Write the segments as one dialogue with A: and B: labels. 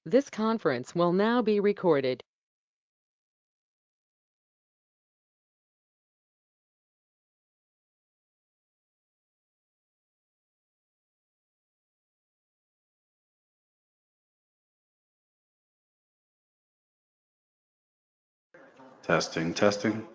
A: This conference will now be recorded.
B: Testing, testing.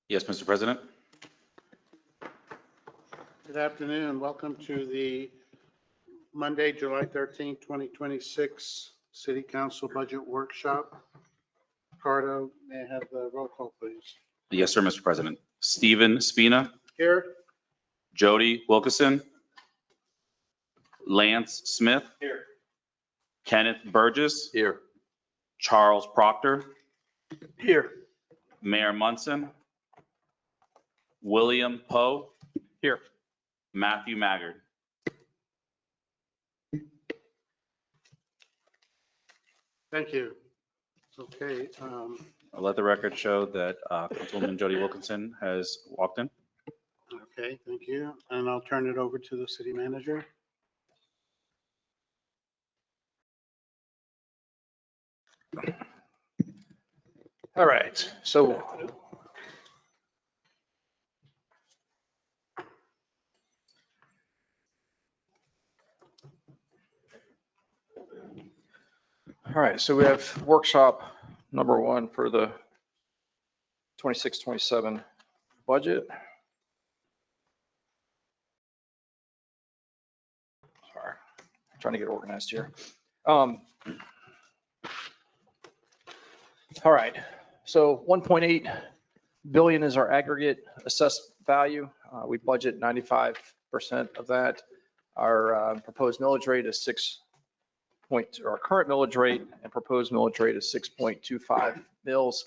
B: Yes, Mr. President.
C: Good afternoon. Welcome to the Monday, July 13th, 2026 City Council Budget Workshop. Ricardo, may I have the roll call, please?
B: Yes, sir, Mr. President. Stephen Spina,
C: Here.
B: Jody Wilkerson, Lance Smith.
C: Here.
B: Kenneth Burgess,
C: Here.
B: Charles Proctor,
C: Here.
B: Mayor Munson, William Poe. Here. Matthew Maggard.
C: Thank you. Okay.
B: I'll let the record show that Councilwoman Jody Wilkinson has walked in.
C: Okay, thank you. And I'll turn it over to the city manager.
D: All right, so we have workshop number 1 for the 26-27 budget. trying to get organized here. All right, so 1.8 billion is our aggregate assessed value. We budget 95% of that. Our proposed millage rate is our current millage rate and proposed millage rate is 6.25 mils.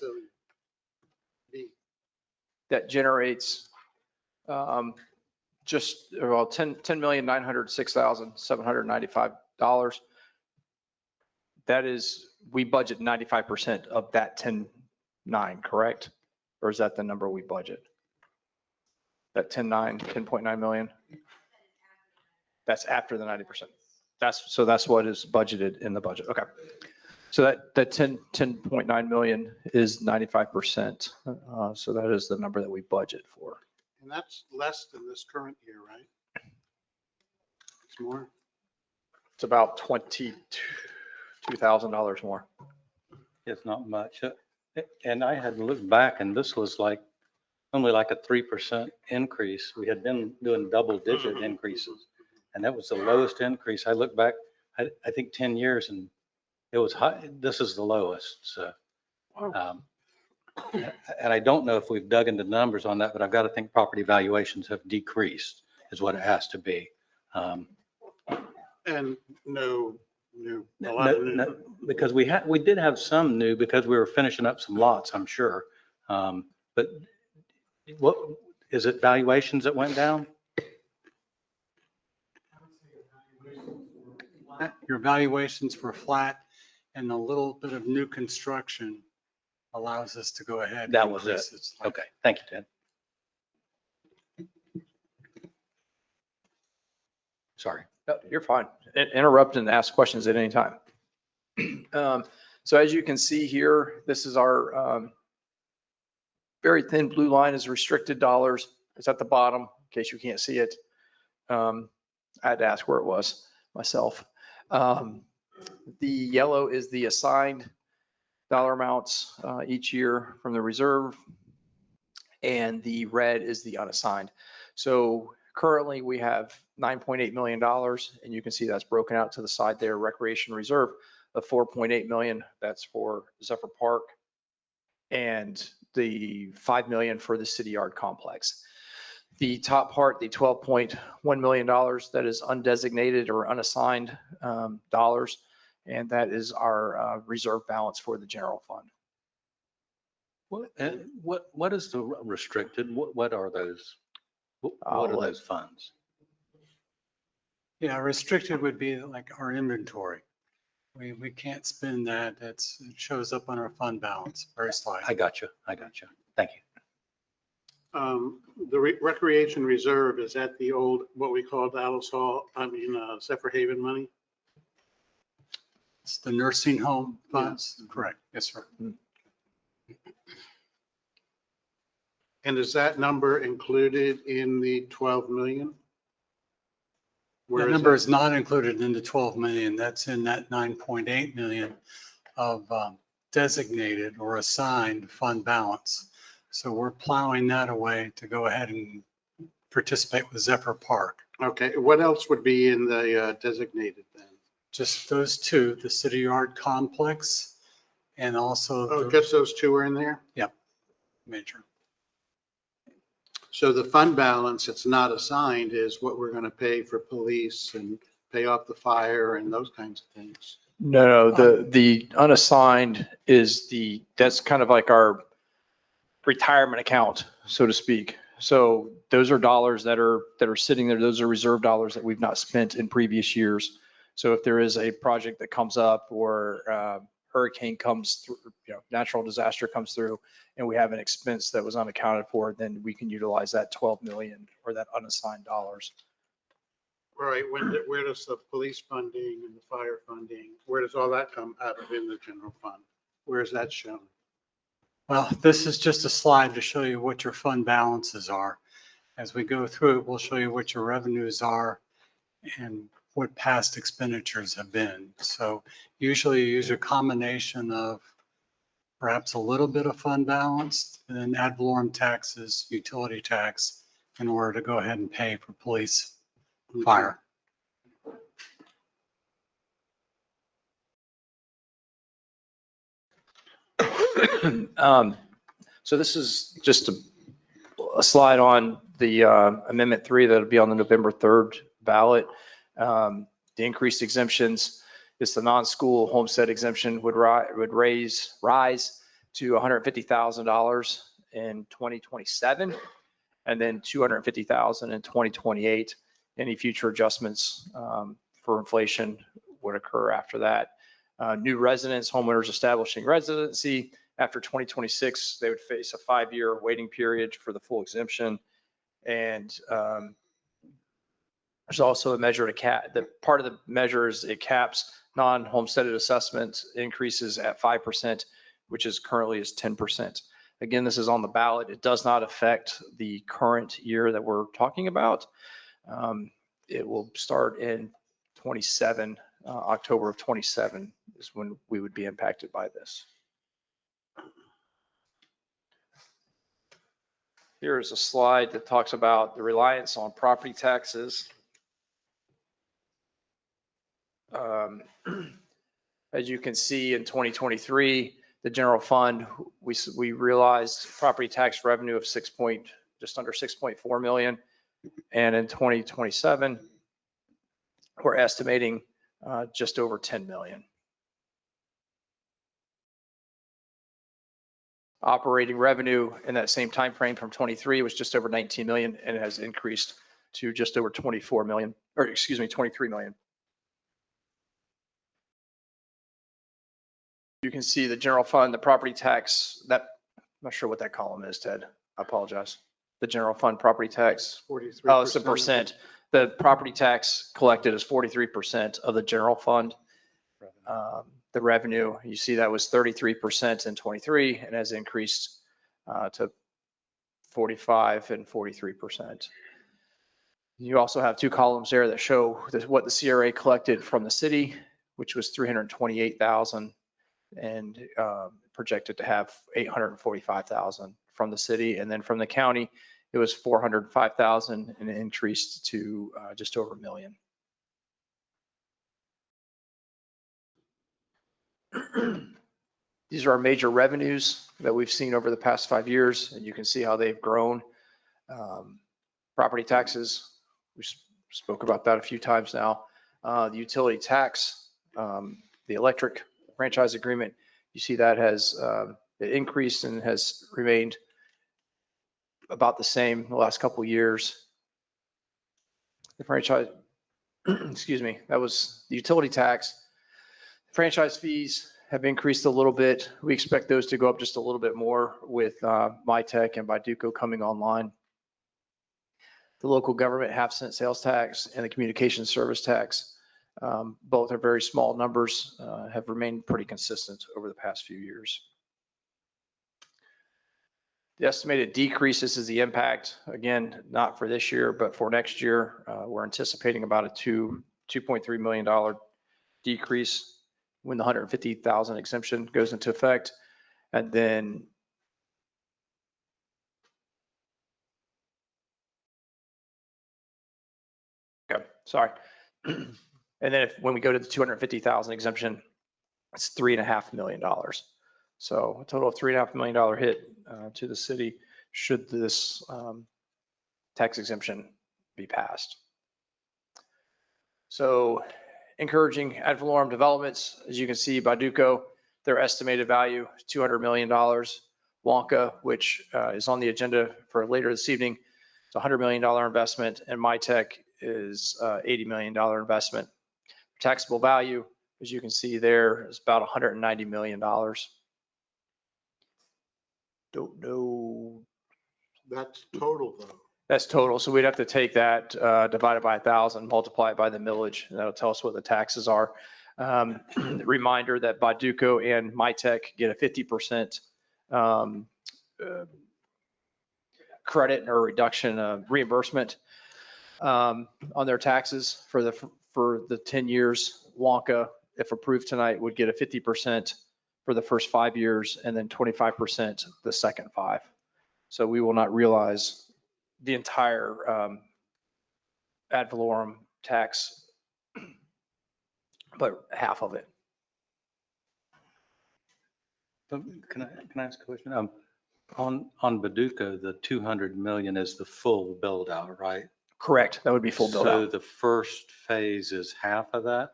D: That generates just about $10,906,795. That is, we budget 95% of that 10.9, correct? Or is that the number we budget? That 10.9 million? That's after the 90%. So that's what is budgeted in the budget. Okay. So that 10.9 million is 95%. So that is the number that we budget for.
C: And that's less than this current year, right? It's more?
D: It's about $22,000 more.
E: It's not much. And I had looked back and this was like, only like a 3% increase. We had been doing double-digit increases. And that was the lowest increase. I look back, I think 10 years and it was high. This is the lowest. So, and I don't know if we've dug into the numbers on that, but I've got to think property valuations have decreased is what it has to be.
C: And no new, a lot of new.
E: No, because we did have some new because we were finishing up some lots, I'm sure. But what, is it valuations that went down?
F: Your valuations were flat and a little bit of new construction allows us to go ahead.
E: That was it. Okay, thank you, Ted. Sorry.
D: No, you're fine. Interrupt and ask questions at any time. So as you can see here, this is our very thin blue line is restricted dollars. It's at the bottom in case you can't see it. I had to ask where it was myself. The yellow is the assigned dollar amounts each year from the reserve, and the red is the unassigned. So currently we have $9.8 million, and you can see that's broken out to the side there, recreation reserve of $4.8 million. That's for Zephyr Park, and the $5 million for the city yard complex. The top part, the $12.1 million, that is undesignated or unassigned dollars, and that is our reserve balance for the general fund.
E: What is the restricted? What are those? What are those funds?
F: Yeah, restricted would be like our inventory. We can't spend that. It shows up on our fund balance, very slightly.
E: I got you. Thank you.
C: The recreation reserve, is that the old, what we called Zephyr Haven money?
F: It's the nursing home funds, correct? Yes, sir.
C: And is that number included in the 12 million?
F: The number is not included in the 12 million. That's in that 9.8 million of designated or assigned fund balance. So we're plowing that away to go ahead and participate with Zephyr Park.
C: Okay, what else would be in the designated then?
F: Just those two, the city yard complex and also.
C: Oh, just those two are in there?
F: Yep, major.
C: So the fund balance, it's not assigned, is what we're going to pay for police and pay off the fire and those kinds of things.
D: No, the unassigned is that's kind of like our retirement account, so to speak. So those are dollars that are sitting there. Those are reserve dollars that we've not spent in previous years. So if there is a project that comes up or hurricane comes through, natural disaster comes through, and we have an expense that was unaccounted for, then we can utilize that 12 million or that unassigned dollars.
C: Right, where does the police funding and the fire funding, where does all that come out of in the general fund? Where is that shown?
F: Well, this is just a slide to show you what your fund balances are. As we go through it, we'll show you what your revenues are and what past expenditures have been. So usually you use a combination of perhaps a little bit of fund balance and then ad valorem taxes, utility tax, in order to go ahead and pay for police, fire.
D: So this is just a slide on the Amendment 3 that'll be on the November 3rd ballot. The increased exemptions is the non-school homestead exemption would rise to $150,000 in 2027, and then $250,000 in 2028. Any future adjustments for inflation would occur after that. New residents, homeowners establishing residency after 2026, they would face a 5-year waiting period for the full exemption. And there's also a measure to cap. The part of the measure is it caps non-homesteaded assessment increases at 5%, which is currently is 10%. Again, this is on the ballot. It does not affect the current year that we're talking about. It will start in 27, October of 27 is when we would be impacted by this. Here is a slide that talks about the reliance on property taxes. As you can see in 2023, the general fund, we realized property tax revenue of just under 6.4 million. And in 2027, we're estimating just over 10 million. Operating revenue in that same time frame from 23 was just over 19 million, and it has increased to just over 24 million, or excuse me, 23 million. You can see the general fund, the property tax, that, I'm not sure what that column is, Ted. I apologize. The general fund property tax.
C: 43%.
D: Oh, it's a percent. The property tax collected is 43% of the general fund. The revenue, you see that was 33% in 23 and has increased to 45 and 43%. You also have two columns there that show what the CRA collected from the city, which was 328,000 and projected to have 845,000 from the city. And then from the county, it was 405,000 and it increased to just over $1 million. These are our major revenues that we've seen over the past 5 years, and you can see how they've grown. Property taxes, we spoke about that a few times now. The utility tax, the electric franchise agreement, you see that has increased and has remained about the same the last couple of years. The franchise, excuse me, that was the utility tax. Franchise fees have increased a little bit. We expect those to go up just a little bit more with MyTech and Baiduco coming online. The local government half-cent sales tax and the communication service tax, both are very small numbers, have remained pretty consistent over the past few years. The estimated decreases is the impact, again, not for this year, but for next year. We're anticipating about a $2.3 million decrease when the 150,000 exemption goes into effect. And then okay, sorry. And then when we go to the 250,000 exemption, it's $3.5 million. So a total of $3.5 million hit to the city should this tax exemption be passed. So encouraging ad valorem developments, as you can see, Baiduco, their estimated value, $200 million. Wonka, which is on the agenda for later this evening, it's a $100 million investment, and MyTech is $80 million investment. Taxable value, as you can see there, is about $190 million. Don't know.
C: That's total though.
D: That's total. So we'd have to take that divided by 1,000, multiply it by the millage, and that'll tell us what the taxes are. Reminder that Baiduco and MyTech get a 50% credit or reduction reimbursement on their taxes for the 10 years. Wonka, if approved tonight, would get a 50% for the first 5 years and then 25% the second 5. So we will not realize the entire ad valorem tax, but half of it.
E: Can I ask a question? On Paducah, the 200 million is the full build out, right?
D: Correct. That would be full build
E: So
D: out.
E: the first phase is half of that?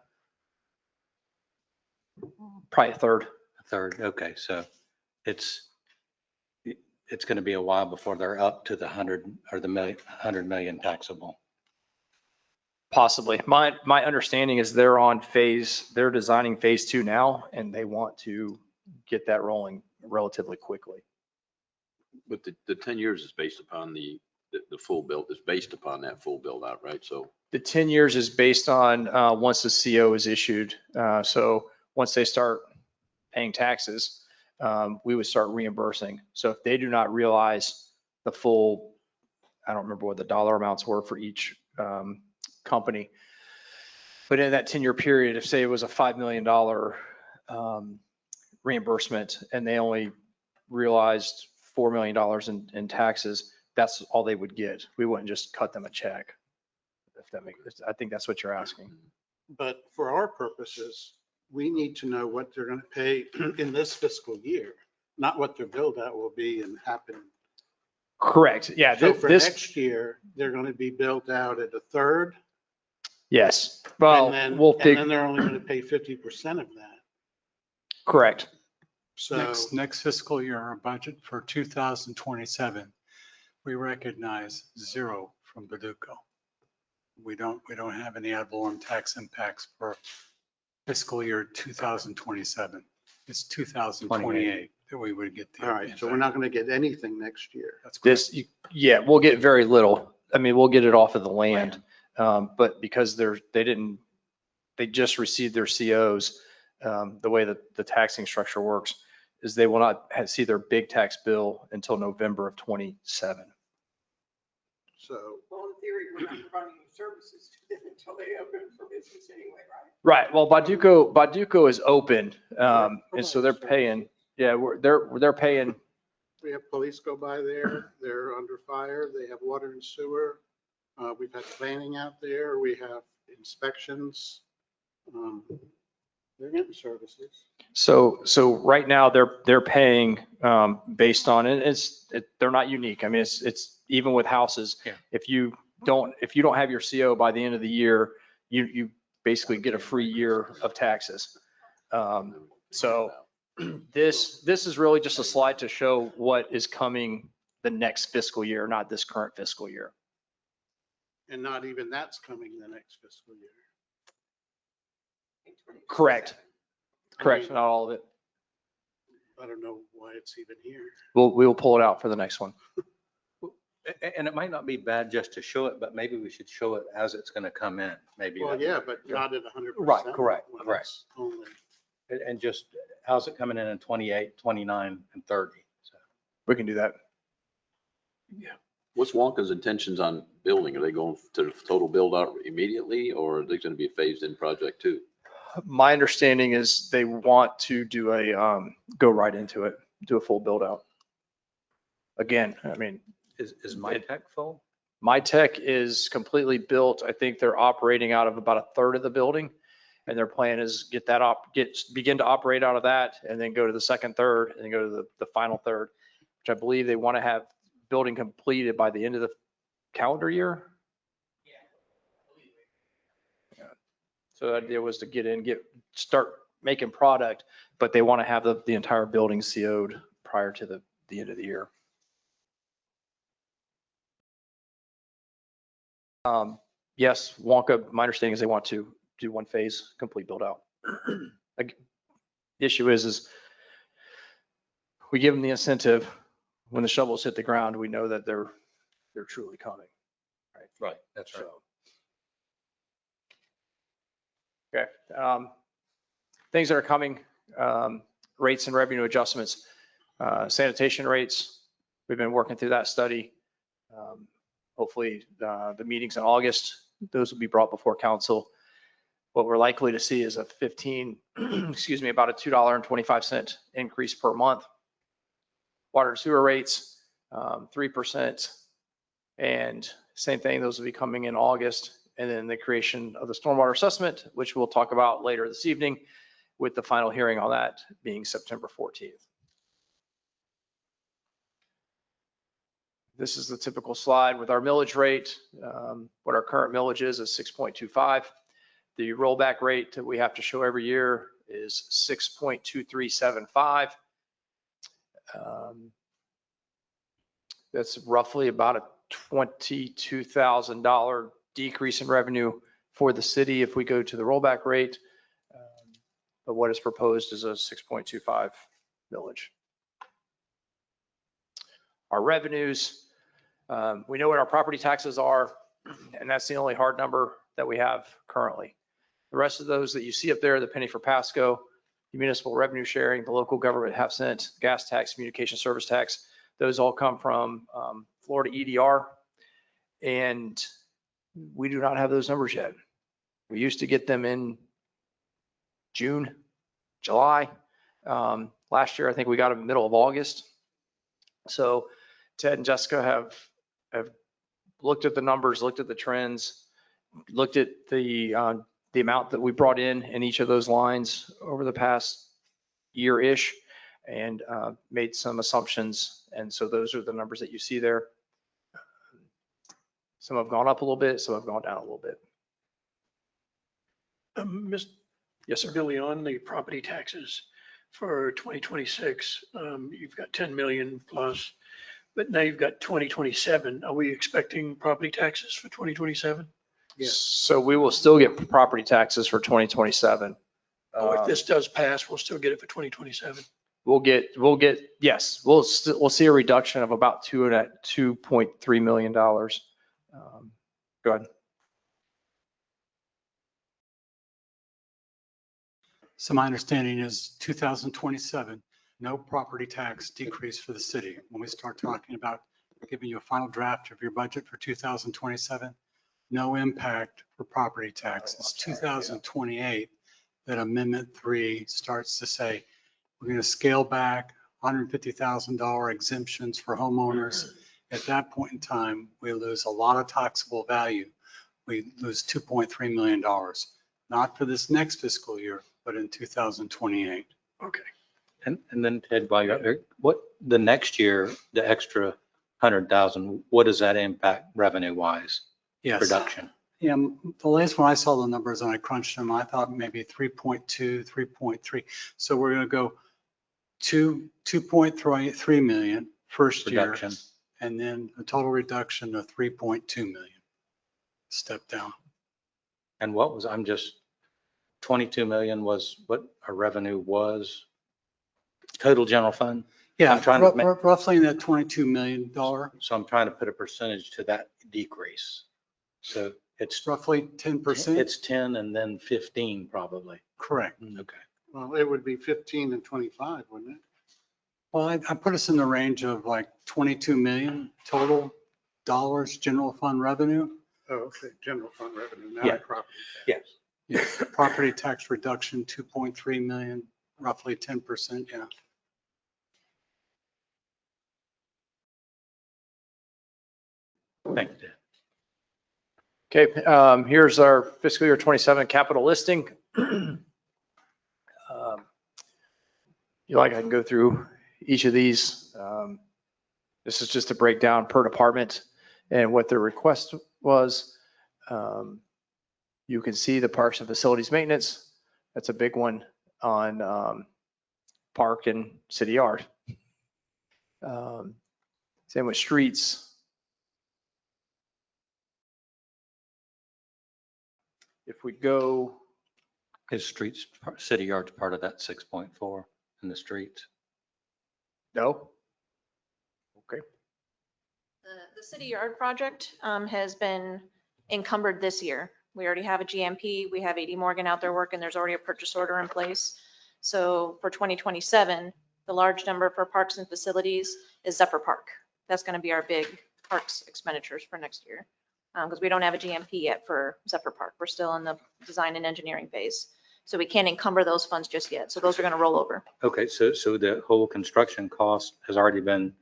D: Probably a third.
E: A third, okay, so it's going to be a while before they're up to the 100 or the 100 million taxable.
D: Possibly. My understanding is they're designing phase 2 now, and they want to get that rolling relatively quickly.
G: But the 10 years is based upon the full build, is based upon that full build out, right? So
D: The 10 years is based on once the CO is issued. So once they start paying taxes, we would start reimbursing. So if they do not realize the full, I don't remember what the dollar amounts were for each company, but in that 10-year period, if say it was a $5 million reimbursement and they only realized $4 million in taxes, that's all they would get. We wouldn't just cut them a check. If that makes, I think that's what you're asking.
C: But for our purposes, we need to know what they're going to pay in this fiscal year, not what their build out will be and happen.
D: Correct. Yeah.
C: So for
D: This,
C: next year, they're going to be built out at a third.
D: yes. Well,
C: And
D: we'll
C: then
D: fig,
C: they're only going to pay 50% of that.
D: correct.
C: So
F: Next fiscal year, our budget for 2027, we recognize zero from Paducah. We don't have any ad valorem tax impacts for fiscal year 2027. It's 2028 that we would get the.
C: all right, so we're not going to get anything next year.
F: That's correct.
D: This, yeah, we'll get very little. I mean, we'll get it off of the land. But because they just received their COs, the way that the taxing structure works is they will not see their big tax bill until November of 27.
C: So,
H: Well, in theory, we're not providing any services to them until they open for business anyway, right?
D: Right. Well, Baduco is open. And so they're paying, yeah, they're paying.
C: we have police go by there, they're under fire, they have water and sewer. We've had planning out there, we have inspections. They're getting services.
D: So right now they're paying based on it. They're not unique. I mean, it's even with houses.
E: Yeah.
D: If you don't have your CO by the end of the year, you basically get a free year of taxes. So this is really just a slide to show what is coming the next fiscal year, not this current fiscal year.
C: And not even that's coming the next fiscal year.
D: Correct. Correct. Not all of it.
C: I don't know why it's even here.
D: We will pull it out for the next one.
E: And it might not be bad just to show it, but maybe we should show it as it's going to come in, maybe.
C: Well, yeah, but not at 100%.
E: Right, correct,
C: when
E: correct.
C: it's only-
E: And just, how's it coming in 28, 29, and 30? So
D: We can do that.
G: what's Wonka's intentions on building? Are they going to the total build out immediately, or are they going to be a phased in project too?
D: My understanding is they want to do go right into it, do a full build out. Again, I mean,
E: Is my tech full?
D: my tech is completely built. I think they're operating out of about a third of the building. And their plan is begin to operate out of that and then go to the second third and then go to the final third, which I believe they want to have building completed by the end of the calendar year. Yeah. So the idea was to get in, start making product, but they want to have the entire building CO'd prior to the end of the year. Yes, Wonka, my understanding is they want to do one phase, complete build out. The issue is we give them the incentive. When the shovels hit the ground, we know that they're truly coming.
E: Right, that's right.
D: So, okay. Things that are coming, rates and revenue adjustments, sanitation rates. We've been working through that study. Hopefully the meetings in August, those will be brought before council. What we're likely to see is a about a $2.25 increase per month. Water and sewer rates, 3%. And same thing, those will be coming in August. And then the creation of the stormwater assessment, which we'll talk about later this evening, with the final hearing on that being September 14th. This is the typical slide with our millage rate. What our current millage is 6.25. The rollback rate that we have to show every year is 6.2375. That's roughly about a $22,000 decrease in revenue for the city if we go to the rollback rate. But what is proposed is a 6.25 millage. Our revenues, we know what our property taxes are, and that's the only hard number that we have currently. The rest of those that you see up there, the penny for Pasco, the municipal revenue sharing, the local government half cent, gas tax, communication service tax, those all come from Florida EDR, and we do not have those numbers yet. We used to get them in June, July. Last year, I think we got them middle of August. So Ted and Jessica have looked at the numbers, looked at the trends, looked at the amount that we brought in each of those lines over the past year-ish, and made some assumptions. And so those are the numbers that you see there. Some have gone up a little bit, some have gone down a little bit.
I: Mr.
D: Yes, sir.
I: Billy, on the property taxes for 2026, you've got 10 million plus, but now you've got 2027. Are we expecting property taxes for 2027?
C: Yes.
D: So we will still get property taxes for 2027.
I: Or if this does pass, we'll still get it for 2027?
D: We'll get, yes, we'll see a reduction of about $2.3 million. Go ahead.
F: So my understanding is 2027, no property tax decrease for the city. When we start talking about giving you a final draft of your budget for 2027, no impact for property tax. It's 2028 that Amendment 3 starts to say, we're going to scale back $150,000 exemptions for homeowners. At that point in time, we lose a lot of taxable value. We lose $2.3 million, not for this next fiscal year, but in 2028.
I: Okay.
E: And then Ted, while you're there, what, the next year, the extra 100,000, what does that impact revenue wise?
F: Yes.
E: Production?
F: Yeah, the latest when I saw the numbers and I crunched them, I thought maybe 3.2, 3.3. So we're going to go 2.3 million first year,
E: Production.
F: and then a total reduction of 3.2 million. Step down.
E: And what was, 22 million was what our revenue was? Total general fund?
F: Yeah,
E: I'm trying to make-
F: roughly in that $22 million.
E: So I'm trying to put a percentage to that decrease. So it's
F: Roughly 10%.
E: It's 10 and then 15 probably.
F: Correct.
E: Okay.
C: Well, it would be 15 and 25, wouldn't it?
F: Well, I put us in the range of like 22 million total dollars general fund revenue.
C: Oh, okay, general fund revenue,
E: Yeah.
C: not property.
E: Yes.
F: Yeah, property tax reduction, 2.3 million, roughly 10%, yeah.
E: Thank you, Ted.
D: Okay, here's our fiscal year 27 capital listing. You like, I can go through each of these. This is just a breakdown per department and what their request was. You can see the parks and facilities maintenance. That's a big one on park and city yard. Same with streets. If we go,
E: His streets, city yard's part of that 6.4 in the streets.
D: no? Okay.
J: The city yard project has been encumbered this year. We already have a GMP. We have AD Morgan out there working. There's already a purchase order in place. So for 2027, the large number for parks and facilities is Zephyr Park. That's going to be our big parks expenditures for next year. Because we don't have a GMP yet for Zephyr Park. We're still in the design and engineering phase. So we can't encumber those funds just yet. So those are going to roll over.
E: Okay, so the whole construction cost has already been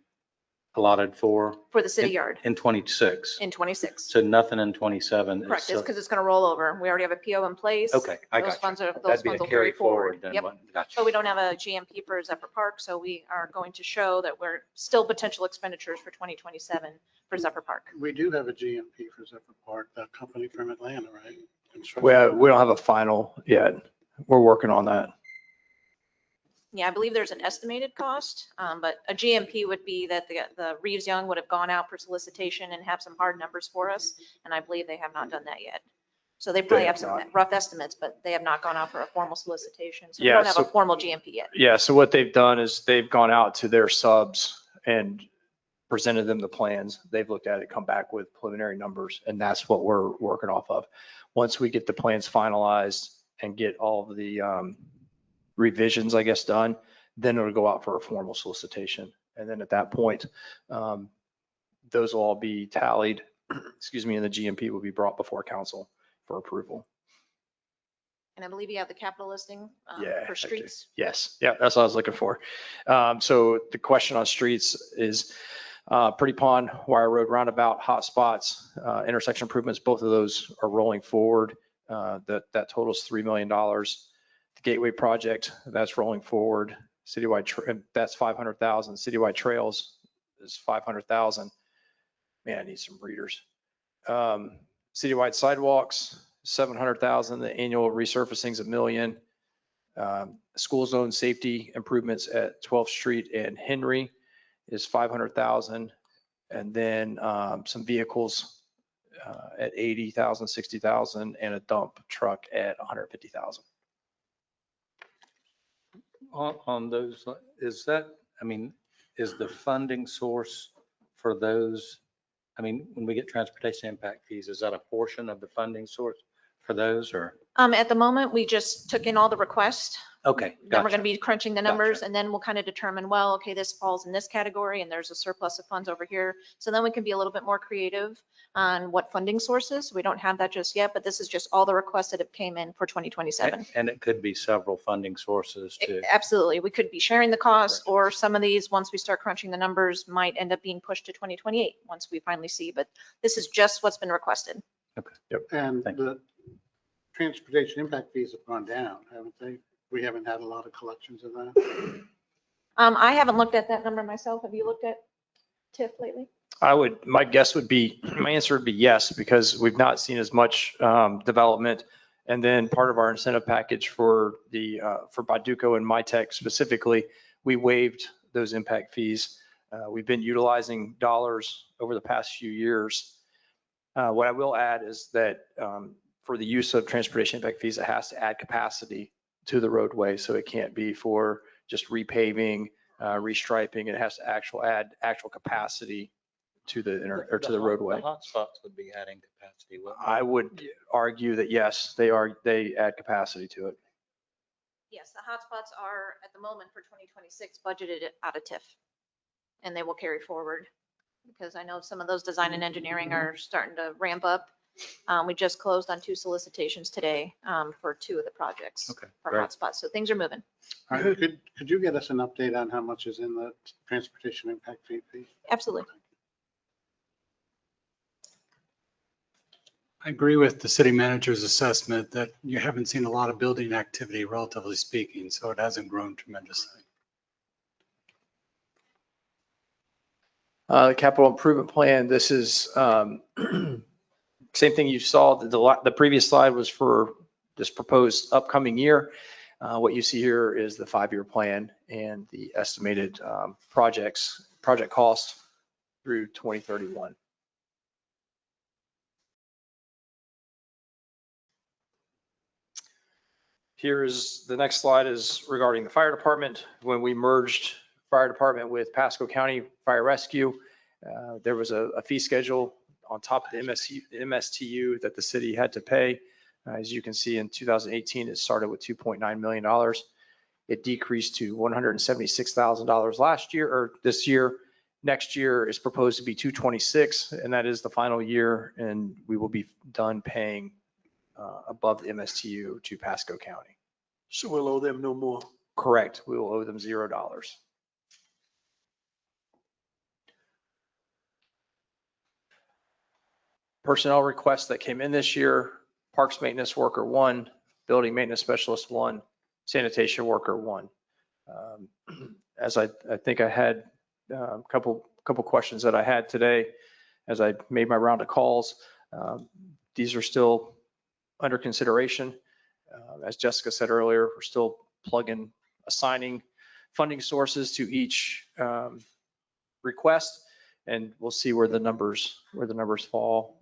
E: allotted for
J: for the city yard
E: in 26.
J: in 26.
E: So nothing in 27. is
J: Correct, it's
E: still-
J: because it's going to roll over. We already have a PO in place.
E: Okay, I
J: Those
E: got you.
J: funds are, those
E: That'd be a
J: funds will carry forward.
E: then.
J: Yep.
E: Gotcha.
J: But we don't have a GMP for Zephyr Park, so we are going to show that we're still potential expenditures for 2027 for Zephyr Park.
C: We do have a GMP for Zephyr Park, that company from Atlanta, right?
D: We don't have a final yet. We're working on that.
J: Yeah, I believe there's an estimated cost, but a GMP would be that the Reeves Young would have gone out for solicitation and have some hard numbers for us, and I believe they have not done that yet. So they probably have some rough estimates, but they have not gone out for a formal solicitation. So we
D: Yeah,
J: don't have a
D: so-
J: formal GMP yet.
D: Yeah, so what they've done is they've gone out to their subs and presented them the plans. They've looked at it, come back with preliminary numbers, and that's what we're working off of. Once we get the plans finalized and get all of the revisions, I guess, done, then it'll go out for a formal solicitation. And then at that point, those will all be tallied, excuse me, and the GMP will be brought before council for approval.
J: And I believe you have the capital listing
D: Yeah, I
J: for
D: do.
J: streets.
D: Yes, yeah, that's what I was looking for. So the question on streets is Pretty Pond, Wire Road Roundabout, hot spots, intersection improvements, both of those are rolling forward. That totals $3 million. The Gateway project, that's rolling forward. Citywide, that's 500,000. Citywide trails is 500,000. Man, I need some readers. Citywide sidewalks, 700,000. The annual resurfacing is $1 million. School zone safety improvements at 12th Street and Henry is 500,000. And then some vehicles at 80,000, 60,000, and a dump truck at 150,000.
E: On those, is that, I mean, is the funding source for those, I mean, when we get transportation impact fees, is that a portion of the funding source for those or?
J: At the moment, we just took in all the requests.
E: Okay,
J: Then we're
E: gotcha.
J: going to be crunching the numbers
E: Gotcha.
J: and then we'll kind of determine, well, okay, this falls in this category and there's a surplus of funds over here. So then we can be a little bit more creative on what funding sources. We don't have that just yet, but this is just all the requests that have came in for 2027.
E: And it could be several funding sources too.
J: Absolutely. We could be sharing the costs or some of these, once we start crunching the numbers, might end up being pushed to 2028 once we finally see, but this is just what's been requested.
C: And
E: Thank
C: the transportation impact fees have gone down, haven't they? We haven't had a lot of collections of that.
J: I haven't looked at that number myself. Have you looked at TIF lately?
D: My guess would be, my answer would be yes, because we've not seen as much development. And then part of our incentive package for Baduco and MyTech specifically, we waived those impact fees. We've been utilizing dollars over the past few years. What I will add is that for the use of transportation impact fees, it has to add capacity to the roadway. So it can't be for just repaving, restriping. It has to add actual capacity to the roadway.
E: The hotspots would be adding capacity. wouldn't they?
D: I would argue that yes, they add capacity to it.
J: Yes, the hotspots are at the moment for 2026 budgeted out of TIF. And they will carry forward because I know some of those design and engineering are starting to ramp up. We just closed on 2 solicitations today for 2 of the projects
E: Okay,
J: for
E: great.
J: hotspots. So things are moving.
C: All right, could you get us an update on how much is in the transportation impact fee?
J: Absolutely.
F: I agree with the city manager's assessment that you haven't seen a lot of building activity, relatively speaking, so it hasn't grown tremendously.
D: The capital improvement plan, this is same thing you saw. The previous slide was for this proposed upcoming year. What you see here is the 5-year plan and the estimated project cost through 2031. Here's the next slide is regarding the fire department. When we merged fire department with Pasco County Fire Rescue, there was a fee schedule on top of the MSTU that the city had to pay. As you can see, in 2018, it started with $2.9 million. It decreased to $176,000 last year or this year. Next year is proposed to be $226,000, and that is the final year, and we will be done paying above the MSTU to Pasco County.
I: So we'll owe them no more.
D: Correct. We will owe them $0. personnel requests that came in this year: parks maintenance worker 1, building maintenance specialist 1, sanitation worker 1. As I think I had a couple questions that I had today as I made my round of calls. These are still under consideration. As Jessica said earlier, we're still assigning funding sources to each request, and we'll see where the numbers fall.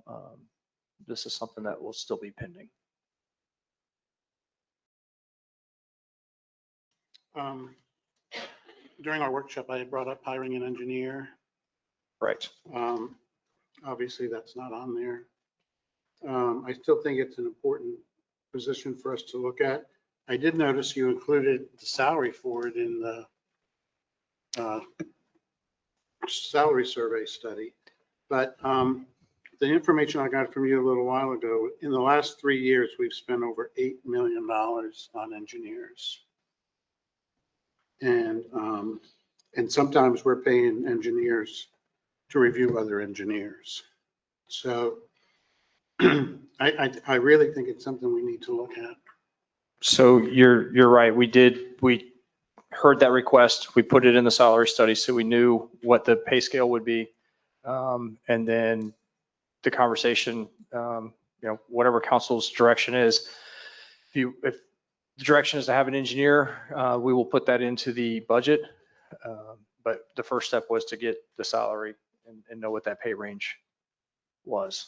D: This is something that will still be pending.
C: During our workshop, I had brought up hiring an engineer.
D: Right.
C: Obviously, that's not on there. I still think it's an important position for us to look at. I did notice you included the salary for it in the salary survey study. But the information I got from you a little while ago, in the last 3 years, we've spent over $8 million on engineers. And sometimes we're paying engineers to review other engineers. So I really think it's something we need to look at.
D: So you're right. We heard that request. We put it in the salary study so we knew what the pay scale would be. And then the conversation, whatever council's direction is, if the direction is to have an engineer, we will put that into the budget. But the first step was to get the salary and know what that pay range was.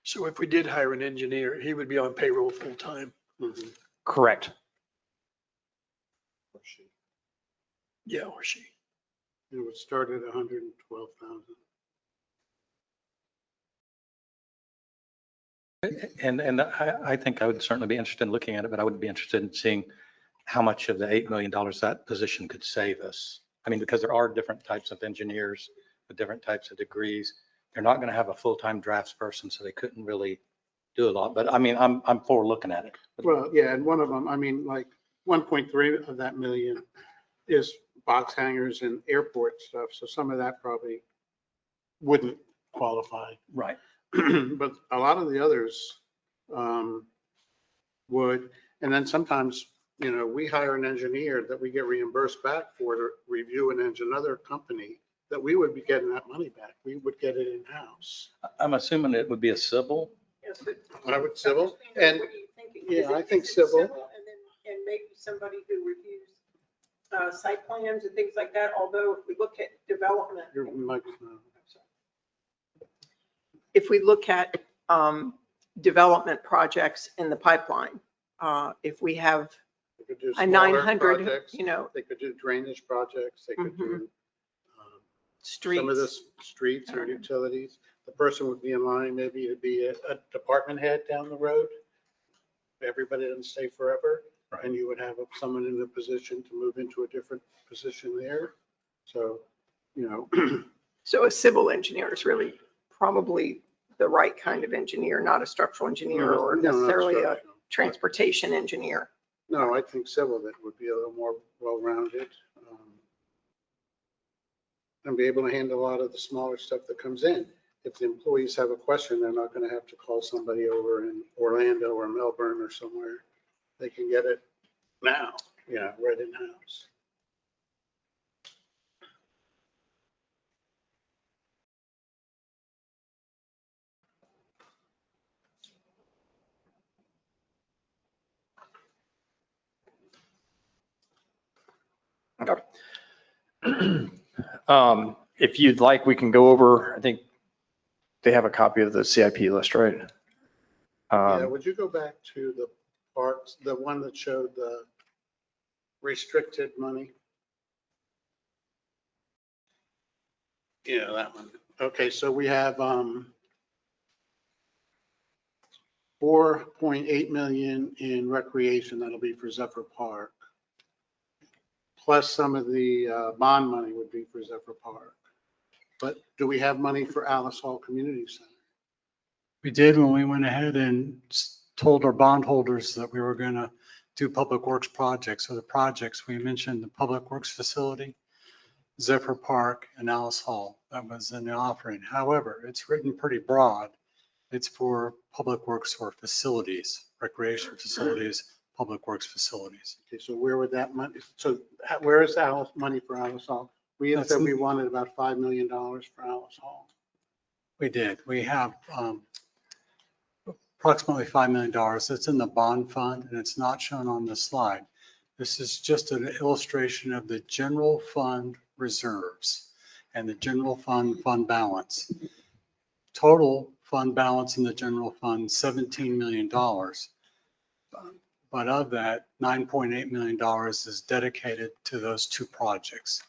I: So if we did hire an engineer, he would be on payroll full-time.
C: Mhm.
D: Correct.
I: Yeah, or she.
C: It would start at 112,000.
E: And I think I would certainly be interested in looking at it, but I would be interested in seeing how much of the $8 million that position could save us. I mean, because there are different types of engineers with different types of degrees. They're not going to have a full-time drafts person, so they couldn't really do a lot. But I mean, I'm for looking at it.
C: Well, yeah, and one of them, I mean, like 1.3 of that million is box hangers and airport stuff. So some of that probably wouldn't qualify.
E: Right.
C: But a lot of the others would. And then sometimes, we hire an engineer that we get reimbursed back for to review another company that we would be getting that money back. We would get it in-house.
E: I'm assuming it would be a civil.
H: Yes, but
C: I would civil. And
H: what are you thinking?
C: yeah, I
H: Is
C: think
H: it
C: civil.
H: And maybe somebody who reviews site plans and things like that, although if we look at development.
C: your mic,
H: If we look at development projects in the pipeline, if we have
C: they could do
H: a
C: smaller
H: 900,
C: projects.
H: you know,
C: They could do drainage projects. They could do some of the
H: streets.
C: streets or utilities. The person would be in line maybe to be a department head down the road. Everybody doesn't stay forever.
E: Right.
C: And you would have someone in a position to move into a different position there. So,
H: So a civil engineer is really probably the right kind of engineer, not a structural engineer or
C: No, not
H: necessarily a
C: structural.
H: transportation engineer.
C: No, I think civil that would be a little more well-rounded. And be able to handle a lot of the smaller stuff that comes in. If the employees have a question, they're not going to have to call somebody over in Orlando or Melbourne or somewhere. They can get it now, right in-house.
D: If you'd like, we can go over, I think they have a copy of the CIP list, right?
C: Yeah, would you go back to the parts, the one that showed the restricted money? Yeah, that one. Okay, so we have 4.8 million in recreation. That'll be for Zephyr Park. Plus some of the bond money would be for Zephyr Park. But do we have money for Alice Hall Community Center?
F: We did when we went ahead and told our bondholders that we were going to do public works projects. So the projects, we mentioned the public works facility. Zephyr Park, and Alice Hall. That was in the offering. However, it's written pretty broad. It's for public works or facilities, recreation facilities, public works facilities.
C: Okay, so where would that money, so where is Alice, money for Alice Hall? We had said we wanted about $5 million for Alice Hall.
F: We did. We have approximately $5 million. It's in the bond fund and it's not shown on the slide. This is just an illustration of the general fund reserves and the general fund balance. Total fund balance in the general fund, $17 million. But of that, $9.8 million is dedicated to those two projects.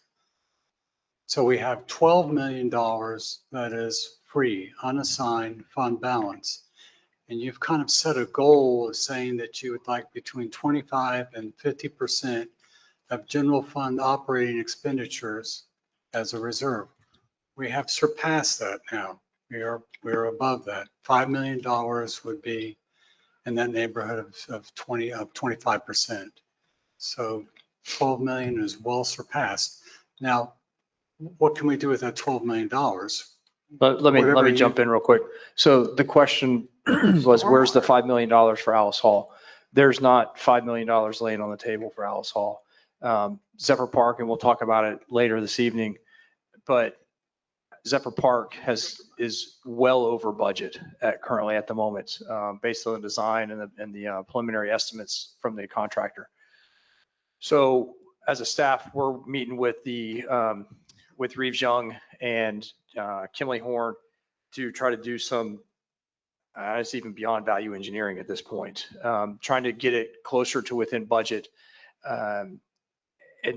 F: So we have $12 million that is free, unassigned fund balance. And you've kind of set a goal of saying that you would like between 25 and 50% of general fund operating expenditures as a reserve. We have surpassed that now. We're above that. $5 million would be in that neighborhood of 25%. So 12 million is well surpassed. Now, what can we do with that $12 million?
D: Let
F: Whatever
D: me
F: you-
D: jump in real quick. So the question was, where's the $5 million for Alice Hall? There's not $5 million laying on the table for Alice Hall. Zephyr Park, and we'll talk about it later this evening, but Zephyr Park is well over budget currently at the moment, based on the design and the preliminary estimates from the contractor. So as a staff, we're meeting with with Reeves Young and Kimley Horn to try to do some, it's even beyond value engineering at this point, trying to get it closer to within budget. And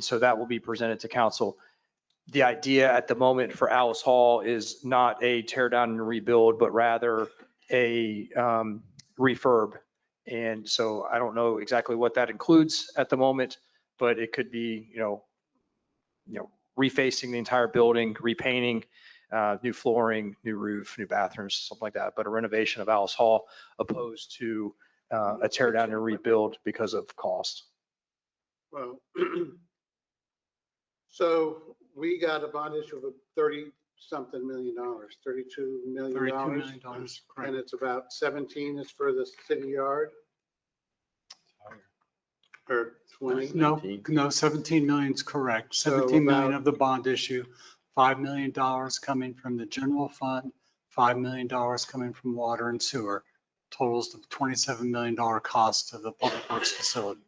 D: so that will be presented to council. The idea at the moment for Alice Hall is not a tear down and rebuild, but rather a refurb. And so I don't know exactly what that includes at the moment, but it could be, refacing the entire building, repainting, new flooring, new roof, new bathrooms, something like that. But a renovation of Alice Hall opposed to a tear down and rebuild because of cost.
C: Well, so we got a bond issue of $30-something million, $32 million.
F: $32 million,
C: And
F: correct.
C: it's about 17 is for the city yard? Or 20?
F: No, 17 million is correct.
C: So
F: 17 million
C: about-
F: of the bond issue, $5 million coming from the general fund, $5 million coming from water and sewer, totals the $27 million cost of the public works facility.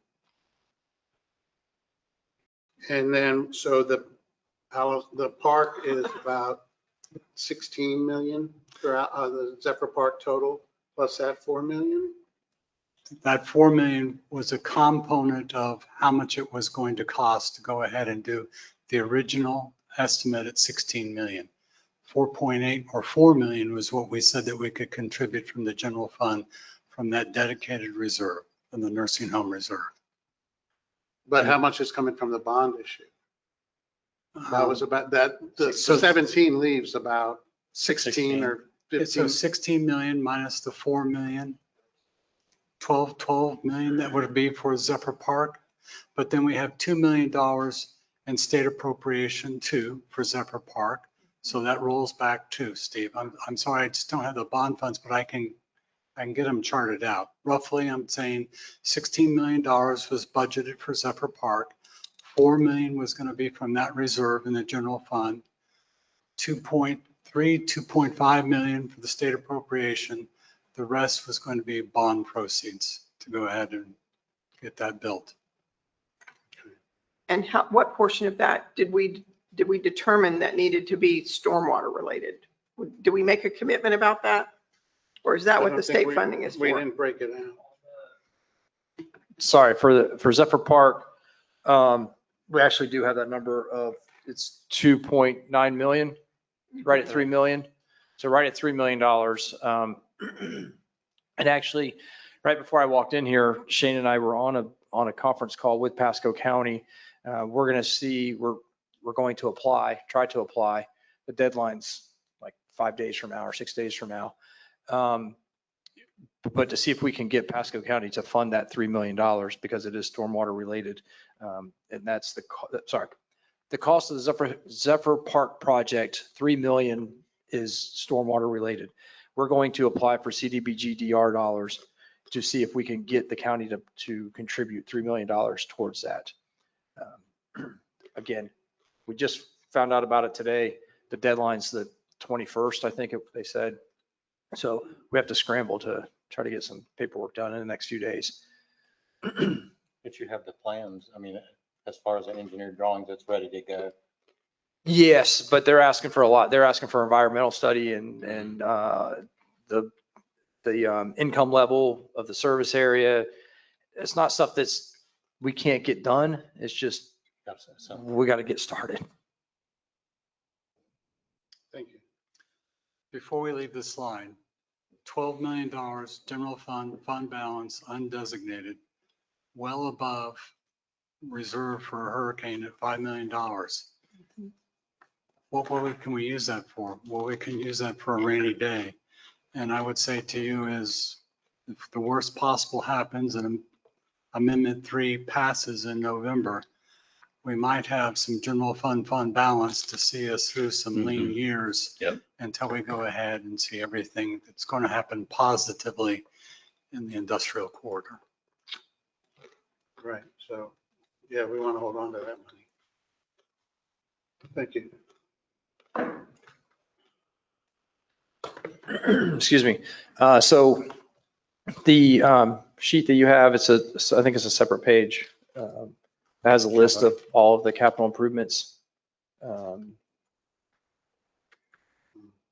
C: And then, so the park is about 16 million for the Zephyr Park total, plus that 4 million?
F: That 4 million was a component of how much it was going to cost to go ahead and do the original estimate at 16 million. 4.8 or 4 million was what we said that we could contribute from the general fund from that dedicated reserve, from the nursing home reserve.
C: But how much is coming from the bond issue? That was about that, the
F: So-
C: 17 leaves about 16 or
F: So
C: 15.
F: 16 million minus the 4 million, 12 million, that would be for Zephyr Park. But then we have $2 million in state appropriation too for Zephyr Park. So that rolls back too, Steve. I'm sorry, I just don't have the bond funds, but I can get them charted out. Roughly, I'm saying $16 million was budgeted for Zephyr Park. 4 million was going to be from that reserve in the general fund. 2.5 million for the state appropriation. The rest was going to be bond proceeds to go ahead and get that built.
H: And what portion of that did we determine that needed to be stormwater related? Do we make a commitment about that? Or is that
C: I
H: what
C: don't
H: the
C: think
H: state funding is
C: We
H: for?
C: didn't break it out.
D: Sorry, for Zephyr Park, we actually do have that number of, it's 2.9 million, right at 3 million. So right at $3 million. And actually, right before I walked in here, Shane and I were on a conference call with Pasco County. We're going to see, we're going to try to apply. The deadline's like 5 days from now or 6 days from now. But to see if we can get Pasco County to fund that $3 million because it is stormwater related. And that's the the cost of the Zephyr Park project, 3 million is stormwater related. We're going to apply for CDBG DR dollars to see if we can get the county to contribute $3 million towards that. Again, we just found out about it today. The deadline's the 21st, I think they said. So we have to scramble to try to get some paperwork done in the next few days.
E: But you have the plans, I mean, as far as the engineered drawings, it's ready to go.
D: Yes, but they're asking for a lot. They're asking for environmental study and the income level of the service area. It's not stuff we can't get done. It's just,
E: So
D: we got to get started.
C: Thank you.
F: Before we leave this line, $12 million general fund balance undesignated, well above reserve for a hurricane at $5 million. What can we use that for? Well, we can use that for a rainy day. And I would say to you is, if the worst possible happens and Amendment 3 passes in November, we might have some general fund balance to see us through some lean years.
E: Yep.
F: Until we go ahead and see everything that's going to happen positively in the industrial corridor.
C: Right, so, yeah, we want to hold on to that money. Thank you.
D: Excuse me. So the sheet that you have, I think it's a separate page. It has a list of all of the capital improvements.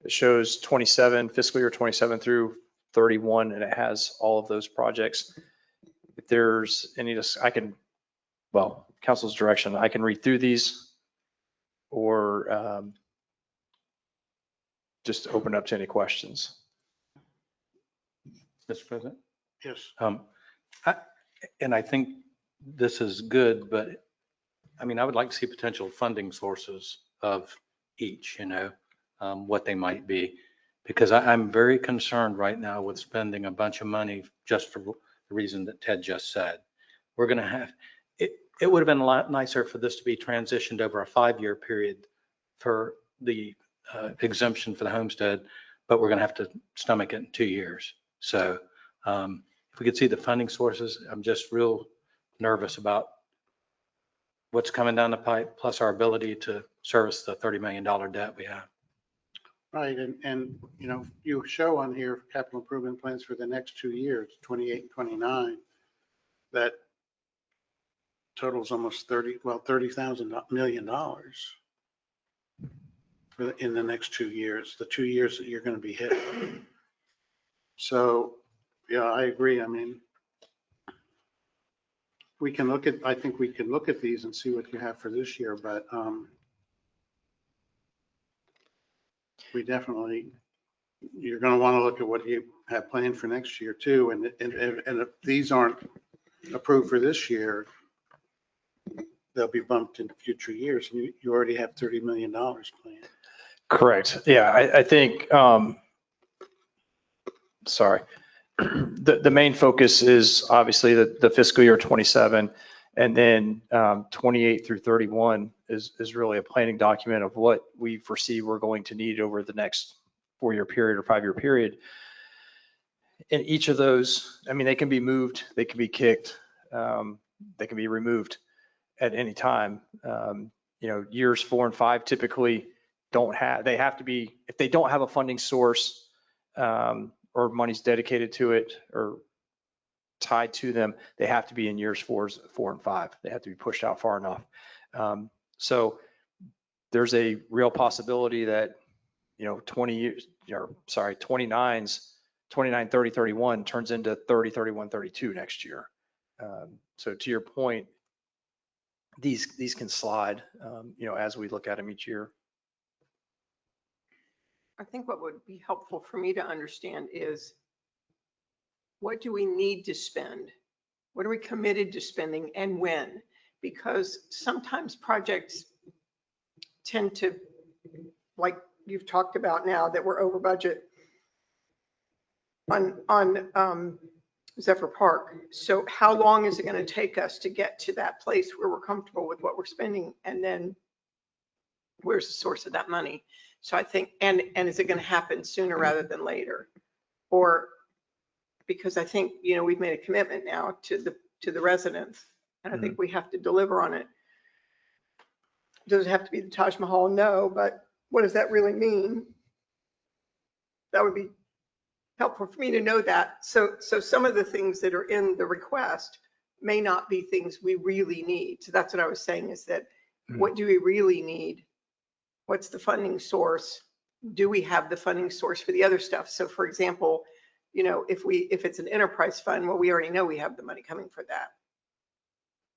D: It shows 27, fiscal year 27 through 31, and it has all of those projects. If there's any, council's direction, I can read through these or just open up to any questions.
E: Mr. President?
C: Yes.
E: And I think this is good, but I mean, I would like to see potential funding sources of each, what they might be. Because I'm very concerned right now with spending a bunch of money just for the reason that Ted just said. We're going to have, it would have been a lot nicer for this to be transitioned over a 5-year period for the exemption for the homestead, but we're going to have to stomach it in 2 years. So if we could see the funding sources, I'm just real nervous about what's coming down the pipe, plus our ability to service the $30 million debt we have.
C: Right, and you show on here capital improvement plans for the next 2 years, 28 and 29, that totals almost $30,000 million in the next 2 years, the 2 years that you're going to be hit. So, yeah, I agree. I mean, I think we can look at these and see what you have for this year, but we definitely, you're going to want to look at what you have planned for next year too. And if these aren't approved for this year, they'll be bumped in future years. You already have $30 million planned.
D: Correct. Yeah, I think, sorry. The main focus is obviously the fiscal year 27, and then 28 through 31 is really a planning document of what we foresee we're going to need over the next 4-year period or 5-year period. And each of those, I mean, they can be moved, they can be kicked, they can be removed at any time. Years 4 and 5 typically they have to be, if they don't have a funding source, or money's dedicated to it or tied to them, they have to be in years 4 and 5. They have to be pushed out far enough. So there's a real possibility that, 29, 30, 31 turns into 30, 31, 32 next year. So to your point, these can slide, as we look at them each year.
H: I think what would be helpful for me to understand is, what do we need to spend? What are we committed to spending and when? Because sometimes projects tend to, like you've talked about now, that we're over budget on Zephyr Park. So how long is it going to take us to get to that place where we're comfortable with what we're spending and then where's the source of that money? So I think, and is it going to happen sooner rather than later? Or, because I think, we've made a commitment now to the residents, and I think we have to deliver on it. Does it have to be the Taj Mahal? No, but what does that really mean? That would be helpful for me to know that. So some of the things that are in the request may not be things we really need. So that's what I was saying, is that what do we really need? What's the funding source? Do we have the funding source for the other stuff? So for example, if it's an enterprise fund, well, we already know we have the money coming for that.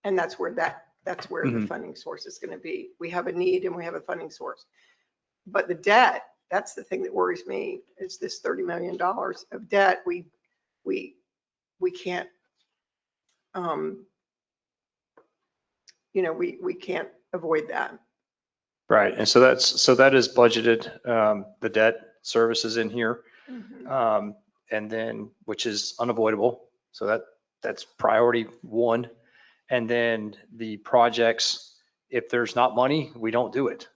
H: And that's where the funding source is going to be. We have a need and we have a funding source. But the debt, that's the thing that worries me, is this $30 million of debt. We can't, we can't avoid that.
D: Right. And so that is budgeted. The debt service is in here. And then, which is unavoidable. So that's priority one. And then the projects, if there's not money, we don't do it.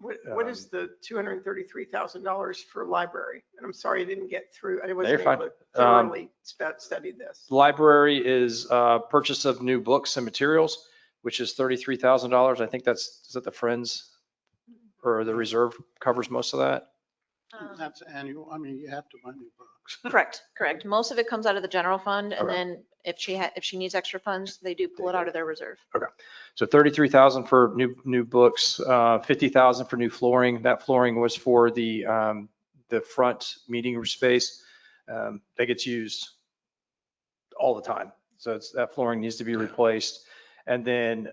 H: What is the $233,000 for library? And I'm sorry I didn't get through. I wasn't
D: You're
H: able to thoroughly study this.
D: Library is purchase of new books and materials, which is $33,000. I think is that the Friends or the reserve covers most of that?
C: That's annual. I mean, you have to buy new books.
J: Correct. Most of it comes out of the general fund, and
D: Okay.
J: then if she needs extra funds, they do pull it out of their reserve.
D: So 33,000 for new books, 50,000 for new flooring. That flooring was for the front meeting room space. That gets used all the time. So that flooring needs to be replaced. And then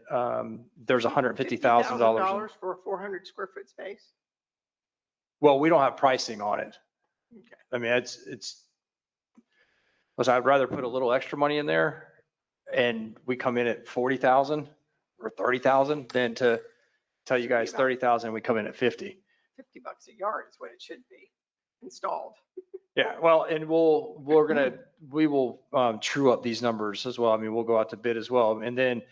D: there's $150,000
H: for a 400 square foot space?
D: Well, we don't have pricing on it.
H: Okay.
D: I mean, listen, I'd rather put a little extra money in there and we come in at 40,000 or 30,000 than to tell you guys 30,000 and we come in at 50.
H: $50 a yard is what it should be installed.
D: Yeah, well, and we will true up these numbers as well. I mean, we'll go out to bid as well. And then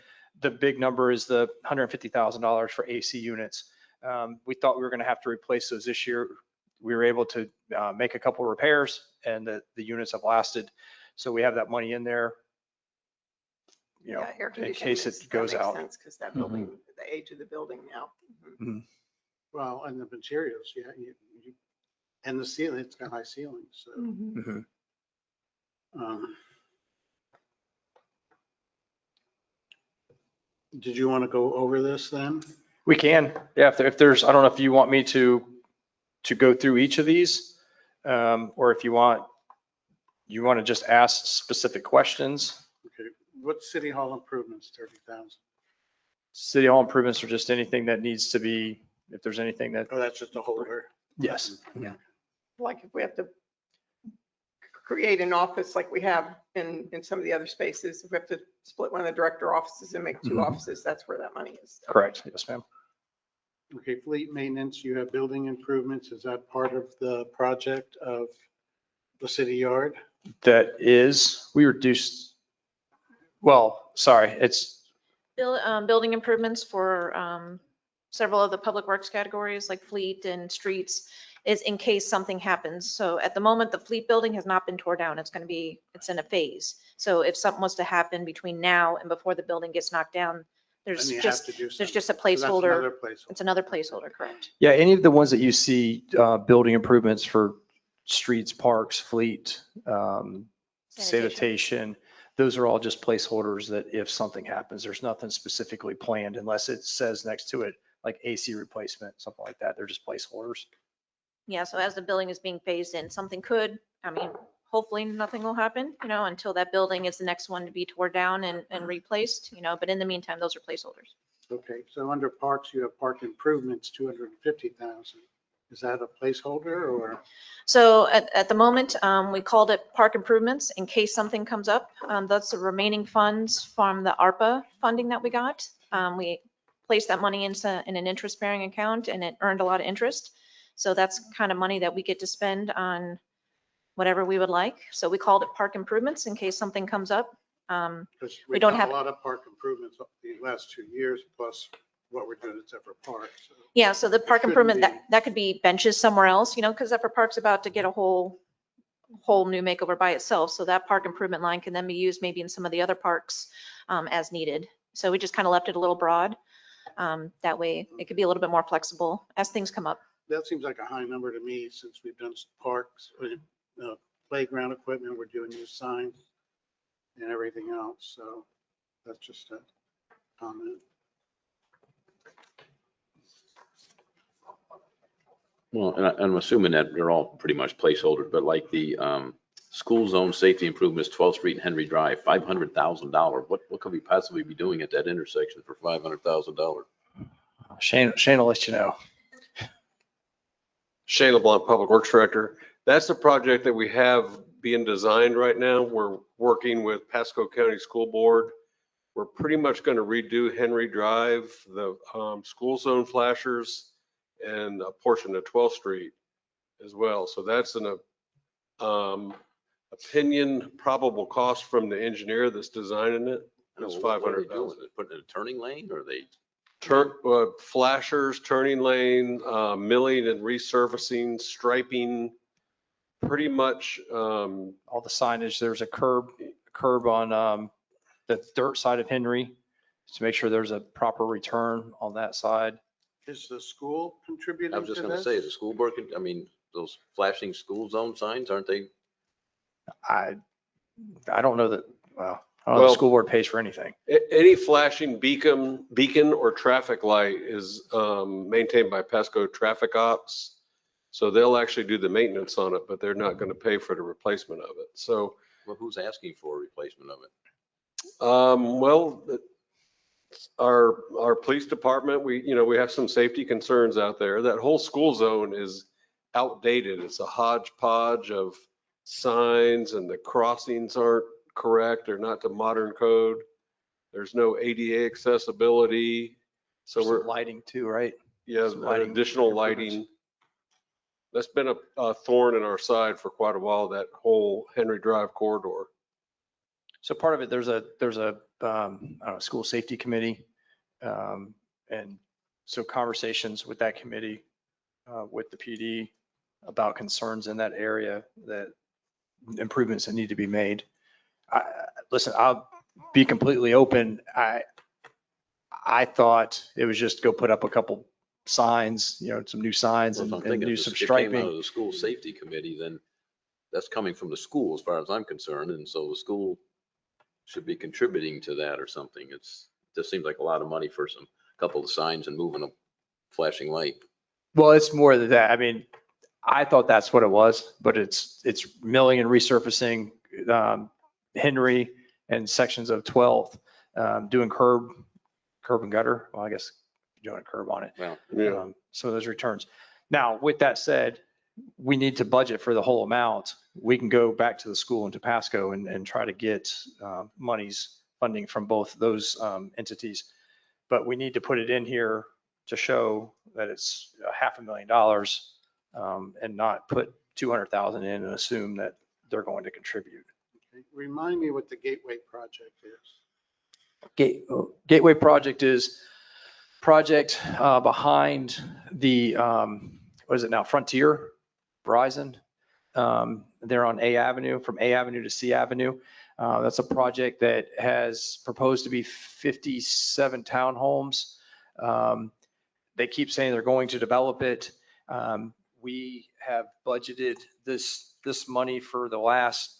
D: the big number is the $150,000 for AC units. We thought we were going to have to replace those this year. We were able to make a couple of repairs and the units have lasted. So we have that money in there,
H: Air
D: in case it goes out.
H: Because that building, the age of the building now.
C: Well, and the materials, and the ceiling, it's got high ceilings, so. Did you want to go over this then?
D: We can, yeah, if there's, I don't know if you want me to go through each of these, or if you want to just ask specific questions.
C: Okay, what's City Hall improvements, 30,000?
D: City Hall improvements are just anything that needs to be, if there's anything that,
C: Oh, that's just a holder.
D: yes.
H: Like if we have to create an office like we have in some of the other spaces, if we have to split one of the director offices and make two offices, that's where that money is.
D: Correct, yes, ma'am.
C: Okay, fleet maintenance, you have building improvements. Is that part of the project of the city yard?
D: That is, we reduced, well, sorry, it's,
J: Building improvements for several of the public works categories like fleet and streets is in case something happens. So at the moment, the fleet building has not been torn down. It's in a phase. So if something was to happen between now and before the building gets knocked down, there's
C: Then you
J: just
C: have to do
J: a
C: something. So that's
J: placeholder.
C: another placeholder.
J: It's another placeholder, correct?
D: yeah, any of the ones that you see, building improvements for streets, parks, fleet, sanitation, those are all just placeholders that if something happens, there's nothing specifically planned unless it says next to it, like AC replacement, something like that. They're just placeholders.
J: Yeah, so as the building is being phased in, something could, hopefully nothing will happen, until that building is the next one to be torn down and replaced, but in the meantime, those are placeholders.
C: Okay, so under parks, you have park improvements, 250,000. Is that a placeholder or?
J: So at the moment, we called it park improvements in case something comes up. That's the remaining funds from the ARPA funding that we got. We placed that money in an interest bearing account and it earned a lot of interest. So that's kind of money that we get to spend on whatever we would like. So we called it park improvements in case something comes up.
C: Because
J: We
C: we've
J: don't
C: done
J: have-
C: a lot of park improvements the last 2 years, plus what we're doing at Zephyr Park. So
J: Yeah, so the park
C: shouldn't
J: improvement,
C: be-
J: that could be benches somewhere else, because Zephyr Park's about to get a whole new makeover by itself. So that park improvement line can then be used maybe in some of the other parks as needed. So we just kind of left it a little broad. That way it could be a little bit more flexible as things come up.
C: That seems like a high number to me since we've done parks, playground equipment, we're doing new signs and everything else. So that's just a comment.
G: Well, and I'm assuming that they're all pretty much placeholders, but like the school zone safety improvements, 12th Street and Henry Drive, $500,000. What could we possibly be doing at that intersection for $500,000?
D: Shane will let you know.
K: Shane LeBlanc, Public Works Director. That's a project that we have being designed right now. We're working with Pasco County School Board. We're pretty much going to redo Henry Drive, the school zone flashers, and a portion of 12th Street as well. So that's an opinion probable cost from the engineer that's designing it. It's
G: What are they doing?
K: $500,000.
G: They putting in a turning lane, or they?
K: Flashers, turning lane, milling and resurfacing, striping, pretty much.
D: All the signage, there's a curb on the dirt side of Henry to make sure there's a proper return on that side.
C: Is the school contributing
G: I was just
C: to
G: going to
C: this?
G: say, the school board, I mean, those flashing school zone signs, aren't they?
D: I don't know that, well, I don't know if the school board pays for anything.
K: Any flashing beacon or traffic light is maintained by Pasco Traffic Ops. So they'll actually do the maintenance on it, but they're not going to pay for the replacement of it. So,
G: Well, who's asking for a replacement of it?
K: well, our police department, we have some safety concerns out there. That whole school zone is outdated. It's a hodgepodge of signs, and the crossings aren't correct. They're not to modern code. There's no ADA accessibility. So
D: Some
K: we're,
D: lighting too, right?
K: yeah,
D: some lighting
K: additional
D: improvements.
K: lighting. That's been a thorn in our side for quite a while, that whole Henry Drive corridor.
D: So part of it, there's a I don't know, school safety committee. And so conversations with that committee, with the PD about concerns in that area, that improvements that need to be made. Listen, I'll be completely open. I thought it was just go put up a couple signs, some new signs
G: Well,
D: and
G: if I'm thinking
D: do
G: if
D: some
G: it came out of
D: striping.
G: the school safety committee, then that's coming from the school as far as I'm concerned. And so the school should be contributing to that or something. It just seems like a lot of money for a couple of signs and moving a flashing light.
D: Well, it's more than that. I mean, I thought that's what it was, but it's milling and resurfacing Henry and sections of 12th, doing curb and gutter. Well, I guess doing a curb on it.
G: Well,
K: Yeah.
D: Some of those returns. Now, with that said, we need to budget for the whole amount. We can go back to the school in Pasco and try to get funding from both those entities. But we need to put it in here to show that it's $500,000 and not put 200,000 in and assume that they're going to contribute.
C: Okay. Remind me what the Gateway project is.
D: Gateway project is project behind the, what is it now, Frontier, Verizon. They're on A Avenue, from A Avenue to C Avenue. That's a project that has proposed to be 57 townhomes. They keep saying they're going to develop it. We have budgeted this money for the last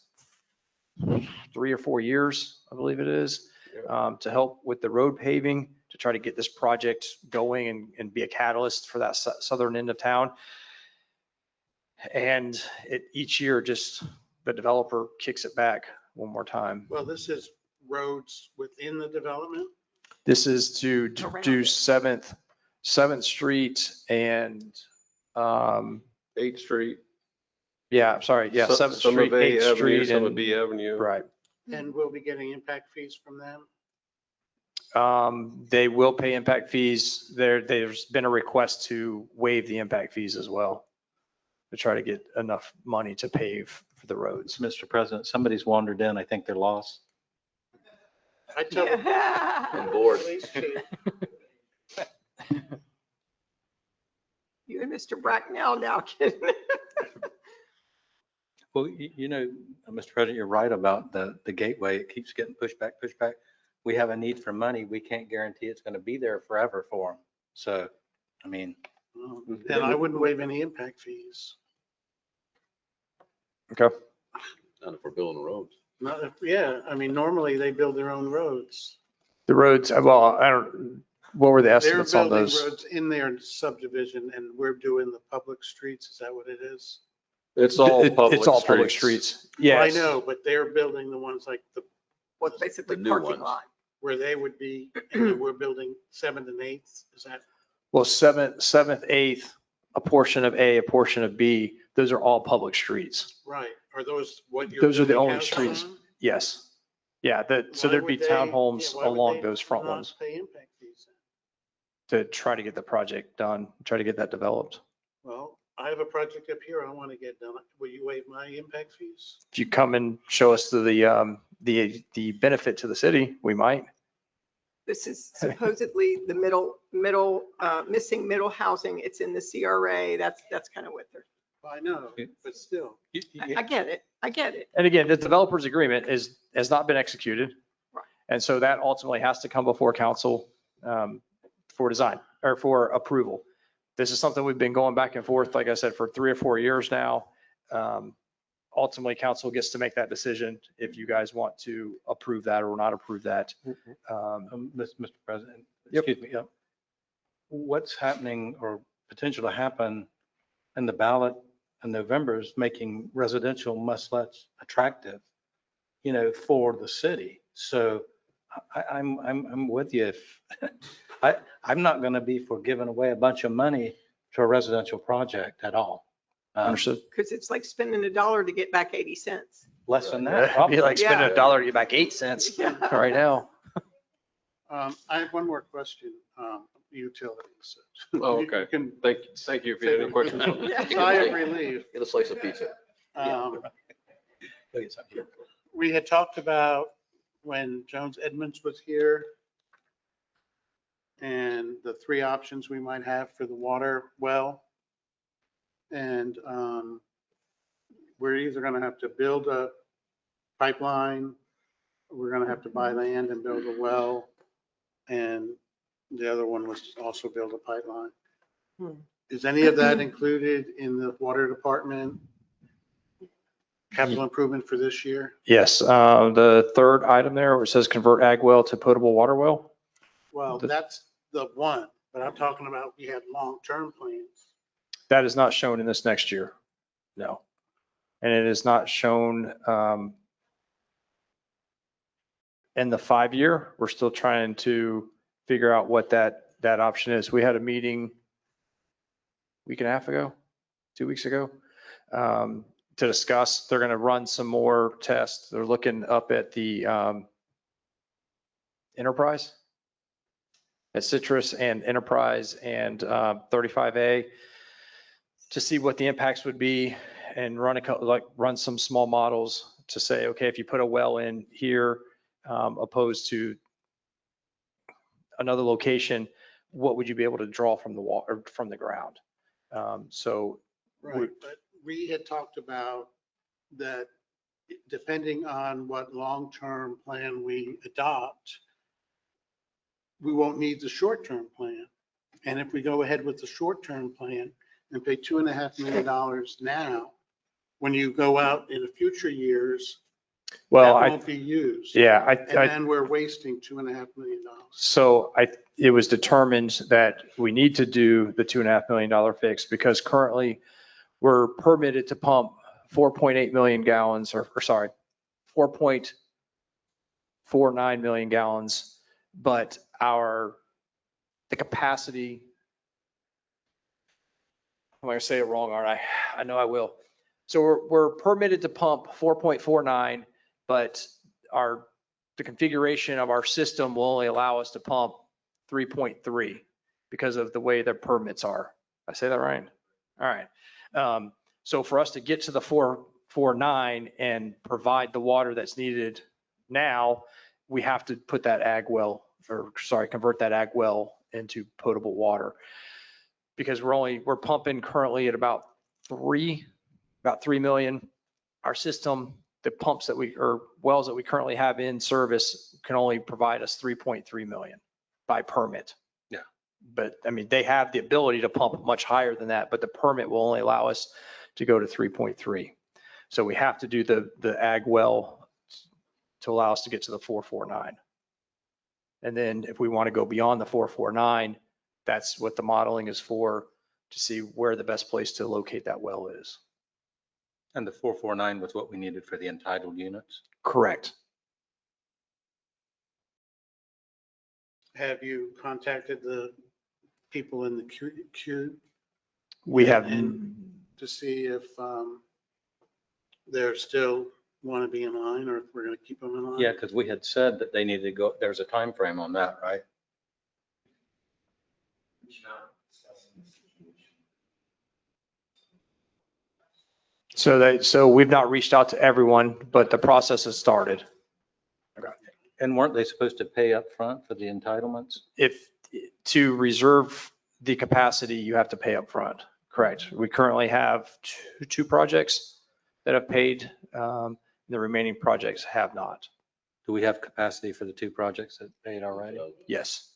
D: 3 or 4 years, I believe it is, to help with the road paving, to try to get this project going and be a catalyst for that southern end of town. And each year, just the developer kicks it back one more time.
C: Well, this is roads within the development.
D: This is to
H: Around
D: do
H: it.
D: 7th Street and,
K: 8th Street.
D: yeah, I'm sorry, yeah, 7th
K: Some
D: Street,
K: of A
D: 8th
K: Avenue,
D: Street,
K: some of
D: and,
K: B Avenue.
D: right.
C: And we'll be getting impact fees from them.
D: They will pay impact fees. There's been a request to waive the impact fees as well, to try to get enough money to pave for the roads.
E: Mr. President, somebody's wandered in. I think they're lost.
C: I tell the
G: On board.
C: police chief,
H: You and Mr. Bracknell now kidding.
E: Well, Mr. President, you're right about the gateway. It keeps getting pushed back, pushed back. We have a need for money. We can't guarantee it's going to be there forever for them. So, I mean,
C: And I wouldn't waive any impact fees.
D: Okay.
G: Not if we're building roads.
C: Yeah, I mean, normally they build their own roads.
D: The roads, well, I don't, what were the
C: They're
D: estimates on
C: building
D: those?
C: roads in their subdivision and we're doing the public streets. Is that what it is?
K: It's all public
D: It's all public
K: streets.
D: streets. Yes.
C: I know, but they're building the ones like
H: What's basically
G: The new
H: parking
G: ones.
H: lot.
C: where they would be, and then we're building 7th and 8th. Is that
D: Well, seventh, eighth, a portion of A, a portion of B, those are all public streets.
C: right? Are those what you're?
D: Those are the
C: building
D: only
C: houses
D: streets.
C: on?
D: Yes. Yeah, so
C: Why
D: there'd be
C: would they-
D: townhomes
C: yeah, why would
D: along
C: they
D: those front
C: not
D: ones
C: Pay impact fees then?
D: to try to get the project done, try to get that developed.
C: Well, I have a project up here I want to get done. Will you waive my impact fees?
D: If you come and show us the benefit to the city, we might.
H: This is supposedly the missing middle housing. It's in the CRA. That's kind of what they're,
C: I know, but still.
H: I get it. I get it.
D: And again, the developer's agreement has not been executed.
H: Right.
D: And so that ultimately has to come before council for design or for approval. This is something we've been going back and forth, like I said, for 3 or 4 years now. Ultimately, council gets to make that decision if you guys want to approve that or not approve that.
E: Mr. President,
D: Yep.
E: excuse me. What's happening or potential to happen in the ballot in November is making residential much less attractive, for the city. So I'm with you. I'm not going to be for giving away a bunch of money to a residential project at all.
D: Understood.
H: Because it's like spending $1 to get back 80 cents.
E: Less than
D: It'd
E: that.
D: be like spending
H: Yeah.
D: $1 to get back 8 cents
H: Yeah.
D: right now.
C: I have one more question, utilities.
K: Oh,
C: You
K: okay.
C: can,
K: Thank you. If you have any questions.
C: sigh of relief.
G: Get a slice of pizza.
C: Um,
E: Go get some here.
C: We had talked about when Jones Edmonds was here and the 3 options we might have for the water well. And we're either going to have to build a pipeline, we're going to have to buy land and build a well, and the other one was also build a pipeline. Is any of that included in the water department capital improvement for this year?
D: Yes, the third item there where it says convert ag well to potable water well.
C: Well, that's the one, but I'm talking about we had long-term plans.
D: That is not shown in this next year. No. And it is not shown in the 5-year. We're still trying to figure out what that option is. We had a meeting week and a half ago, 2 weeks ago, to discuss. They're going to run some more tests. They're looking up at the Enterprise, at Citrus and Enterprise and 35A to see what the impacts would be and run some small models to say, okay, if you put a well in here opposed to another location, what would you be able to draw from the water, from the ground? So
C: Right, but we had talked about that depending on what long-term plan we adopt, we won't need the short-term plan. And if we go ahead with the short-term plan and pay $2.5 million now, when you go out in the future years, that
D: well,
C: won't be used. And
D: yeah,
C: then we're wasting $2.5 million.
D: so it was determined that we need to do the $2.5 million fix because currently we're permitted to pump 4.8 million gallons or sorry, 4.49 million gallons, but the capacity, I'm going to say it wrong, aren't I? I know I will. So we're permitted to pump 4.49, but the configuration of our system will only allow us to pump 3.3 because of the way the permits are. I say that right? All right. So for us to get to the 4.49 and provide the water that's needed now, we have to put that convert that ag well into potable water. because we're pumping currently at about 3 million. Our system, the pumps or wells that we currently have in service can only provide us 3.3 million by permit.
E: Yeah.
D: But I mean, they have the ability to pump much higher than that, but the permit will only allow us to go to 3.3. So we have to do the ag well to allow us to get to the 449. And then if we want to go beyond the 449, that's what the modeling is for, to see where the best place to locate that well is.
E: And the 449 was what we needed for the entitled units?
D: Correct.
C: Have you contacted the people in the queue
D: We have,
C: to see if they're still want to be in line, or if we're going to keep them in line?
E: Yeah, because we had said that they needed to go, there's a time frame on that, right?
D: so we've not reached out to everyone, but the process has started.
E: And weren't they supposed to pay up front for the entitlements?
D: If, to reserve the capacity, you have to pay up front. Correct. We currently have two projects that have paid. The remaining projects have not.
E: Do we have capacity for the 2 projects that paid already?
D: Yes.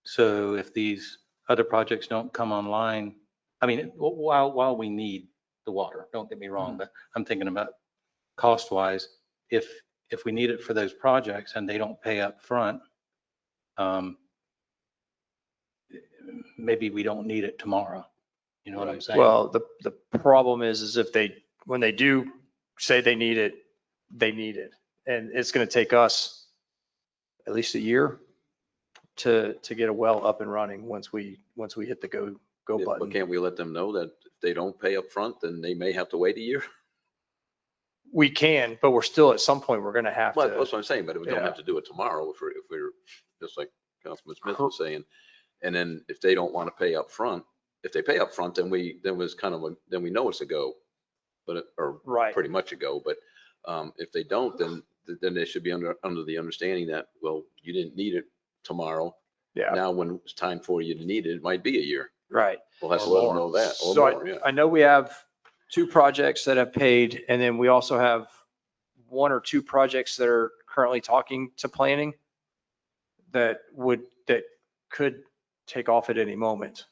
E: So if these other projects don't come online, I mean, while we need the water, don't get me wrong, but I'm thinking about cost wise, if we need it for those projects and they don't pay up front, maybe we don't need it tomorrow. You know what I'm saying?
D: Well, the problem is when they do say they need it, they need it. And it's going to take us at least a year to get a well up and running once we hit the go
G: But
D: button.
G: can't we let them know that if they don't pay up front, then they may have to wait a year?
D: We can, but we're still, at some point, we're going to have
G: Well,
D: to.
G: that's what I'm saying, but we don't
D: Yeah.
G: have to do it tomorrow if we're, just like Councilman Smith was saying. And then if they don't want to pay up front, if they pay up front, then we know it's a go, or
D: Right.
G: pretty much a go. But if they don't, then they should be under the understanding that, well, you didn't need it tomorrow.
D: Yeah.
G: Now, when it's time for you to need it, it might be a year.
D: Right.
G: We'll have to
E: Or
G: let them
E: more.
G: know that. Or
D: So
G: more, yeah.
D: I know we have 2 projects that have paid, and then we also have 1 or 2 projects that are currently talking to planning that could take off at any moment.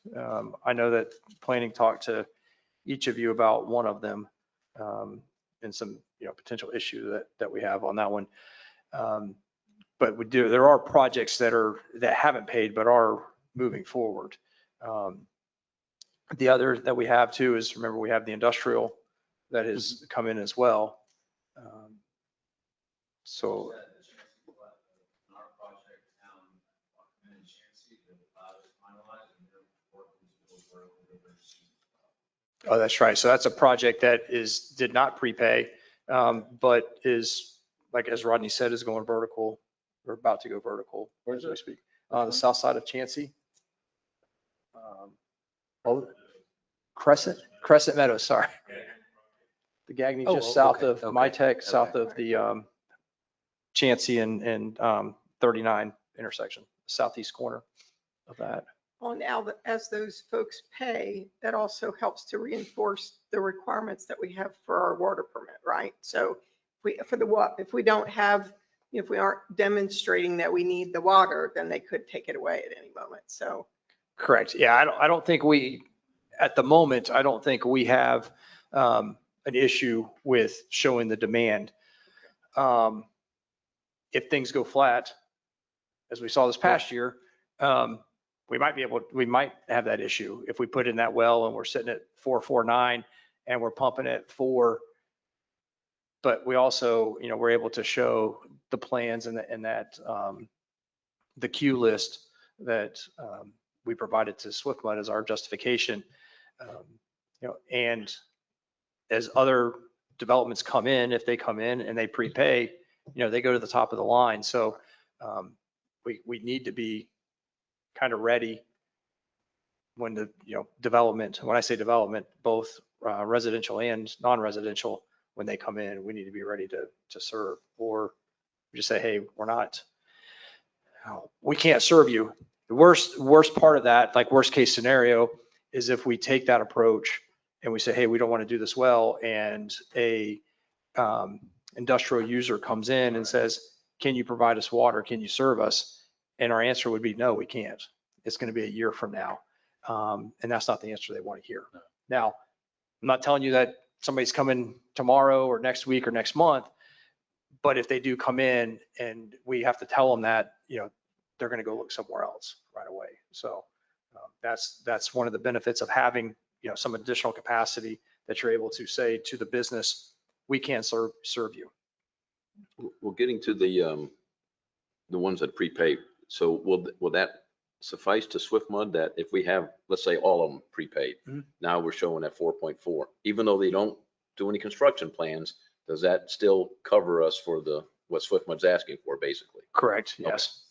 D: I know that planning talked to each of you about one of them, and some, potential issue that we have on that one. But there are projects that haven't paid but are moving forward. The other that we have too is, remember, we have the industrial that has come in as well. So. Oh, that's right. So that's a project that did not prepay, but is, like, as Rodney said, is going vertical. We're about to go vertical as we speak. The south side of Chansey. Crescent Meadows, sorry. The Gagney, just south of MyTech, south of the Chansey and 39 intersection, southeast corner of that.
H: Well, now that as those folks pay, that also helps to reinforce the requirements that we have for our water permit, right? So if we don't have, if we aren't demonstrating that we need the water, then they could take it away at any moment. So.
D: Correct. Yeah, I don't think at the moment, I don't think we have an issue with showing the demand. If things go flat, as we saw this past year, we might have that issue if we put in that well and we're sitting at 449 and we're pumping at 4. But we also, we're able to show the plans and that the queue list that we provided to SwiftMud as our justification. And as other developments come in, if they come in and they prepay, they go to the top of the line. So we need to be kind of ready when the, development, when I say development, both residential and non-residential, when they come in, we need to be ready to serve. Or we just say, hey, we can't serve you. The worst part of that, like worst case scenario, is if we take that approach and we say, hey, we don't want to do this well, and a industrial user comes in and says, can you provide us water? Can you serve us? And our answer would be, no, we can't. It's going to be a year from now. And that's not the answer they want to hear. Now, I'm not telling you that somebody's coming tomorrow or next week or next month, but if they do come in and we have to tell them that, they're going to go look somewhere else right away. So that's one of the benefits of having, some additional capacity that you're able to say to the business, we can't serve you.
G: Well, getting to the ones that prepay, so will that suffice to Swift Mud that if we have, let's say, all of them prepaid, now we're showing at 4.4, even though they don't do any construction plans, does that still cover us for what Swift Mud's asking for, basically?
D: Correct, yes.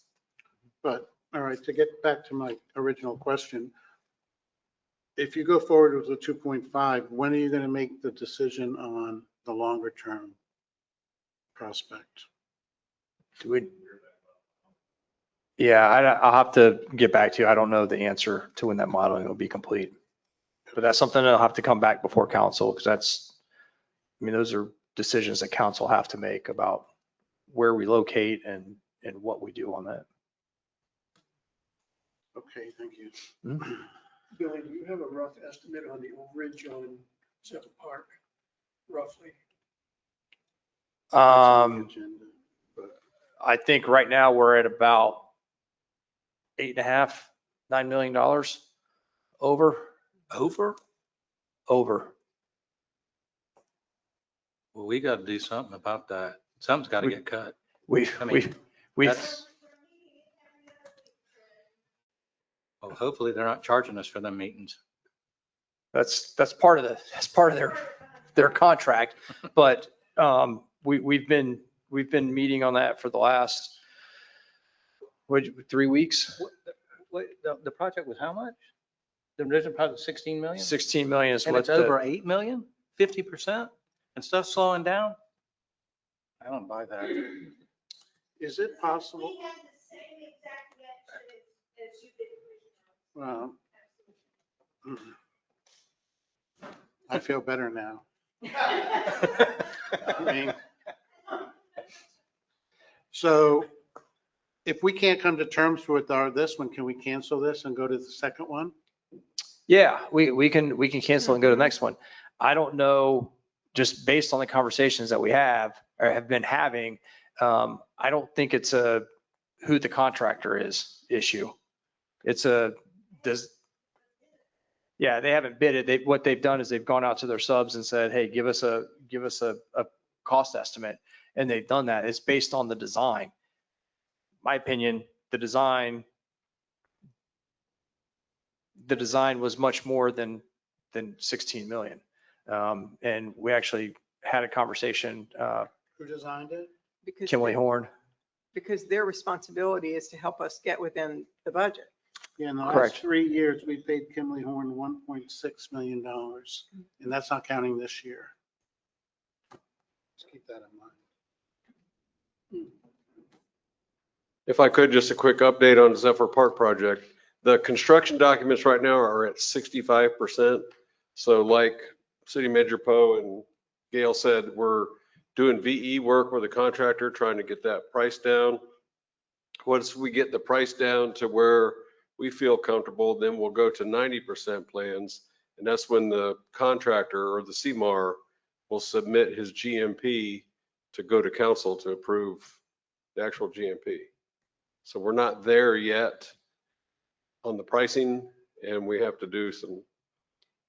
C: But, all right, to get back to my original question, if you go forward with the 2.5, when are you going to make the decision on the longer term prospect?
D: Yeah, I'll have to get back to you. I don't know the answer to when that modeling will be complete. But that's something that'll have to come back before council, because those are decisions that council have to make about where we locate and what we do on that.
C: Okay, thank you.
I: Billy, do you have a rough estimate on the overage on Zephyr Park, roughly?
C: That's on the agenda.
D: I think right now we're at about $8.5, $9 million over.
E: Well, we got to do something about that. Something's got to get cut.
D: We've
E: Well, hopefully they're not charging us for them meetings.
D: that's part of their contract. But we've been meeting on that for the last 3 weeks.
E: What, the project was how much? The original project was 16 million?
D: 16 million is
E: And
D: what
E: it's over 8 million, 50%, and stuff slowing down? I don't buy that.
C: Is it possible? Well, I feel better now. So if we can't come to terms with this one, can we cancel this and go to the second one?
D: Yeah, we can cancel and go to the next one. I don't know, just based on the conversations that we have or have been having, I don't think it's a who the contractor is issue. It's yeah, they haven't bid it. What they've done is they've gone out to their subs and said, hey, give us a cost estimate. And they've done that. It's based on the design. My opinion, the design was much more than 16 million. And we actually had a conversation.
C: Who designed it?
D: Kimley Horn.
H: Because their responsibility is to help us get within the budget.
C: Yeah, in the
D: Correct.
C: last 3 years, we paid Kimley Horn $1.6 million, and that's not counting this year. Let's keep that in mind.
K: If I could, just a quick update on Zephyr Park project. The construction documents right now are at 65%. So like City Manager Poe and Gail said, we're doing VE work with a contractor, trying to get that price down. Once we get the price down to where we feel comfortable, then we'll go to 90% plans. And that's when the contractor or the CMAR will submit his GMP to go to council to approve the actual GMP. So we're not there yet on the pricing, and we have to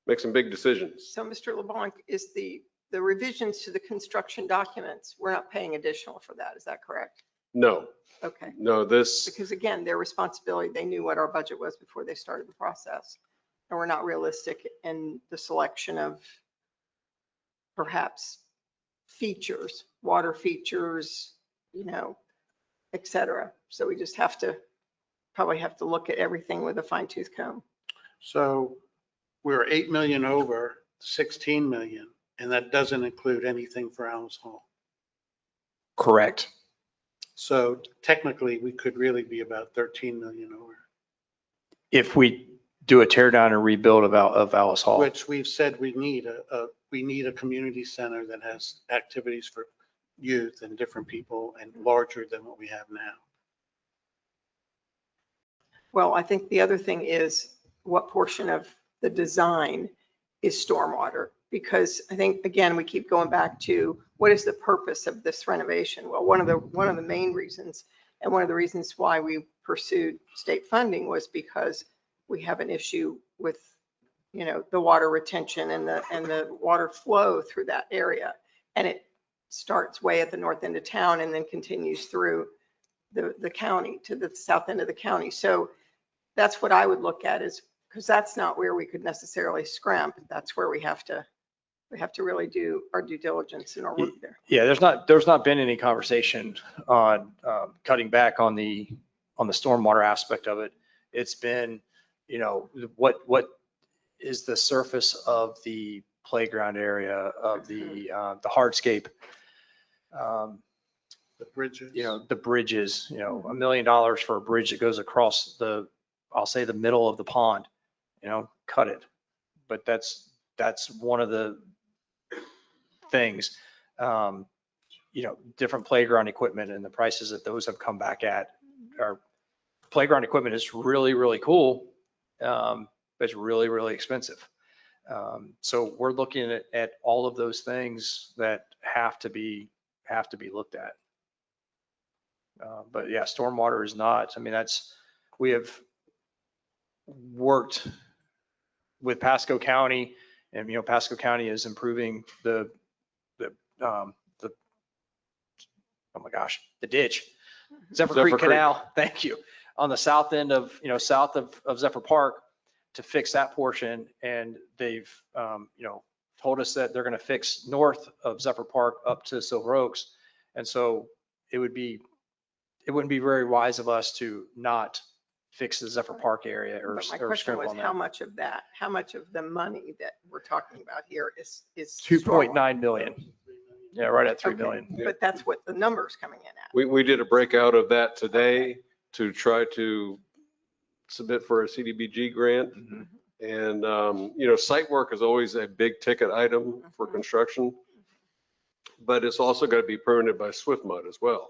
K: make some big decisions.
H: So Mr. LeBlanc, is the revisions to the construction documents, we're not paying additional for that, is that correct?
K: No,
H: Okay,
K: no,
H: because again, their responsibility, they knew what our budget was before they started the process. And we're not realistic in the selection of perhaps features, water features, et cetera. So we just probably have to look at everything with a fine tooth comb.
C: So we're 8 million over 16 million, and that doesn't include anything for Alice Hall.
D: Correct.
C: So technically, we could really be about 13 million over.
D: If we do a tear down and rebuild of Alice Hall.
C: Which we've said we need a community center that has activities for youth and different people and larger than what we have now.
H: Well, I think the other thing is what portion of the design is stormwater? Because I think, again, we keep going back to what is the purpose of this renovation? Well, one of the main reasons and one of the reasons why we pursued state funding was because we have an issue with, you know, the water retention and the water flow through that area. And it starts way at the north end of town and then continues through the county to the south end of the county. So that's what I would look at, is because that's not where we could necessarily scrimp. That's where we have to really do our due diligence in our work there.
D: Yeah, there's not been any conversation on cutting back on the stormwater aspect of it. It's been, you know, what is the surface of the playground area, of the hardscape,
C: The bridges.
D: you know, the bridges, you know, $1 million for a bridge that goes across I'll say the middle of the pond, you know, cut it. But that's one of the things, you know, different playground equipment and the prices that those have come back at. Our playground equipment is really, really cool. But it's really, really expensive. So we're looking at all of those things that have to be looked at. But yeah, stormwater is not, I mean, we have worked with Pasco County, and, you know, Pasco County is improving the oh my gosh, the ditch, Zephyr Creek Canal, thank you, on the south end of, you know, south of Zephyr Park, to fix that portion. And they've, you know, told us that they're going to fix north of Zephyr Park up to Silver Oaks. And so it wouldn't be very wise of us to not fix the Zephyr Park area or
H: But my question
D: scrimp
H: was
D: on
H: how
D: that.
H: much of the money that we're talking about here is
D: 2.9 million. Yeah, right at 3
H: Okay,
D: million.
H: But that's what the number's coming in at.
K: We did a breakout of that today to try to submit for a CDBG grant.
D: Mhm.
K: And, you know, site work is always a big ticket item for construction, but it's also got to be permitted by SwiftMud as well.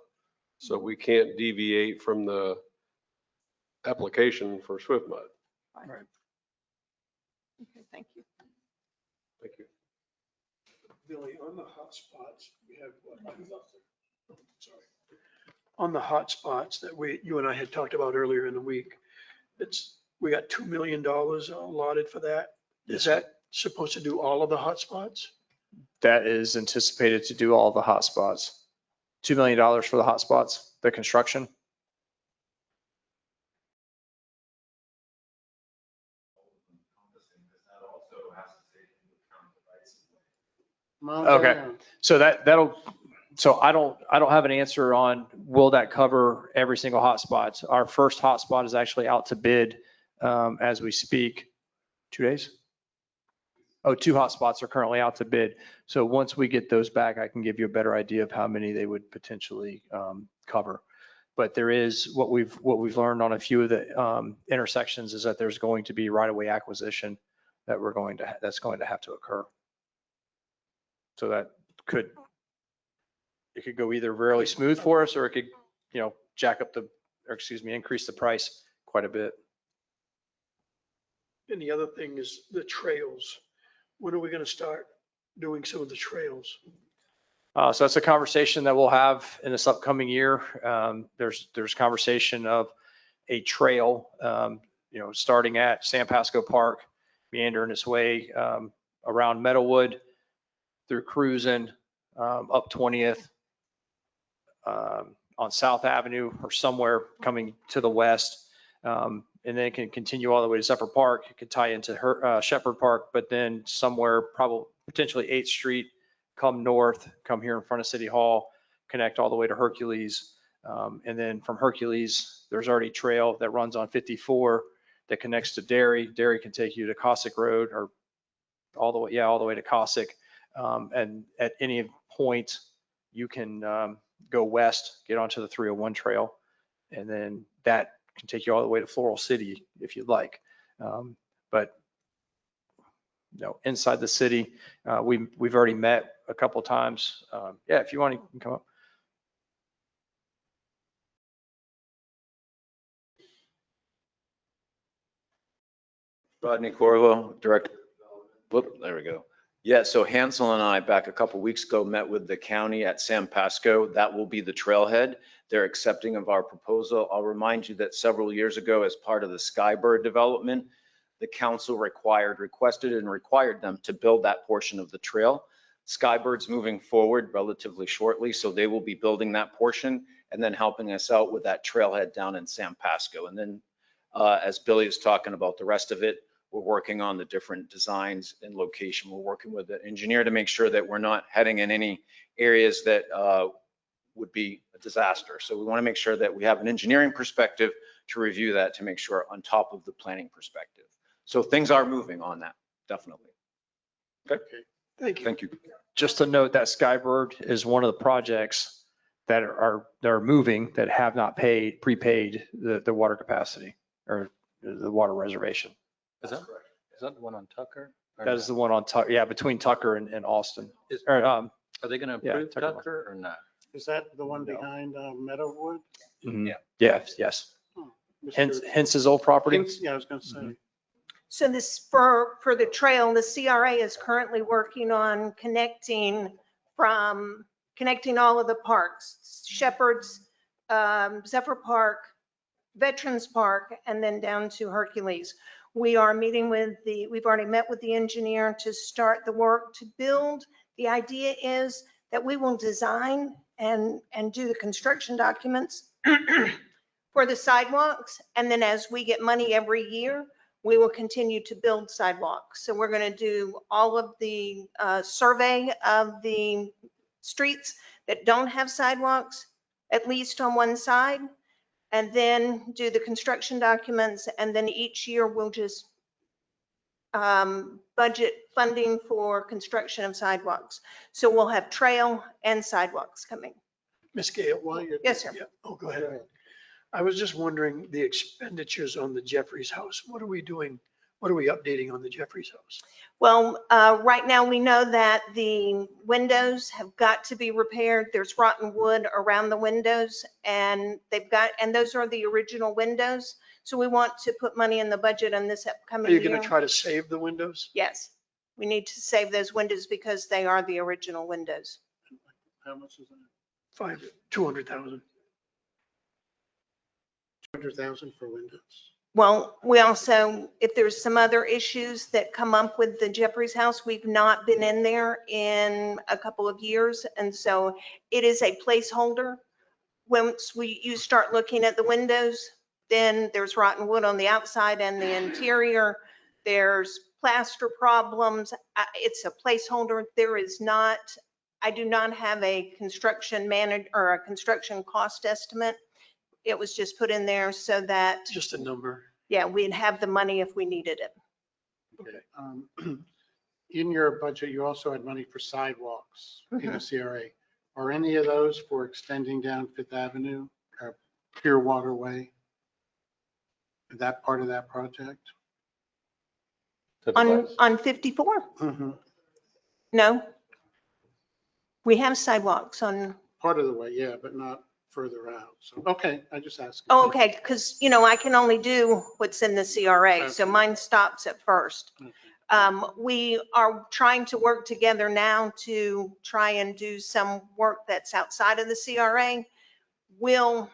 K: So we can't deviate from the application for SwiftMud.
H: Right. Okay, thank you.
K: Thank you.
I: Billy, on the hotspots, we have, sorry. On the hotspots that you and I had talked about earlier in the week, we got $2 million allotted for that. Is that supposed to do all of the hotspots?
D: That is anticipated to do all the hotspots. $2 million for the hotspots, the construction. Okay. So so I don't have an answer on will that cover every single hotspot. Our first hotspot is actually out to bid as we speak. 2 days? Oh, 2 hotspots are currently out to bid. So once we get those back, I can give you a better idea of how many they would potentially cover. But there is what we've learned on a few of the intersections is that there's going to be right-of-way acquisition that's going to have to occur. So that could go either really smooth for us, or it could, you know, increase the price quite a bit.
I: And the other thing is the trails. When are we going to start doing some of the trails?
D: So that's a conversation that we'll have in this upcoming year. There's conversation of a trail, you know, starting at San Pasco Park, meandering its way around Meadowwood, through Cruisin', up 20th, on South Avenue or somewhere coming to the west. And then it can continue all the way to Zephyr Park. It could tie into Shepherd Park, but then somewhere potentially 8th Street, come north, come here in front of City Hall, connect all the way to Hercules. And then from Hercules, there's already a trail that runs on 54 that connects to Dairy. Dairy can take you to Cossack Road, or all the way to Cossack. And at any point, you can go west, get onto the 301 trail, and then that can take you all the way to Floral City if you'd like. But inside the city, we've already met a couple times. Yeah, if you want, you can come up.
L: Rodney Corvo, Director. Whoop, there we go. Yeah, so Hansel and I, back a couple weeks ago, met with the county at San Pasco. That will be the trailhead. They're accepting of our proposal. I'll remind you that several years ago, as part of the Skybird development, the council requested and required them to build that portion of the trail. Skybird's moving forward relatively shortly, so they will be building that portion and then helping us out with that trailhead down in San Pasco. And then as Billy is talking about the rest of it, we're working on the different designs and location. We're working with the engineer to make sure that we're not heading in any areas that would be a disaster. So we want to make sure that we have an engineering perspective to review that to make sure on top of the planning perspective. So things are moving on that, definitely. Okay.
I: Thank you.
L: Thank you.
D: Just to note that Skybird is one of the projects that are moving that have not prepaid the water capacity or the water reservation.
E: Is that the one on Tucker? Or
D: That is the one on Tucker, yeah, between Tucker and Austin.
E: Is-
D: Or,
E: Are they going to
D: Yeah,
E: approve
D: Tucker.
E: Tucker or not?
C: Is that the one behind Meadowwood?
D: mhm.
E: Yeah.
D: Yes.
C: Oh,
D: Hence
C: Mr.
D: his old property.
C: Yeah, I was going to say.
H: So this, for the trail, the CRA is currently working on connecting all of the parks, Shepherd's, Zephyr Park, Veterans Park, and then down to Hercules. We've already met with the engineer to start the work to build. The idea is that we will design and do the construction documents for the sidewalks. And then as we get money every year, we will continue to build sidewalks. So we're going to do all of the survey of the streets that don't have sidewalks, at least on one side, and then do the construction documents. And then each year we'll just budget funding for construction of sidewalks. So we'll have trail and sidewalks coming.
I: Ms. Gale.
C: While you're.
H: Yes, sir.
I: Yeah. Oh, go ahead. I was just wondering the expenditures on the Jeffries house. What are we doing? What are we updating on the Jeffries house?
H: Well, right now we know that the windows have got to be repaired. There's rotten wood around the windows and those are the original windows. So we want to put money in the budget on this
I: Are
H: upcoming
I: you
H: year.
I: going to try to save the windows?
H: Yes, we need to save those windows because they are the original windows.
C: How much is that?
I: 200,000.
C: 200,000 for windows.
H: Well, we also, if there's some other issues that come up with the Jeffries house, we've not been in there in a couple of years. And so it is a placeholder. Once you start looking at the windows, then there's rotten wood on the outside and the interior. There's plaster problems. It's a placeholder. I do not have a construction manager or a construction cost estimate. It was just put in there so that,
I: Just a number.
H: yeah, we'd have the money if we needed it.
C: Okay. In your budget, you also had money for sidewalks in the CRA. Are any of those for extending down Fifth Avenue, Pure Waterway? That part of that project?
E: To the west?
H: On 54?
C: Mhm.
H: No. We have sidewalks on,
C: Part of the way, yeah, but not further out. So, okay, I just asked.
H: oh, okay, because, I can only do what's in the CRA, so
C: Okay.
H: mine stops at first.
C: Okay.
H: We are trying to work together now to try and do some work that's outside of the CRA. We'll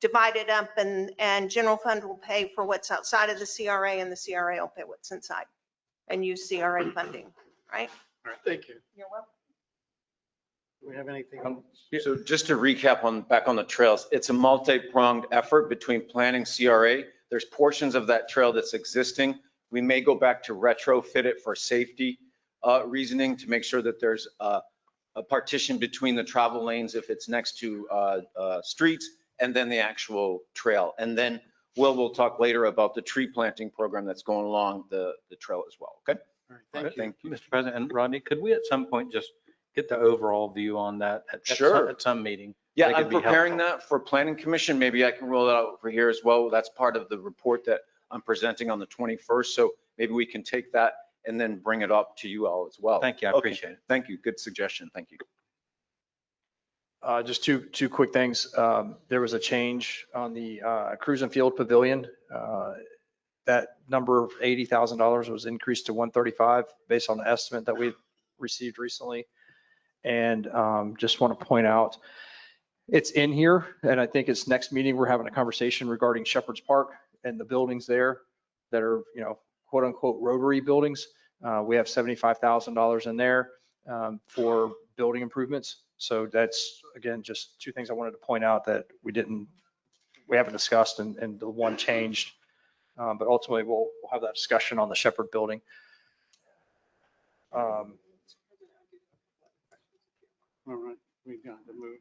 H: divide it up and general fund will pay for what's outside of the CRA and the CRA will pay what's inside and use CRA funding, right?
C: All right, thank you.
H: You're welcome.
C: Do we have anything?
L: So just to recap back on the trails, it's a multi-pronged effort between planning CRA. There's portions of that trail that's existing. We may go back to retrofit it for safety reasoning to make sure that there's a partition between the travel lanes if it's next to streets and then the actual trail. And then we'll talk later about the tree planting program that's going along the trail as well. Okay.
C: All right, thank you.
E: Mr. President, and Rodney, could we at some point just get the overall view on that
L: Sure.
E: at some meeting? I
L: Yeah,
E: think
L: I'm
E: it'd be
L: preparing
E: helpful.
L: that for planning commission. Maybe I can roll it out for here as well. That's part of the report that I'm presenting on the 21st, so maybe we can take that and then bring it up to you all as well.
E: Thank you, I
L: Okay.
E: appreciate it.
L: Thank you. Good suggestion. Thank you.
D: Just two quick things. There was a change on the Cruise and Field Pavilion. That number of $80,000 was increased to 135 based on the estimate that we received recently. And just want to point out, it's in here, and I think it's next meeting, we're having a conversation regarding Shepherd's Park and the buildings there that are, quote unquote rotary buildings. We have $75,000 in there for building improvements. So that's, again, just two things I wanted to point out that we haven't discussed, and the one changed. But ultimately, we'll have that discussion on the Shepherd building.
C: All right, we got to move.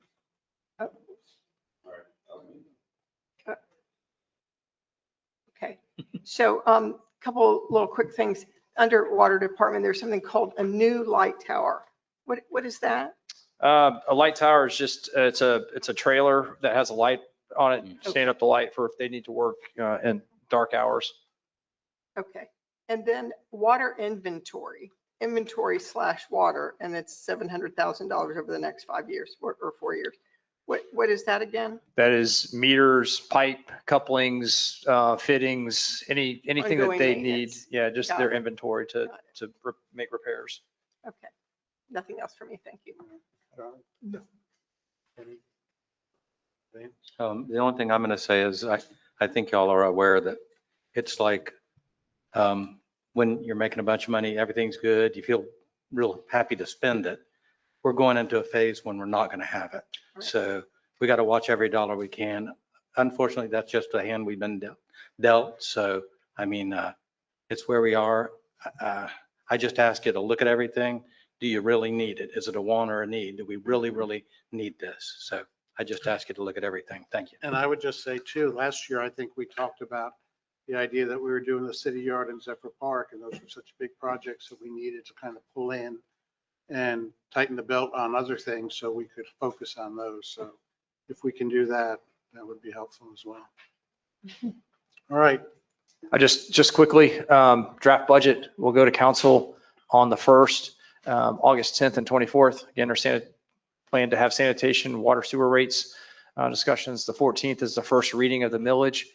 H: Okay, so couple little quick things. Under Water Department, there's something called a new light tower. What is that?
D: A light tower is just, it's a trailer that has a light on it, stand up the light for if they need to work in dark hours.
H: Okay, and then water inventory/water, and it's $700,000 over the next 5 years or 4 years. What is that again?
D: That is meters, pipe, couplings, fittings, anything that
H: Ongoing
D: they need.
H: maintenance.
D: Yeah, just
H: Got
D: their
H: it.
D: inventory to make repairs.
H: Okay, nothing else for me, thank you.
C: Charlie?
I: No.
E: The only thing I'm going to say is I think y'all are aware that it's like when you're making a bunch of money, everything's good, you feel real happy to spend it. We're going into a phase when we're not going to have it.
H: Right.
E: So we got to watch every dollar we can. Unfortunately, that's just the hand we've been dealt. So, I mean, it's where we are. I just ask you to look at everything. Do you really need it? Is it a want or a need? Do we really, really need this? So I just ask you to look at everything. Thank you.
C: And I would just say too, last year, I think we talked about the idea that we were doing the city yard in Zephyr Park, and those were such big projects that we needed to kind of pull in and tighten the belt on other things so we could focus on those. So if we can do that, that would be helpful as well. All right.
D: I just quickly, draft budget will go to council on the 1st, August 10th and 24th. Again, our plan to have sanitation, water, sewer rates discussions. The 14th is the first reading of the millage.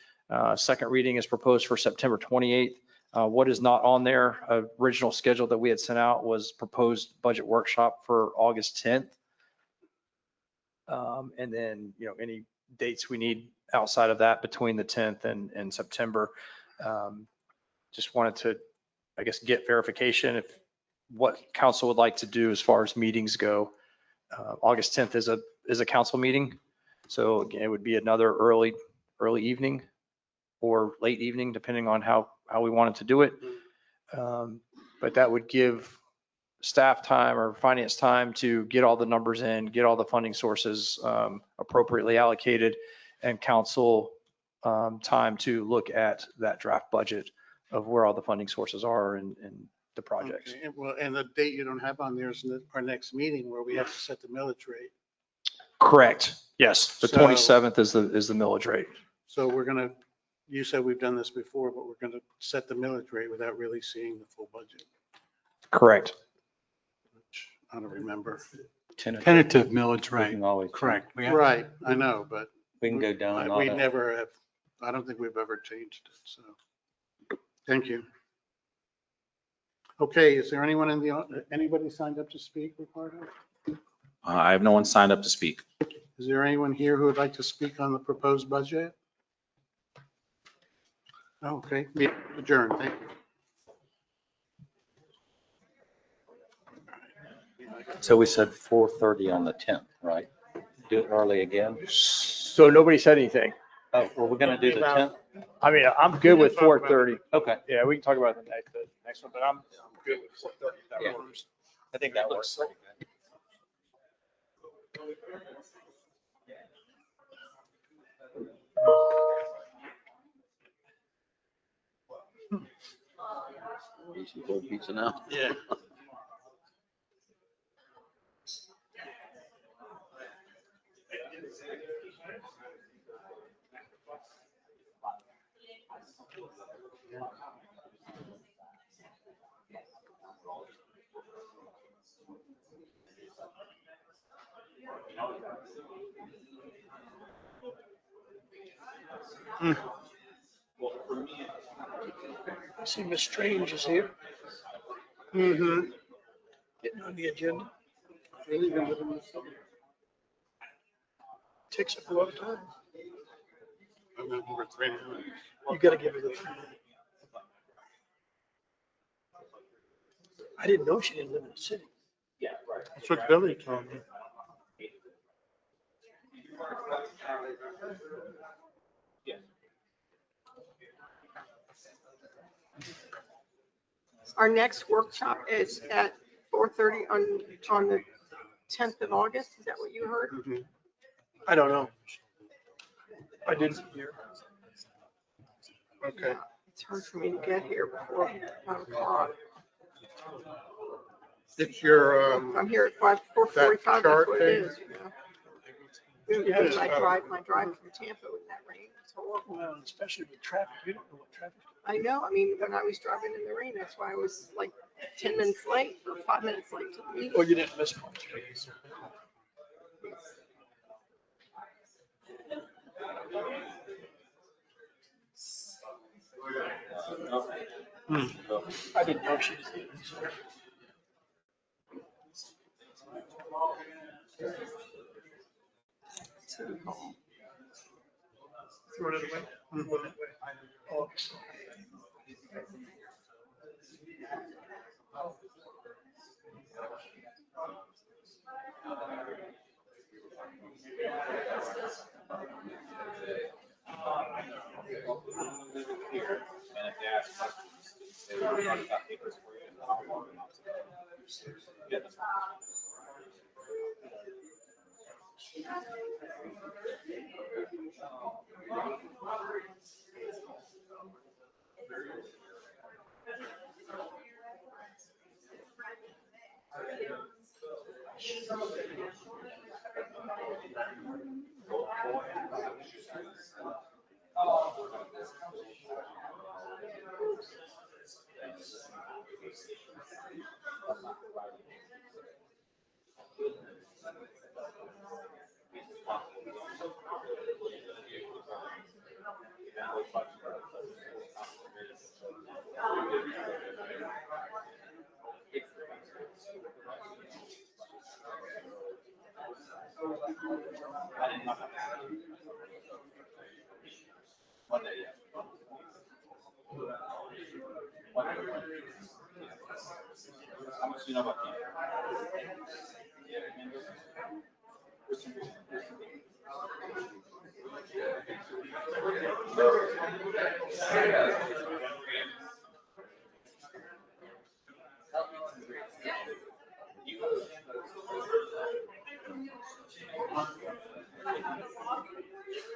D: Second reading is proposed for September 28th. What is not on there, original schedule that we had sent out was proposed budget workshop for August 10th. And then, any dates we need outside of that between the 10th and September. Just wanted to, I guess, get verification if what council would like to do as far as meetings go. August 10th is a council meeting. So again, it would be another early evening or late evening, depending on how we wanted to do it. But that would give staff time or finance time to get all the numbers in, get all the funding sources appropriately allocated, and council time to look at that draft budget of where all the funding sources are and the projects.
C: Okay. Well, and the date you don't have on there is our next meeting where we have to set the millage rate.
D: Correct. Yes. The
C: So-
D: 27th is the millage rate.
C: So you said we've done this before, but we're going to set the millage rate without really seeing the full budget,
D: Correct.
C: which I don't remember.
F: Tentative millage
E: We
F: rate,
E: can always,
F: correct.
C: Right, I know, but
E: we can go down. on
C: we
E: it.
C: never have, I don't think we've ever changed it, so. Thank you. Okay, is there anyone anybody signed up to speak, Ricardo?
B: I have no one signed up to speak.
C: Is there anyone here who would like to speak on the proposed budget? Okay, meeting adjourned, thank you.
E: So we said 4:30 on the 10th, right? Do it early again.
D: So nobody said anything.
E: Oh, well, we're going to do the 10th?
D: I mean, I'm good with 4:30.
E: Okay.
D: Yeah, we can talk about the next one, but I'm good with 4:30. If
E: Yeah.
D: that works. I think that works.
G: Eat some cold pizza now.
C: Yeah.
I: I see Miss Strange is here,
C: Mm-hmm.
I: getting on the agenda. Takes up a lot of time.
C: I'm going over 3 minutes.
I: You gotta give her the 3 minutes. I didn't know she didn't live in the city.
C: That's what Billy told me.
H: Our next workshop is at 4:30 on the 10th of August. Is that what you heard?
C: Mhm.
I: I don't know. I didn't hear.
C: Okay.
H: It's hard for me to get here before 5 o'clock.
C: It's your,
H: I'm here at 4:45, that's what it
C: thing?
H: is, you know. Because I drive from Tampa in that rain, it's horrible.
I: Well, especially with traffic. You don't know what traffic.
H: I know, I mean, when I was driving in the rain, that's why I was like 10 minutes late or 5 minutes late to the meeting.
I: Oh, you didn't miss much. I didn't know she was here.
H: City Hall.
I: Throw it away. Oh,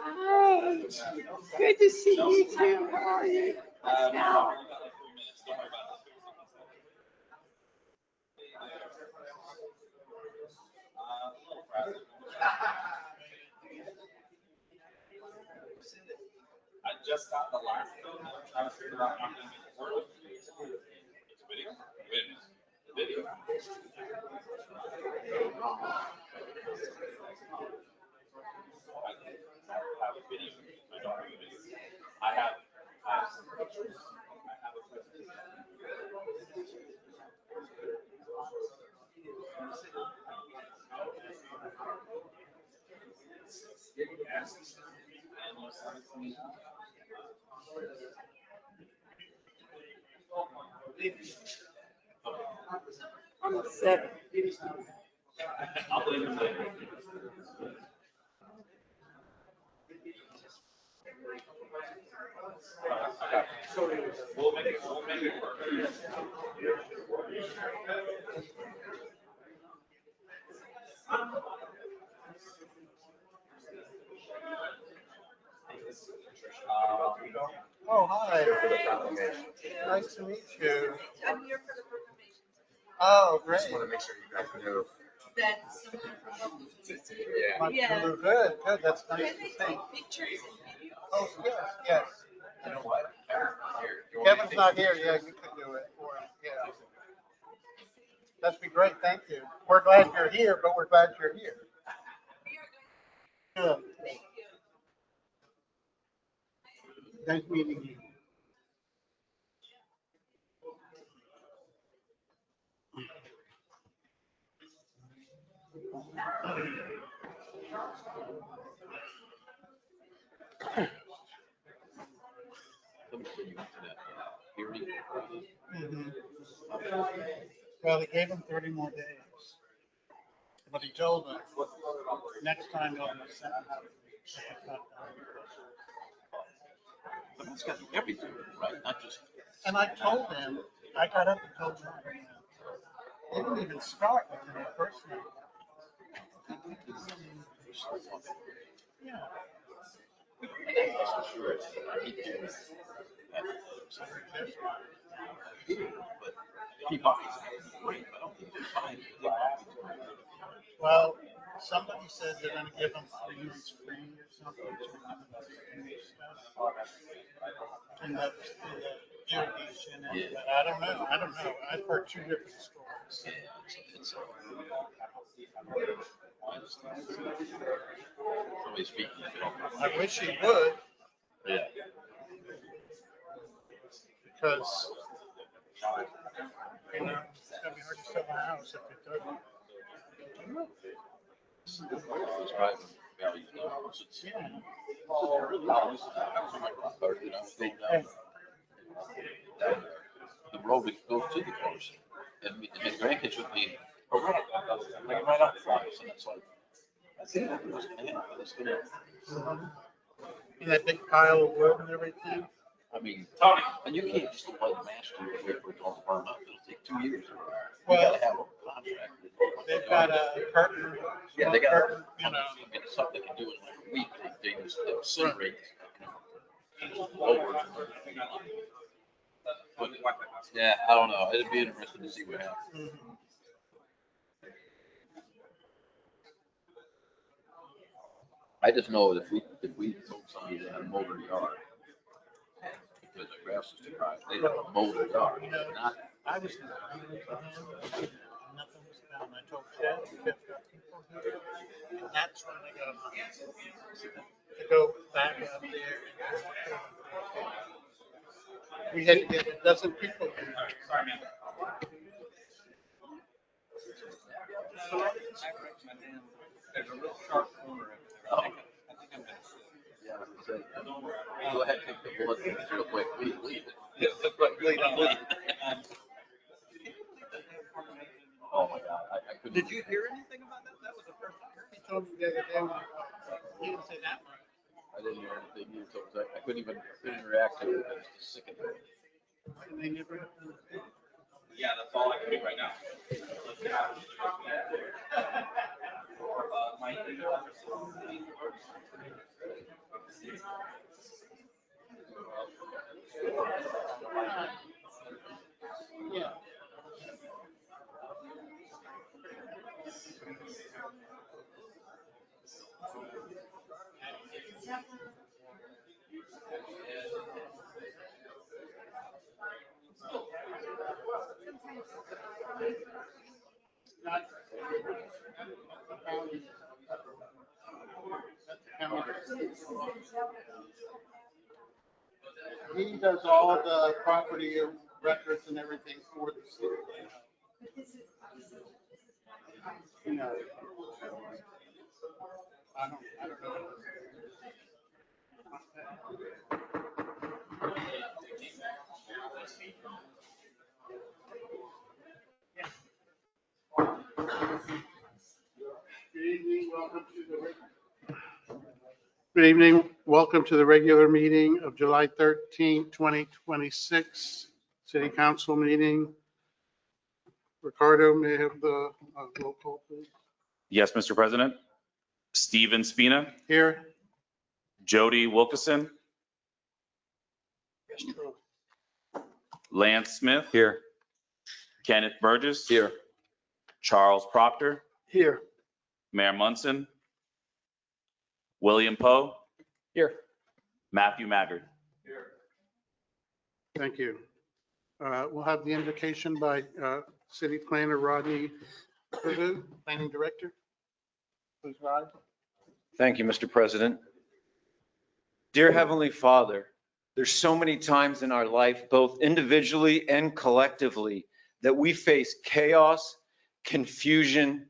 H: Hi, good to see you too. How are you? Now.
B: I just got the last one. I'm trying to figure out how to make it work. It's video. Wait a minute. Video. I have a video. I don't have a video. I have some pictures. I have a presentation.
H: I'm set.
B: I'll leave it later. We'll make it work.
C: Oh, hi. Nice to meet you.
H: I'm here for the proclamation.
C: Oh, great.
M: Just want to make sure you guys know.
H: That's someone from
M: Yeah.
C: Much
H: Yeah.
C: good, good. That's nice to see.
H: Pictures and videos.
C: Oh, yes, yes.
G: You know what?
C: Kevin's not here, yeah, you could do it for him, yeah. That'd be great, thank you. We're glad you're here, but we're glad you're here. Good. Nice meeting you.
G: Somebody said you went to that hearing.
C: Mhm. Well, they gave him 30 more days. But he told them, next time they'll be sent out.
G: But that's got to be everything, right? Not just.
C: And I told him, I got up and told him, they didn't even start with the first one. Yeah. Well, somebody said they're gonna give them 3 months free or something. And the irrigation, but I don't know. I've heard 2 different stories.
G: Somebody speaking.
C: I wish he would,
G: Yeah.
C: because, you know, it's gonna be hard to sell a house if it doesn't. Yeah.
G: The road that goes to the coast, and the grandkids would be, like right off the fly, so that's like, that's it, what's gonna happen, it's gonna,
C: And that big pile of wood and everything.
G: I mean, and you can't just apply the master here for it all to burn up, it'll take 2 years. You
C: Well,
G: gotta have a contract.
C: they've got a curtain.
G: Yeah, they got,
C: curtain, you know.
G: I mean, it's something they can do in like a week, they just incinerate, over. But, yeah, I don't know, it'd be interesting to see what happens.
C: Mhm.
G: I just know that if we told somebody to have a motor yard, because the grass is too high, they have a motor yard, not.
C: I was in the nothing was found. I told Chad, we've got people here, and that's when they got money to go back up there. We had to get a dozen people here.
B: There's a real sharp corner.
G: Go ahead, take the bullet real quick, leave it.
B: Yeah, that's right, bleed on bleed.
G: Oh my God, I couldn't.
B: Did you hear anything about that? That was the first I heard.
C: He told me the other day, he didn't say that much.
G: I didn't hear anything either, so I couldn't even react to it, I was just sick of it.
C: And they never.
B: Yeah, that's all I can do right now.
C: Yeah. He does all the property records and everything for the city. You know. I don't know. Good evening, welcome to the regular meeting of July 13, 2026, City Council meeting. Ricardo, may I have the roll call, please?
M: Yes, Mr. President. Steven Spina,
C: Here.
M: Jody Wilkeson, Lance Smith,
E: Here.
M: Kenneth Burgess.
G: Here.
M: Charles Proctor,
I: Here.
M: Mayor Munson, William Poe.
D: Here.
M: Matthew Maggard.
C: Thank you. We'll have the invocation by City Planner Rodney Purdue, Planning Director. Please rise.
L: Thank you, Mr. President. Dear Heavenly Father, there's so many times in our life, both individually and collectively, that we face chaos, confusion,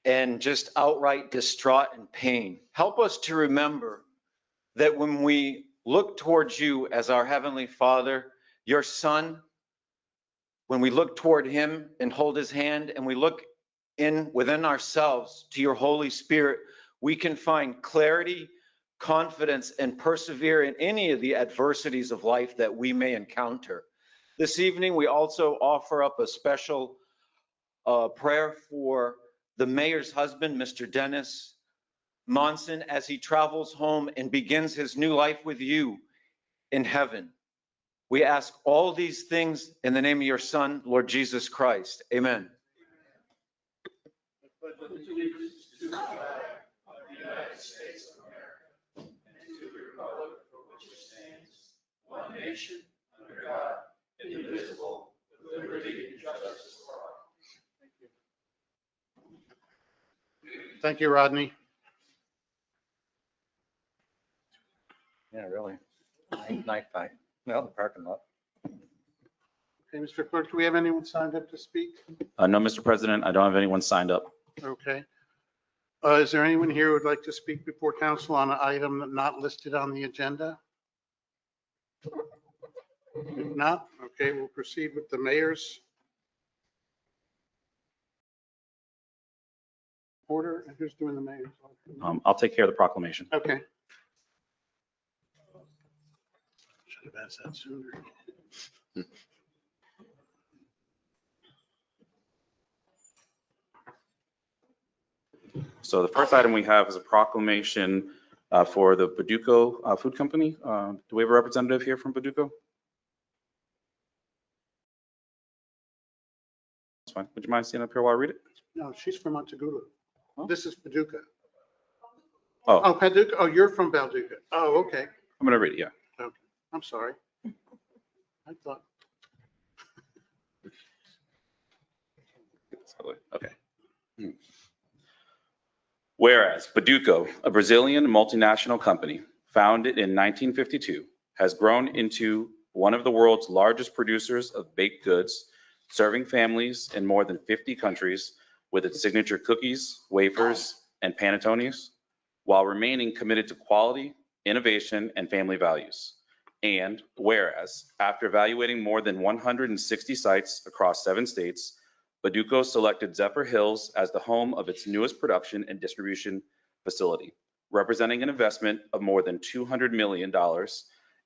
L: and just outright distraught and pain. Help us to remember that when we look towards you as our Heavenly Father, your Son, when we look toward him and hold his hand, and we look within ourselves to your Holy Spirit, we can find clarity, confidence, and persevere in any of the adversities of life that we may encounter. This evening, we also offer up a special prayer for the mayor's husband, Mr. Dennis Monson, as he travels home and begins his new life with you in heaven. We ask all these things in the name of your Son, Lord Jesus Christ. Amen.
B: One nation, under God, indivisible, with liberty and justice for all.
C: Thank you, Rodney.
E: Yeah, really. Night fight. Well, the parking lot.
C: Okay, Mr. Clerk, do we have anyone signed up to speak?
M: No, Mr. President, I don't have anyone signed up.
C: Okay. Is there anyone here who would like to speak before council on an item not listed on the agenda? If not, okay, we'll proceed with the mayor's order. Who's doing the mayor's order?
M: I'll take care of the proclamation.
C: Okay. Should have asked that sooner.
M: So the first item we have is a proclamation for the Baduco Food Company. Do we have a representative here from Baduco? That's fine. Would you mind standing up here while I read it?
C: No, she's from Montagula.
M: Oh.
C: This is Paducah.
M: Oh,
C: Oh, Paducah. Oh, you're from Balduca. Oh, okay.
M: I'm going to read it, yeah.
C: Okay. I'm sorry. I thought.
M: Okay. Whereas Baduco, a Brazilian multinational company founded in 1952, has grown into one of the world's largest producers of baked goods, serving families in more than 50 countries with its signature cookies, wafers, and panettones, while remaining committed to quality, innovation, and family values. And whereas, after evaluating more than 160 sites across 7 states, Baduco selected Zephyrhills as the home of its newest production and distribution facility, representing an investment of more than $200 million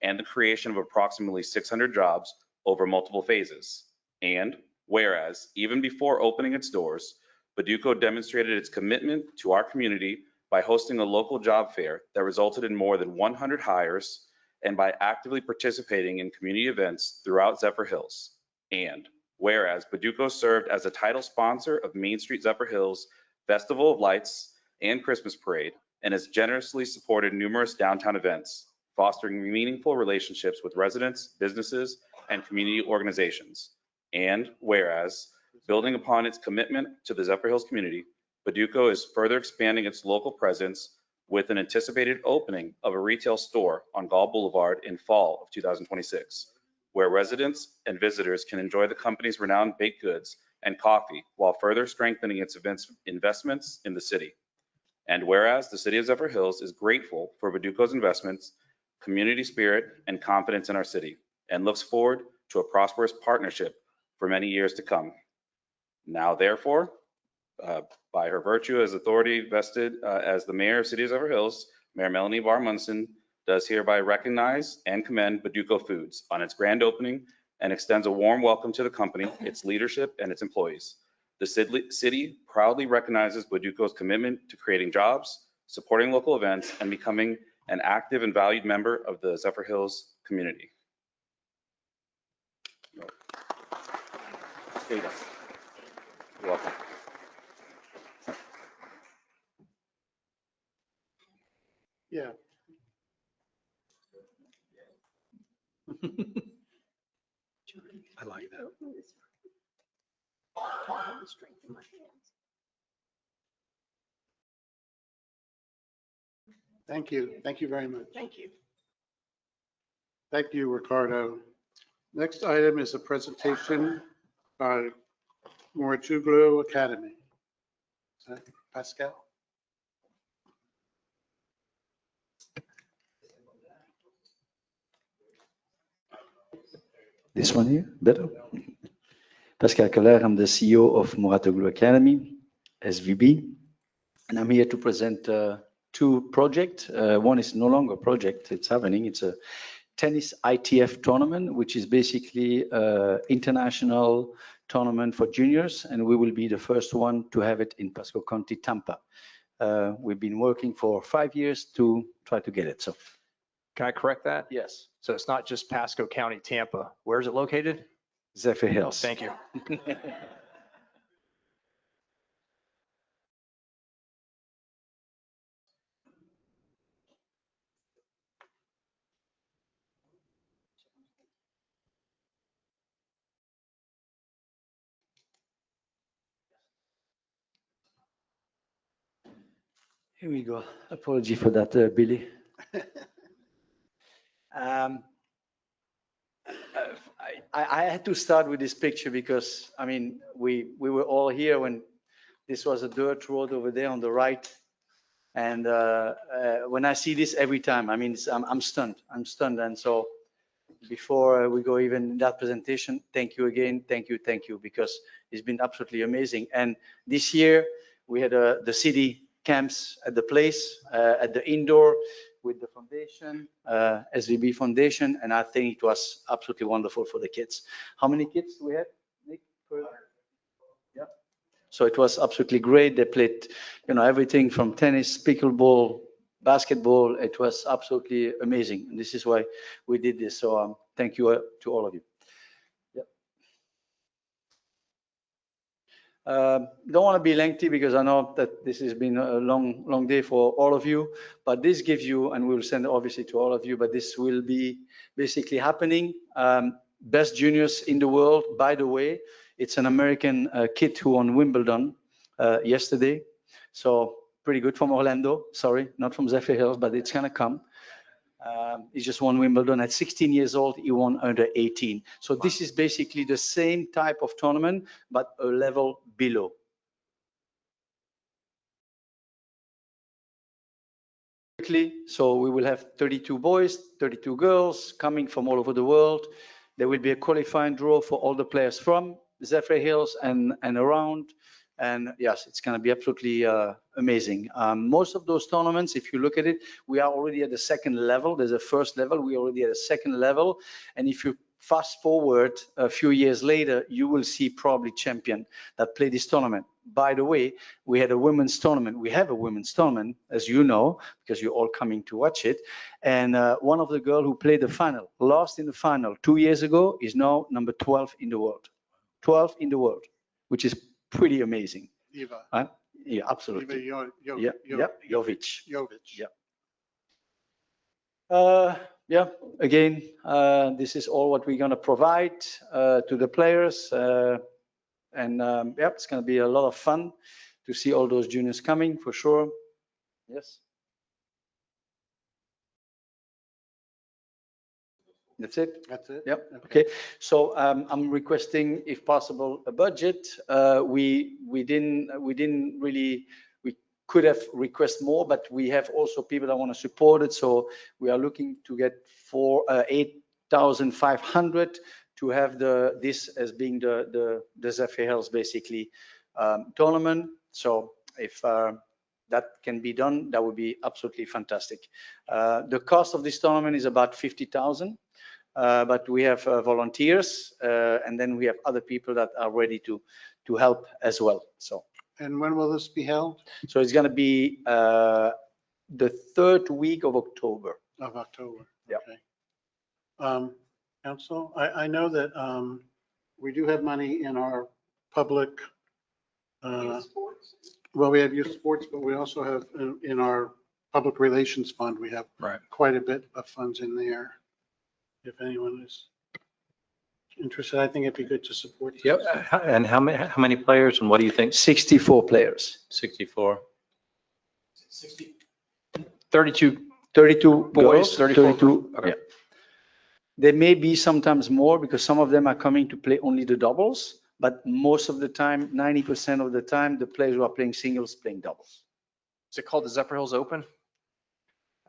M: and the creation of approximately 600 jobs over multiple phases. And whereas, even before opening its doors, Baduco demonstrated its commitment to our community by hosting a local job fair that resulted in more than 100 hires and by actively participating in community events throughout Zephyrhills. And whereas Baduco served as a title sponsor of Main Street Zephyrhills Festival of Lights and Christmas Parade and has generously supported numerous downtown events, fostering meaningful relationships with residents, businesses, and community organizations. And whereas, building upon its commitment to the Zephyrhills community, Baduco is further expanding its local presence with an anticipated opening of a retail store on Gall Boulevard in fall of 2026, where residents and visitors can enjoy the company's renowned baked goods and coffee while further strengthening its investments in the city. And whereas the city of Zephyrhills is grateful for Baduco's investments, community spirit, and confidence in our city, and looks forward to a prosperous partnership for many years to come. Now, therefore, by her virtue as authority vested as the mayor of City of Zephyrhills, Mayor Melanie Barr Munson does hereby recognize and commend Baduco Foods on its grand opening and extends a warm welcome to the company, its leadership, and its employees. The city proudly recognizes Baduco's commitment to creating jobs, supporting local events, and becoming an active and valued member of the Zephyrhills community. There you go. You're welcome.
C: Yeah.
I: I like that.
H: Strength in my hands.
C: Thank you. Thank you very much.
H: Thank you.
C: Thank you, Ricardo. Next item is a presentation by Morituglu Academy. Is that Pascal?
N: This one here, better. Pascal Keller, I'm the CEO of Morituglu Academy, SVB, and I'm here to present two projects. One is no longer a project, it's happening. It's a tennis ITF tournament, which is basically international tournament for juniors, and we will be the first one to have it in Pasco County, Tampa. We've been working for 5 years to try to get it, so.
D: Can I correct that?
N: Yes.
D: So it's not just Pasco County, Tampa. Where is it located?
N: Zephyrhills.
D: Thank you.
N: Here we go. Apology for that, Billy. I had to start with this picture because, I mean, we were all here when this was a dirt road over there on the right. And when I see this every time, I mean, I'm stunned. I'm stunned. And so before we go even in that presentation, thank you again. Thank you, because it's been absolutely amazing. And this year we had the city camps at the place, at the indoor with the foundation, SVB Foundation, and I think it was absolutely wonderful for the kids. How many kids do we had, Nick? Yeah. So it was absolutely great. They played, everything from tennis, pickleball, basketball. It was absolutely amazing. And this is why we did this. So thank you to all of you. Don't want to be lengthy because I know that this has been a long day for all of you, but this gives you, and we'll send obviously to all of you, but this will be basically happening. Best juniors in the world, by the way. It's an American kid who won Wimbledon yesterday. So pretty good from Orlando. Sorry, not from Zephyrhills, but it's gonna come. He just won Wimbledon at 16 years old. He won under 18. So this is basically the same type of tournament, but a level below. So we will have 32 boys, 32 girls coming from all over the world. There will be a qualifying draw for all the players from Zephyrhills and around. And yes, it's going to be absolutely amazing. Most of those tournaments, if you look at it, we are already at the second level. There's a first level. We're already at a second level. And if you fast forward a few years later, you will see probably champion that play this tournament. By the way, we had a women's tournament. We have a women's tournament, as you know, because you're all coming to watch it. And one of the girls who played the final, lost in the final 2 years ago, is now number 12 in the world. 12 in the world, which is pretty amazing.
C: Eva.
N: Yeah, absolutely.
C: Eva
N: Jovic.
C: Yeah.
N: Yeah, again, this is all what we're going to provide to the players. It's going to be a lot of fun to see all those juniors coming for sure. Yes. That's it?
C: That's it?
N: Yep. Okay. So I'm requesting, if possible, a budget. We could have requested more, but we have also people that want to support it. So we are looking to get 8,500 to have this as being the Zephyrhills basically tournament. So if that can be done, that would be absolutely fantastic. The cost of this tournament is about 50,000. But we have volunteers, and then we have other people that are ready to help as well. So.
C: And when will this be held?
N: So it's going to be the third week of October.
C: Of October.
N: Yeah.
C: Okay. Council, I know that we do have money in our public. Well, we have youth sports, but we also have in our public relations fund. We have quite a bit of funds in there. If anyone is interested, I think it'd be good to support. this.
E: Yep. And how many players and what do you think?
N: 64 players,
E: 64?
D: 32
N: 32
D: boys,
N: girls,
D: 34
N: 32.
D: Okay.
N: Yeah. There may be sometimes more because some of them are coming to play only the doubles, but most of the time, 90% of the time, the players who are playing singles playing doubles.
D: Is it called the Zephyrhills Open?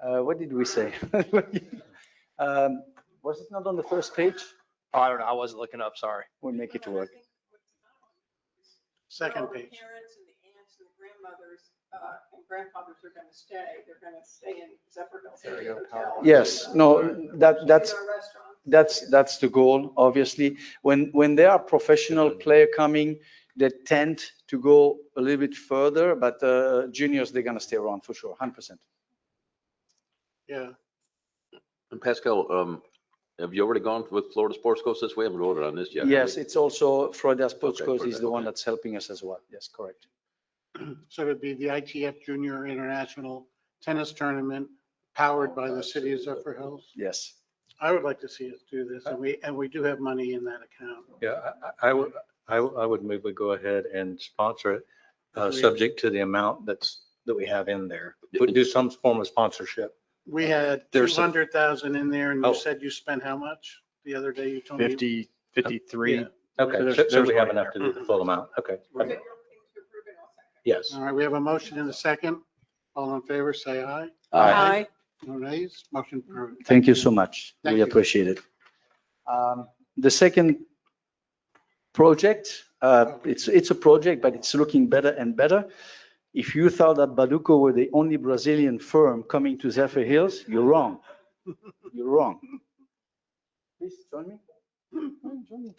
N: What did we say? Was it not on the first page?
D: Oh, I don't know. I wasn't looking up, sorry.
N: We'll make it work.
C: Second page.
H: The parents and the aunts and the grandmothers and grandfathers are going to stay. They're going to stay in Zephyrhills area hotel.
N: Yes, no, that's the goal, obviously. When there are professional player coming, they tend to go a little bit further, but juniors, they're gonna stay around for sure, 100%.
C: Yeah,
G: And Pascal, have you already gone with Florida Sports Coast this way? We haven't voted on this yet. have
N: Yes,
G: we?
N: it's also Florida Sports
G: Okay,
N: Coast
G: Florida,
N: is the one
G: okay.
N: that's helping us as well. Yes, correct.
C: so it'd be the ITF Junior International Tennis Tournament powered by the city of Zephyrhills.
N: Yes.
C: I would like to see us do this, and we do have money in that account.
E: Yeah, I would move we go ahead and sponsor it,
C: Agreed.
E: subject to the amount that we have in there. We'll do some form of sponsorship.
C: We had
E: There's a-
C: 200,000 in there, and
E: Oh.
C: you said you spent how much the other day? You told me.
D: 50, 53.
C: Yeah.
E: Okay,
D: There's-
E: so
D: there's
E: we have
D: money
E: enough to do the full amount. Okay.
C: Right.
E: Yes.
C: All right, we have a motion and a second. All in favor, say aye.
H: Aye.
C: No nays, motion approved.
N: Thank you so much.
C: Thank
N: We
C: you.
N: appreciate it. The second project, it's a project, but it's looking better and better. If you thought that Baduco were the only Brazilian firm coming to Zephyrhills, you're wrong. You're wrong. Please join me. Join me.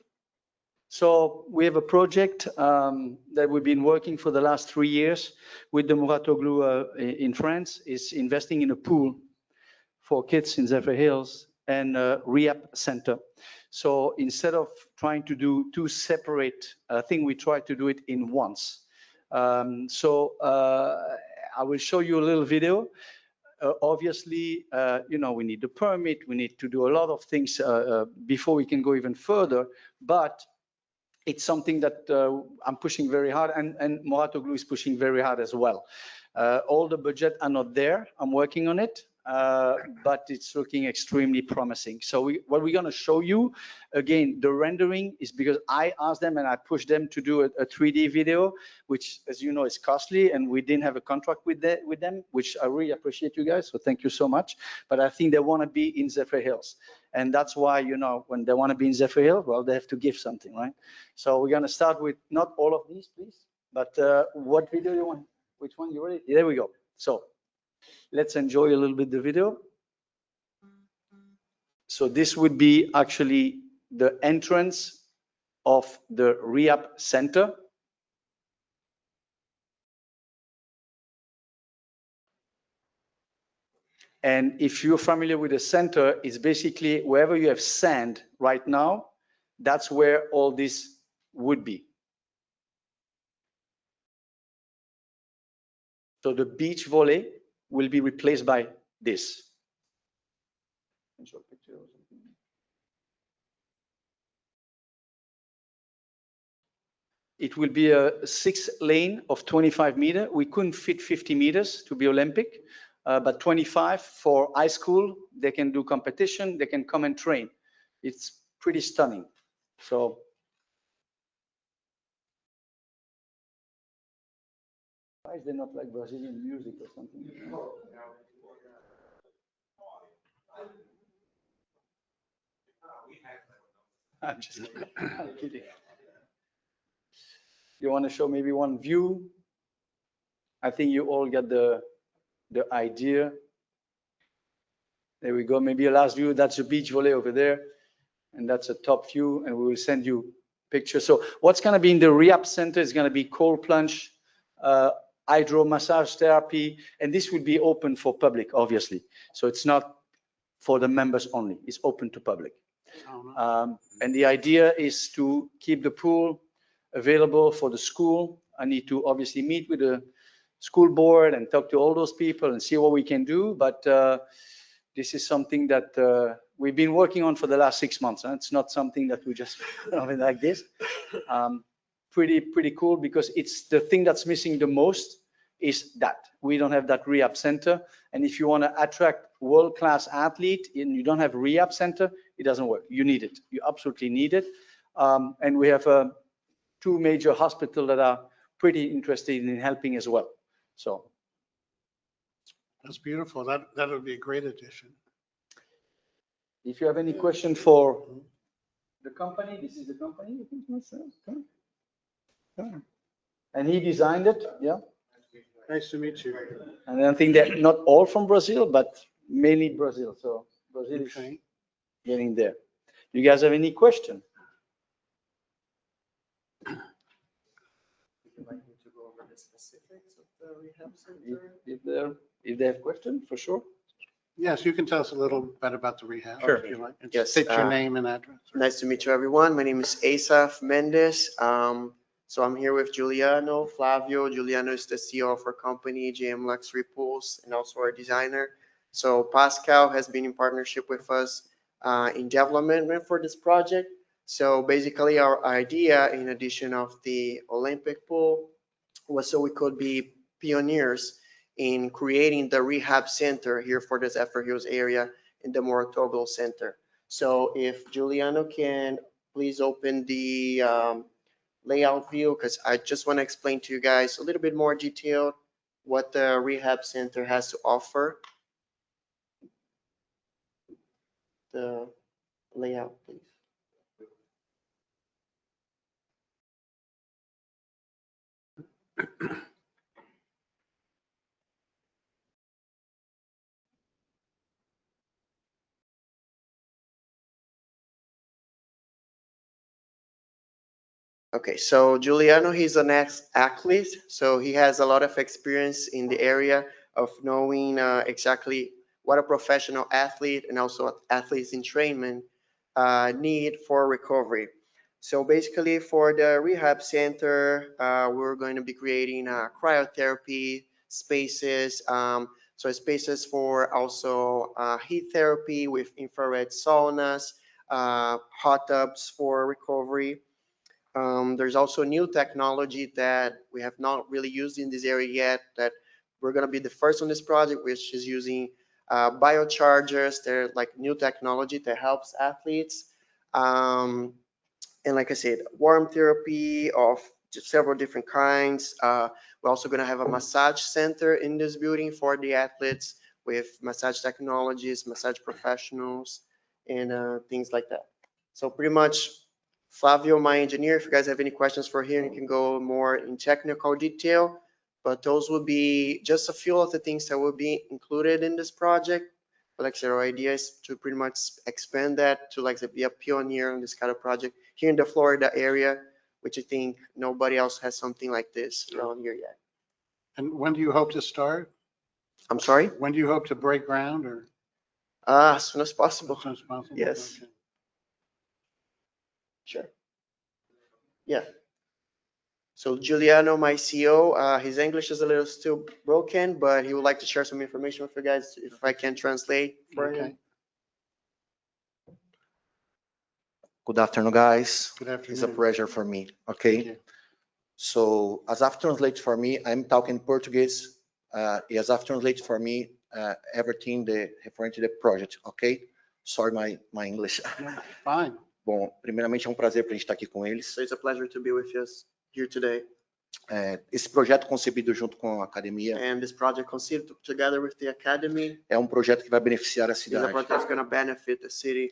N: So we have a project that we've been working for the last 3 years with the Muratoglu in France, is investing in a pool for kids in Zephyrhills and a rehab center. So instead of trying to do two separate things, we try to do it in once. I will show you a little video. Obviously, we need the permit, we need to do a lot of things before we can go even further, but it's something that I'm pushing very hard, and Muratoglu is pushing very hard as well. All the budget are not there. I'm working on it, but it's looking extremely promising. So what we're going to show you, again, the rendering is because I asked them and I pushed them to do a 3D video, which, as you know, is costly, and we didn't have a contract with them, which I really appreciate you guys. So thank you so much. But I think they want to be in Zephyrhills. And that's why, when they want to be in Zephyrhills, well, they have to give something, right? So we're going to start with not all of these, please, but what video you want? Which one you ready? There we go. So let's enjoy a little bit the video. So this would be actually the entrance of the rehab center. And if you're familiar with the center, it's basically wherever you have sand right now, that's where all this would be. So the beach volley will be replaced by this. It will be a 6-lane of 25 meters. We couldn't fit 50 meters to be Olympic, but 25 for high school. They can do competition. They can come and train. It's pretty stunning. So. Why is there not like Brazilian music or something? I'm just kidding. I'm kidding. You want to show maybe one view? I think you all get the idea. There we go. Maybe a last view. That's a beach volley over there. And that's a top view. And we will send you pictures. So what's going to be in the rehab center is going to be cold plunge, hydro massage therapy. And this will be open for public, obviously. So it's not for the members only. It's open to public. And the idea is to keep the pool available for the school. I need to obviously meet with the school board and talk to all those people and see what we can do. But the this is something that we've been working on for the last 6 months. And it's not something that we just like this. Pretty cool because it's the thing that's missing the most is that we don't have that rehab center. And if you want to attract world-class athlete and you don't have a rehab center, it doesn't work. You need it. You absolutely need it. And we have 2 major hospitals that are pretty interested in helping as well. So
C: That's beautiful. That would be a great addition.
N: if you have any question for the company, this is the company. And he designed it, yeah.
C: Nice to meet you.
N: And I think they're not all from Brazil, but mainly Brazil. So Brazil is
C: Okay.
N: getting there. You guys have any question? If they have question, for sure.
C: Yes, you can tell us a little bit about the rehab.
O: Sure.
C: If you like. And
O: Yes,
C: state your name and address.
O: Nice to meet you, everyone. My name is Asaf Mendes. So I'm here with Giuliano, Flavio. Giuliano is the CEO of our company, JM Luxury Pools, and also our designer. So Pascal has been in partnership with us in development for this project. So basically our idea, in addition of the Olympic pool, was so we could be pioneers in creating the rehab center here for the Zephyrhills area in the Morotobel Center. So if Giuliano can please open the layout view, because I just want to explain to you guys a little bit more detailed what the rehab center has to offer. The layout, please. Okay, so Giuliano, he's an ex-athlete, so he has a lot of experience in the area of knowing exactly what a professional athlete and also athletes in training need for recovery. So basically for the rehab center, we're going to be creating cryotherapy spaces, so spaces for also heat therapy with infrared saunas, hot tubs for recovery. There's also new technology that we have not really used in this area yet that we're going to be the first on this project, which is using biochargers. They're like new technology that helps athletes. And like I said, warm therapy of several different kinds. We're also going to have a massage center in this building for the athletes with massage technologies, massage professionals, and things like that. So pretty much Flavio, my engineer, if you guys have any questions for him, you can go more in technical detail, but those will be just a few of the things that will be included in this project. But like I said, our idea is to pretty much expand that to, like I said, be a pioneer on this kind of project here in the Florida area, which I think nobody else has something like this around here yet.
C: And when do you hope to start?
O: I'm sorry?
C: When do you hope to break ground or?
O: As soon as possible.
C: As soon as possible?
O: Yes.
C: Okay.
O: Sure. Yeah. So Giuliano, my CEO, his English is a little still broken, but he would like to share some information with you guys if I can translate for
C: Okay.
O: him. Good afternoon, guys.
C: Good afternoon.
O: It's a pleasure for me. Okay.
C: Thank you.
O: So as I've translated for me, I'm talking Portuguese. As I've translated for me, everything referring to the project. Okay. Sorry, my English.
C: No, fine.
O: Bom, primeiramente é um prazer para a gente estar aqui com eles. So it's a pleasure to be with us here today. Esse projeto concebido junto com a academia. And this project conceived together with the academy. É projeto que vai beneficiar a cidade. Is a project that's going to benefit the city.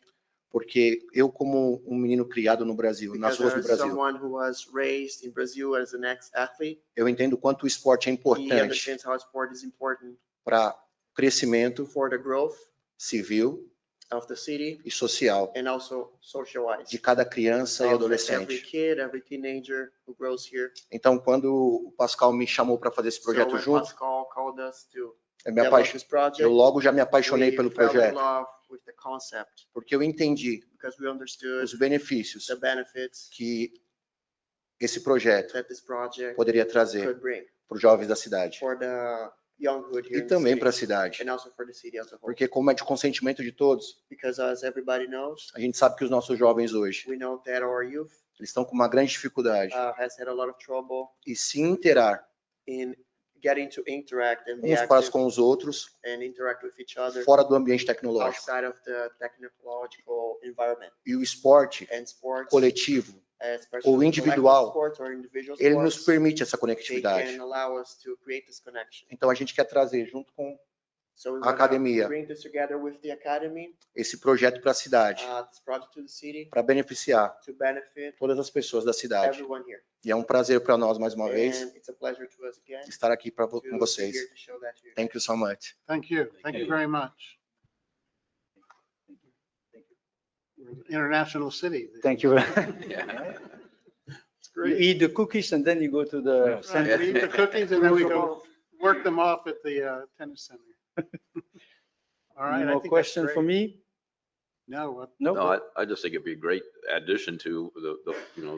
O: Porque eu como menino criado no Brasil, nas ruas do Brasil. Someone who was raised in Brazil as an ex-athlete. Eu entendo quanto o esporte é importante. He understands how sport is important. Para crescimento. For the growth. Civil. Of the city e social and also social-wise de cada criança e adolescente. Every kid, every teenager who grows here. Então, quando o Pascal me chamou para fazer esse projeto junto, Pascal called us to eu logo já me apaixonei pelo projeto, with the concept, porque eu entendi os benefícios que esse projeto poderia trazer para os jovens da cidade. For the younghood here
P: e
O: in the
P: também
O: city,
P: para a cidade.
O: and also for the city as a whole.
P: Porque como é de consentimento de todos,
O: Because as everybody knows,
P: a gente sabe que os nossos jovens hoje,
O: we know that our youth
P: eles estão com uma grande dificuldade
O: has had a lot of trouble
P: e se interar
O: in getting to interact and be
P: uns para
O: active
P: com os outros
O: and interact with each other
P: fora do ambiente tecnológico.
O: outside of the technological environment.
P: E o esporte
O: And sports,
P: coletivo
O: especially
P: ou individual,
O: sports or individual
P: ele nos
O: sports,
P: permite essa
O: they
P: conectividade.
O: can allow us to create this connection.
P: Então a gente quer trazer junto com
O: So we
P: a
O: wanna
P: academia
O: bring this together with the academy,
P: esse projeto para a cidade,
O: this project to the city,
P: para beneficiar
O: to benefit
P: todas as pessoas da cidade.
O: everyone here.
P: E é um prazer para nós mais uma vez
O: And it's a pleasure to us again
P: estar aqui com
O: to be
P: vocês.
O: here to show that to you.
P: Thank you so much.
C: Thank you. Thank you very much. We're an International city.
N: Thank you.
C: It's
N: You
C: great.
N: eat the cookies and then you go to the
C: Right,
N: center.
C: we eat the cookies and then we go work them off at the tennis center. All right.
N: Any
C: I
N: more
C: think that's
N: question for
C: great.
N: me?
C: No,
N: No?
G: No, I just think it'd be a great addition to the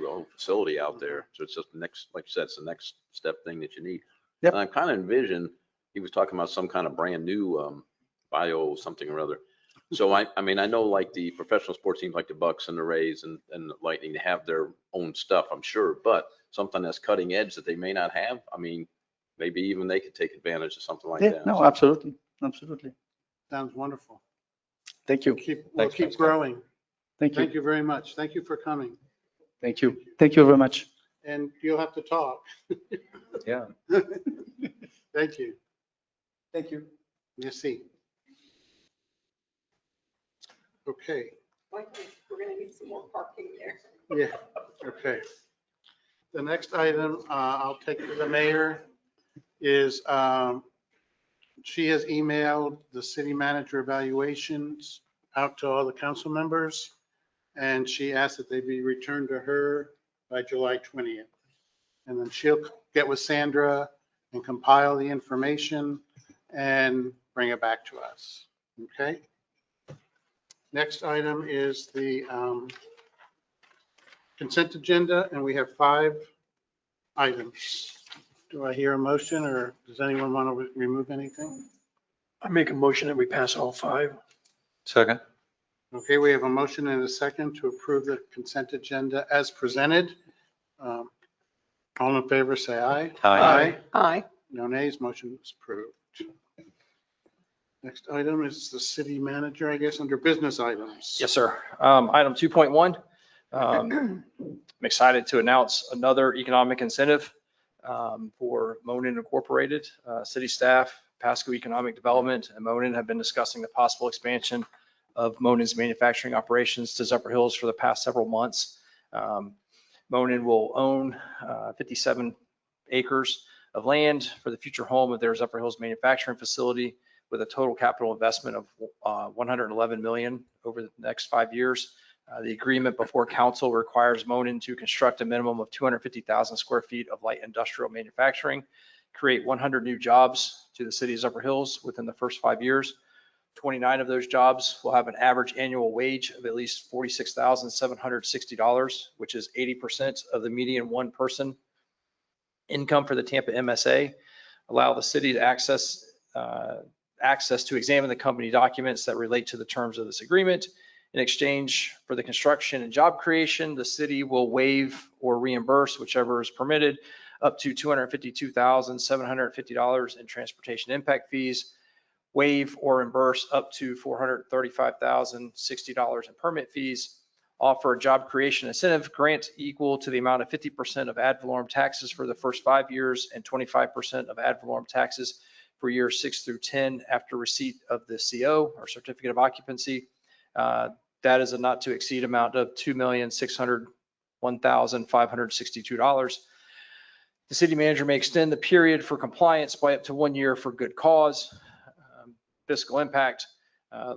G: whole facility out there. So it's just the next, like you said, it's the next step thing that you need.
N: Yep.
G: And I kind of envision, he was talking about some kind of brand new bio something or other. So I mean, I know like the professional sports teams like the Bucks and the Rays and the Lightning have their own stuff, I'm sure, but something that's cutting edge that they may not have. I mean, maybe even they could take advantage of something like
N: Yeah,
G: that.
N: no, absolutely, absolutely.
C: sounds wonderful.
N: Thank you.
C: We'll
N: Thanks,
C: keep
N: Pascal.
C: growing.
N: Thank
C: Thank
N: you.
C: you very much. Thank you for coming.
N: Thank you. Thank you very much.
C: And you'll have to talk.
N: Yeah.
C: Thank you.
N: Thank you.
C: Merci. Okay,
H: We're gonna need some more parking there.
C: yeah, okay. The next item I'll take to the mayor is she has emailed the city manager evaluations out to all the council members, and she asked that they be returned to her by July 20th. And then she'll get with Sandra and compile the information and bring it back to us, okay? Next item is the consent agenda, and we have 5 items. Do I hear a motion, or does anyone want to remove anything?
I: I make a motion that we pass all 5.
E: Second.
C: Okay, we have a motion and a second to approve the consent agenda as presented. All in favor, say aye.
E: Aye.
H: Aye.
C: No nays, motion is approved. Next item is the city manager, I guess, under business items.
D: Yes, sir. Item 2.1. I'm excited to announce another economic incentive for Monin Incorporated. City staff, Pasco Economic Development, and Monin have been discussing the possible expansion of Monin's manufacturing operations to Zephyrhills for the past several months. Monin will own 57 acres of land for the future home of their Zephyrhills manufacturing facility, with a total capital investment of $111 million over the next 5 years. The agreement before council requires Monin to construct a minimum of 250,000 square feet of light industrial manufacturing, create 100 new jobs to the city of Zephyrhills within the first 5 years. 29 of those jobs will have an average annual wage of at least $46,760, which is 80% of the median one-person income for the Tampa MSA. Allow the city to access to examine the company documents that relate to the terms of this agreement. In exchange for the construction and job creation, the city will waive or reimburse, whichever is permitted, up to $252,750 in transportation impact fees, waive or reimburse up to $435,060 in permit fees, offer a job creation incentive grant equal to the amount of 50% of ad valorem taxes for the first 5 years and 25% of ad valorem taxes for years 6 through 10 after receipt of the CO or certificate of occupancy. That is a not to exceed amount of $2,601,562. The city manager may extend the period for compliance by up to 1 year for good cause. Fiscal impact,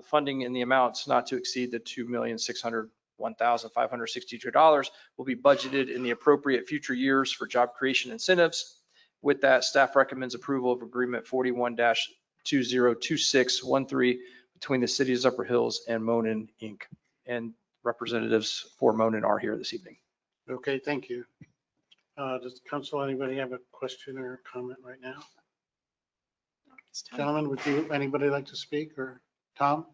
D: funding in the amounts not to exceed the $2,601,562 will be budgeted in the appropriate future years for job creation incentives. With that, staff recommends approval of agreement 41-202613 between the city of Zephyrhills and Monin Inc. And representatives for Monin are here this evening.
C: Okay, thank you. Does council, anybody have a question or comment right now? Gentlemen, anybody like to speak, or Tom?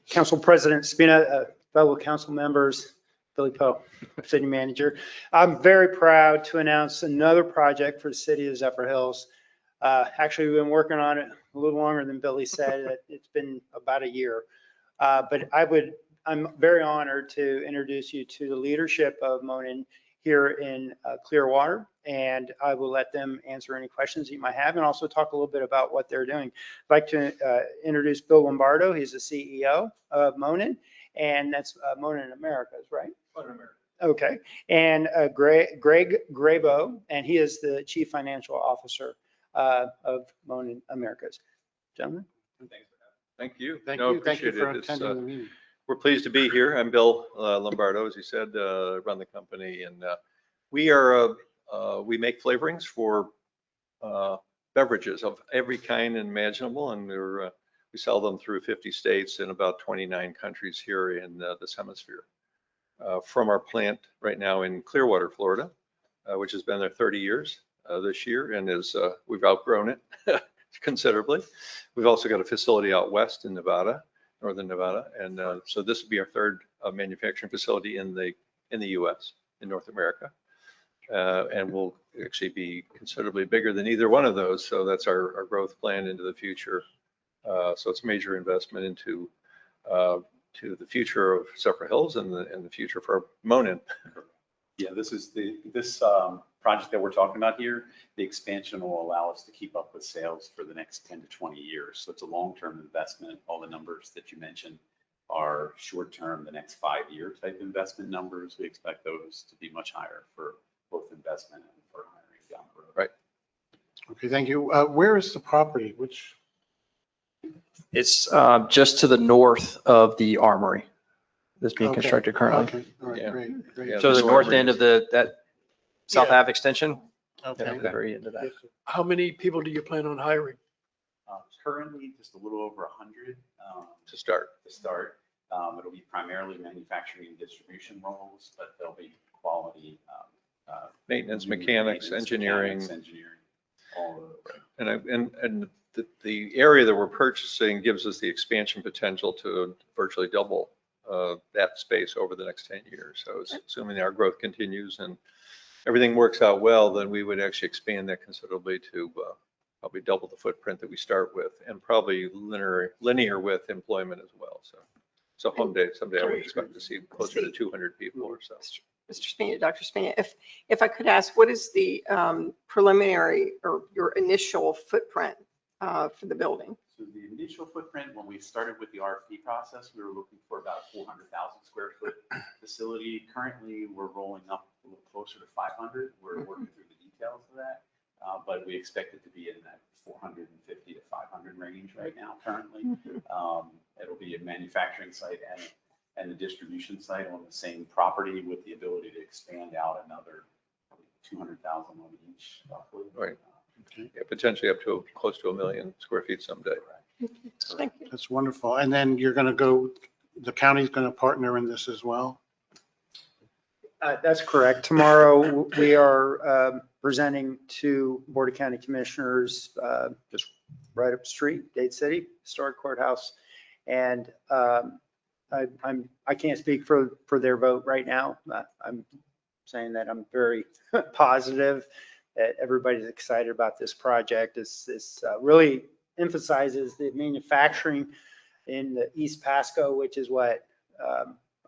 Q: Council President Spina, fellow council members, Billy Poe, city manager. I'm very proud to announce another project for the city of Zephyrhills. Actually, we've been working on it a little longer than Billy said. It's been about a year. But I'm very honored to introduce you to the leadership of Monin here in Clearwater, and I will let them answer any questions you might have and also talk a little bit about what they're doing. I'd like to introduce Bill Lombardo. He's the CEO of Monin, and that's Monin Americas, right?
B: Monin Americas.
Q: Okay. And Greg Grabo, and he is the Chief Financial Officer of Monin Americas. Gentlemen.
R: Thank you.
C: Thank
R: No,
C: you. Thank you
R: appreciate
C: for
R: it. It's,
C: attending the meeting.
R: we're pleased to be here. I'm Bill Lombardo, as you said, run the company, and we make flavorings for beverages of every kind imaginable, and we sell them through 50 states in about 29 countries here in this hemisphere. From our plant right now in Clearwater, Florida, which has been there 30 years this year, and we've outgrown it considerably. We've also got a facility out west in Nevada, northern Nevada, and so this will be our third manufacturing facility in the U.S., in North America, and we'll actually be considerably bigger than either one of those. So that's our growth plan into the future. So it's a major investment into to the future of Zephyrhills and the future for Monin.
M: Yeah, this project that we're talking about here, the expansion will allow us to keep up with sales for the next 10 to 20 years. So it's a long-term investment. All the numbers that you mentioned are short-term, the next 5-year type investment numbers. We expect those to be much higher for both investment and for hiring down the road.
R: Right.
C: Okay, thank you. Where is the property?
D: It's just to the north of the armory that's being
C: Okay.
D: constructed currently.
C: Okay, all right,
R: Yeah.
C: great, great.
R: Yeah,
D: So the north end of that South
C: Yeah.
D: Ave extension,
C: Okay.
D: at the very end of that.
I: How many people do you plan on hiring?
M: Currently, just a little over 100
R: To start.
M: It'll be primarily manufacturing and distribution roles, but there'll be quality.
R: Maintenance, mechanics, engineering.
M: All of those.
R: And the area that we're purchasing gives us the expansion potential to virtually double that space over the next 10 years. So assuming our growth continues and everything works out well, then we would actually expand that considerably to probably double the footprint that we start with, and probably linear with employment as well. So someday I would expect to see closer to 200 people or so.
H: Mr. Spina, Dr. Spina, if I could ask, what is the preliminary or your initial footprint for the building?
M: So the initial footprint, when we started with the RFP process, we were looking for about 400,000 square foot facility. Currently, we're rolling up a little closer to 500. We're working through the details of that, but we expect it to be in that 450 to 500 range right now currently. It'll be a manufacturing site and the distribution site on the same property with the ability to expand out another 200,000 on each roughly.
R: Right. Yeah, potentially up to close to 1 million square feet someday.
H: Thank you.
C: That's wonderful. And then you're going to the county's going to partner in this as well?
Q: That's correct. Tomorrow, we are presenting to Board of County Commissioners just right up the street, Dade City, Historic Courthouse. And I can't speak for their vote right now. I'm saying that I'm very positive that everybody's excited about this project. This really emphasizes the manufacturing in the East Pasco, which is what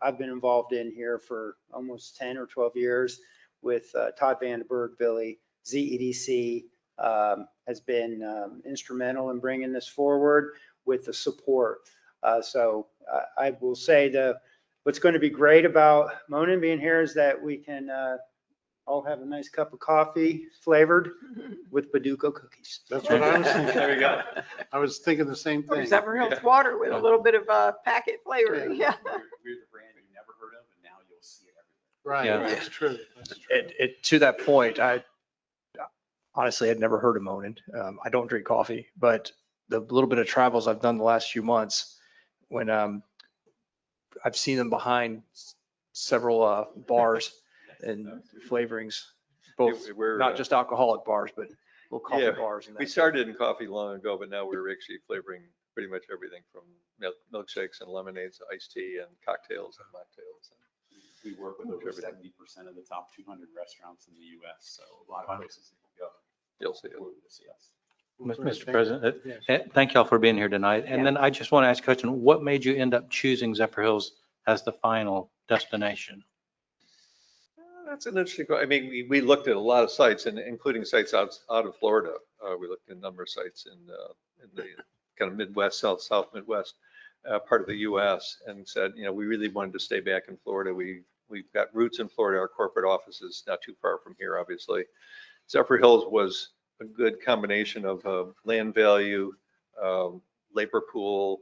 Q: I've been involved in here for almost 10 or 12 years with Todd Vandenberg, Billy. ZEDC has been instrumental in bringing this forward with the support. So I will say what's going to be great about Monin being here is that we can all have a nice cup of coffee flavored with Baduco cookies.
C: That's what I was thinking.
M: There we go.
C: I was thinking the same
H: Or
C: thing.
H: Zephyrhills water with a little bit of packet flavoring. Yeah.
M: We're the brand you never heard of, and now you'll see it everywhere.
C: Right,
D: Yeah.
C: that's true. That's true.
D: To that point, I honestly had never heard of Monin. I don't drink coffee, but the little bit of travels I've done the last few months, when I've seen them behind several bars, and flavorings, both,
R: We're,
D: not just alcoholic bars, but little coffee
R: Yeah,
D: bars. And
R: we
D: that.
R: started in coffee long ago, but now we're actually flavoring pretty much everything from milkshakes and lemonades, iced tea and cocktails and mocktails.
M: We work with over 70% of the top 200 restaurants in the US, so a lot of places that you go.
R: You'll see it.
M: Will see us.
E: Mr. President, thank y'all for being here tonight. And then I just want to ask a question. What made you end up choosing Zephyrhills as the final destination?
R: That's an interesting, I mean, we looked at a lot of sites and including sites out of Florida. We looked at a number of sites in the kind of Midwest, South Midwest part of the US and said, you know, we really wanted to stay back in Florida. We've got roots in Florida. Our corporate office is not too far from here, obviously. Zephyrhills was a good combination of land value, labor pool,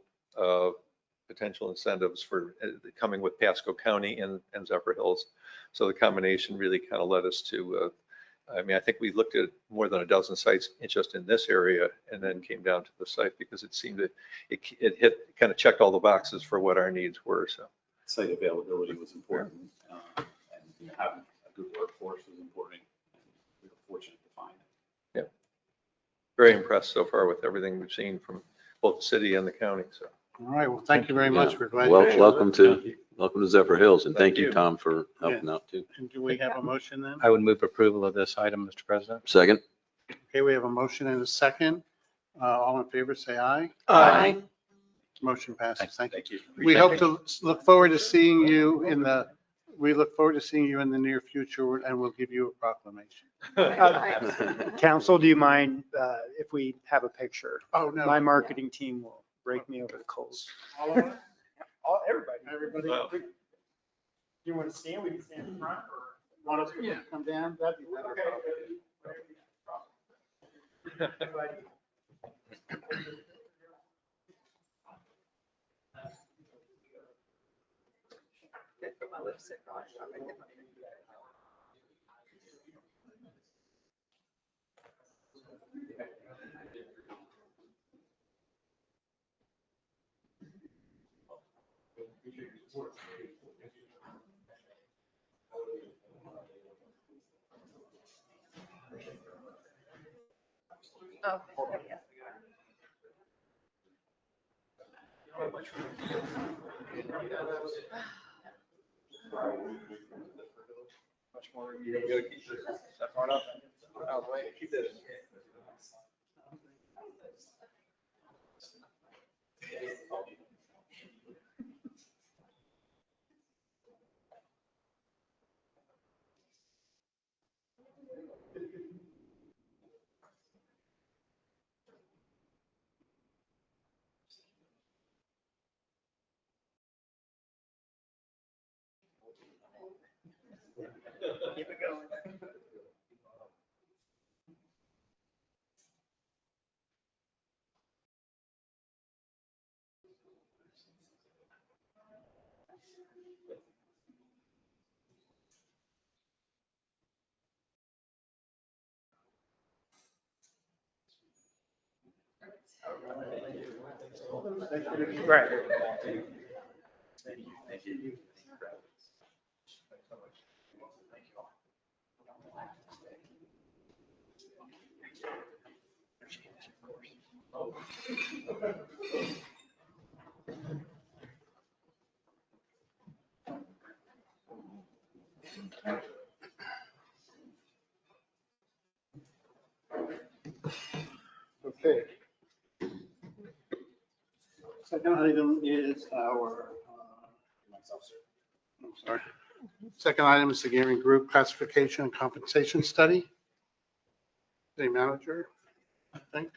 R: potential incentives for coming with Pasco County and Zephyrhills. So the combination really kind of led us to, I mean, I think we looked at more than a dozen sites just in this area and then came down to the site because it seemed that it hit, kind of checked all the boxes for what our needs were. So
M: Site availability was important, and having a good workforce was important. We were fortunate to find it.
R: yeah, very impressed so far with everything we've seen from both the city and the county. So.
C: All right, well, thank you very much.
G: Yeah.
C: We're glad.
G: Welcome to Zephyrhills, and thank you,
C: you.
G: Tom, for helping out too.
C: And do we have a motion then?
E: I would move approval of this item, Mr. President.
G: Second?
C: Okay, we have a motion and a second. All in favor, say aye.
H: Aye.
C: Motion passes. Thank you.
M: you.
C: We hope to look forward to seeing you in the, near future and we'll give you a proclamation.
Q: Council, do you mind if we have a picture?
C: Oh, no.
Q: My marketing team will break me over the coals.
C: Everybody.
R: Wow.
Q: You want to stand? We can stand in front or?
C: Want us to come down? That'd be better.
J: Oh,
D: Much more. You gotta keep that part up. Out of the way. Keep that.
Q: Keep it going. Right.
C: Okay. Second item is our, I'm sorry. Second item is the Gearing Group Classification and Compensation Study. City Manager, I think.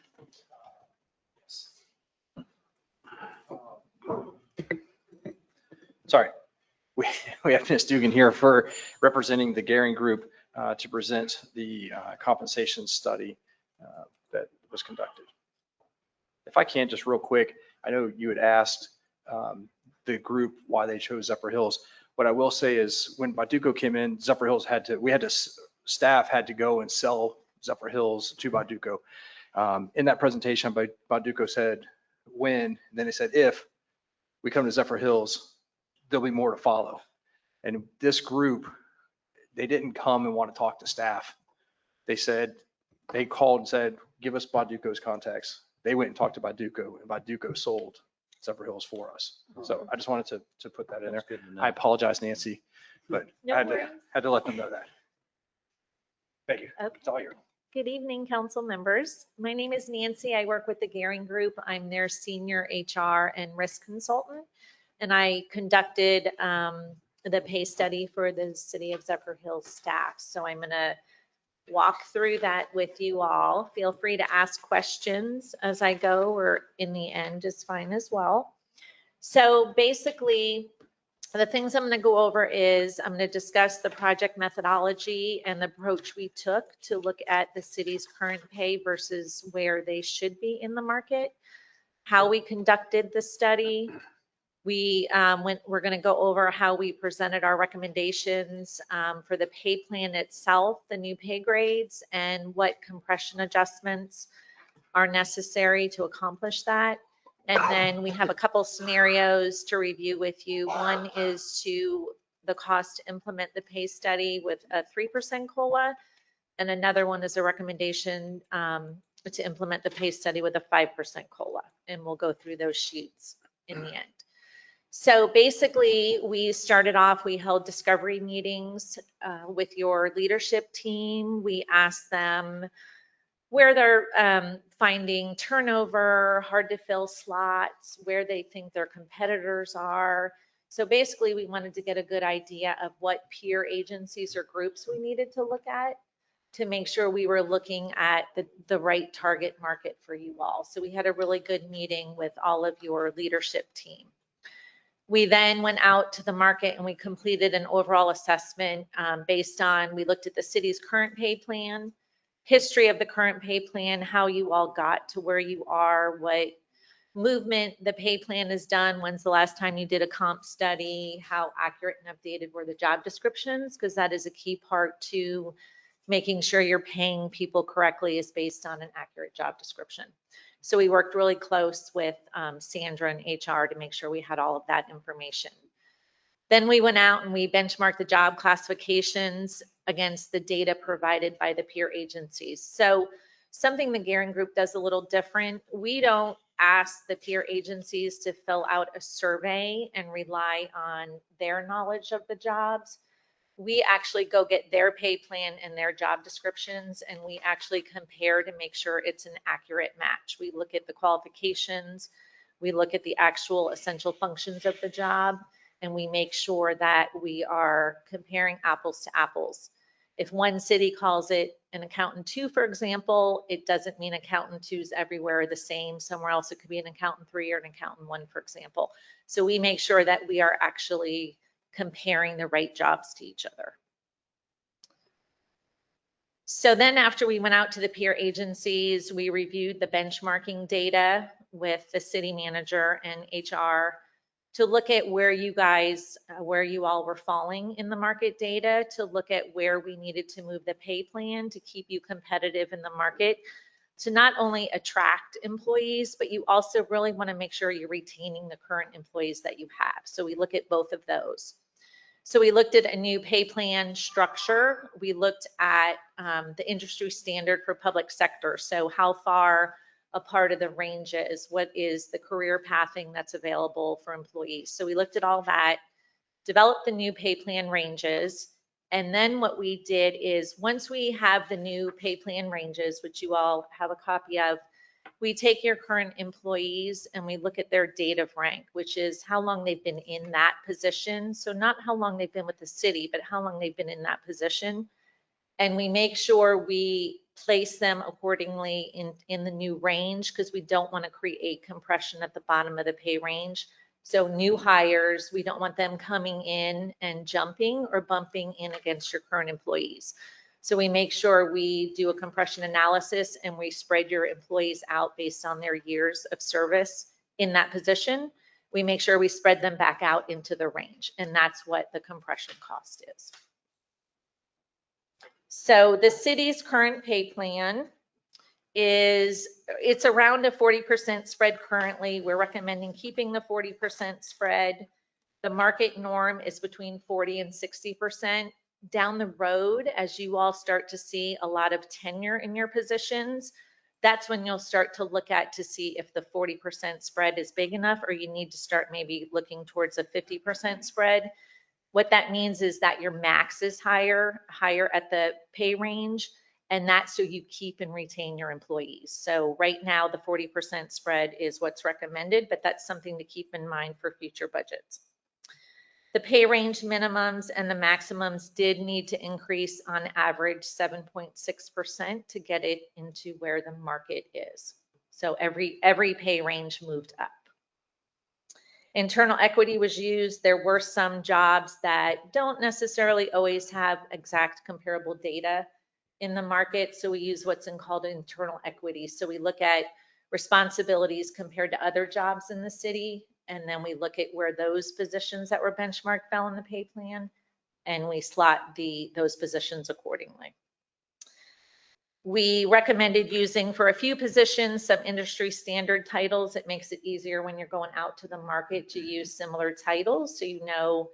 D: Sorry. We have Ms. Dugan here for representing the Gearing Group to present the compensation study that was conducted. If I can, just real quick, I know you had asked the group why they chose Zephyrhills. What I will say is when Baduco came in, Zephyrhills staff had to go and sell Zephyrhills to Baduco. In that presentation, Baduco said when, and then they said if we come to Zephyrhills, there'll be more to follow. And this group
S: they didn't come and want to talk to staff. They called and said, give us Bauduco's contacts. They went and talked to Bauduco, and Bauduco sold Zephyrhills for us. So I just wanted to put that in there. I apologize, Nancy, but
T: No
S: I
T: worries.
S: had to let them know that. Thank you.
T: Okay.
S: It's all yours.
T: Good evening, council members. My name is Nancy. I work with the Garing Group. I'm their senior HR and risk consultant. And I conducted the pay study for the City of Zephyrhills staff. So I'm going to walk through that with you all. Feel free to ask questions as I go, or in the end is fine as well. So basically, the things I'm going to go over is I'm going to discuss the project methodology and the approach we took to look at the city's current pay versus where they should be in the market, how we conducted the study. We're going to go over how we presented our recommendations for the pay plan itself, the new pay grades, and what compression adjustments are necessary to accomplish that. And then we have a couple scenarios to review with you. One is the cost to implement the pay study with a 3% COLA, and another one is a recommendation to implement the pay study with a 5% COLA. And we'll go through those sheets in the end. So basically, we started off, we held discovery meetings with your leadership team. We asked them where they're finding turnover, hard to fill slots, where they think their competitors are. So basically, we wanted to get a good idea of what peer agencies or groups we needed to look at to make sure we were looking at the right target market for you all. So we had a really good meeting with all of your leadership team. We then went out to the market and we completed an overall assessment based on, we looked at the city's current pay plan, history of the current pay plan, how you all got to where you are, what movement the pay plan is done, when's the last time you did a comp study, how accurate and updated were the job descriptions, because that is a key part to making sure you're paying people correctly is based on an accurate job description. So we worked really close with Sandra and HR to make sure we had all of that information. Then we went out and we benchmarked the job classifications against the data provided by the peer agencies. So something the Garing Group does a little different. We don't ask the peer agencies to fill out a survey and rely on their knowledge of the jobs. We actually go get their pay plan and their job descriptions, and we actually compare to make sure it's an accurate match. We look at the qualifications, we look at the actual essential functions of the job, and we make sure that we are comparing apples to apples. If one city calls it an accountant 2, for example, it doesn't mean accountant 2 is everywhere the same. Somewhere else it could be an accountant 3 or an accountant 1, for example. So we make sure that we are actually comparing the right jobs to each other. So then after we went out to the peer agencies, we reviewed the benchmarking data with the city manager and HR to look at where you all were falling in the market data, to look at where we needed to move the pay plan to keep you competitive in the market, to not only attract employees, but you also really want to make sure you're retaining the current employees that you have. So we look at both of those. So we looked at a new pay plan structure. We looked at the industry standard for public sector. So how far a part of the range is, what is the career pathing that's available for employees. So we looked at all that, developed the new pay plan ranges. And then what we did is once we have the new pay plan ranges, which you all have a copy of, we take your current employees and we look at their date of rank, which is how long they've been in that position. So not how long they've been with the city, but how long they've been in that position. And we make sure we place them accordingly in the new range, because we don't want to create compression at the bottom of the pay range. So new hires, we don't want them coming in and jumping or bumping in against your current employees. So we make sure we do a compression analysis and we spread your employees out based on their years of service in that position. We make sure we spread them back out into the range, and that's what the compression cost is. So the city's current pay plan it's around a 40% spread currently. We're recommending keeping the 40% spread. The market norm is between 40 and 60%. Down the road, as you all start to see a lot of tenure in your positions, that's when you'll start to look at to see if the 40% spread is big enough, or you need to start maybe looking towards a 50% spread. What that means is that your max is higher at the pay range, and that's so you keep and retain your employees. So right now, the 40% spread is what's recommended, but that's something to keep in mind for future budgets. The pay range minimums and the maximums did need to increase on average 7.6% to get it into where the market is. So every pay range moved up. Internal equity was used. There were some jobs that don't necessarily always have exact comparable data in the market. So we use what's called internal equity. So we look at responsibilities compared to other jobs in the city. And then we look at where those positions that were benchmarked fell in the pay plan, and we slot those positions accordingly. We recommended using for a few positions some industry standard titles. It makes it easier when you're going out to the market to use similar titles, so you know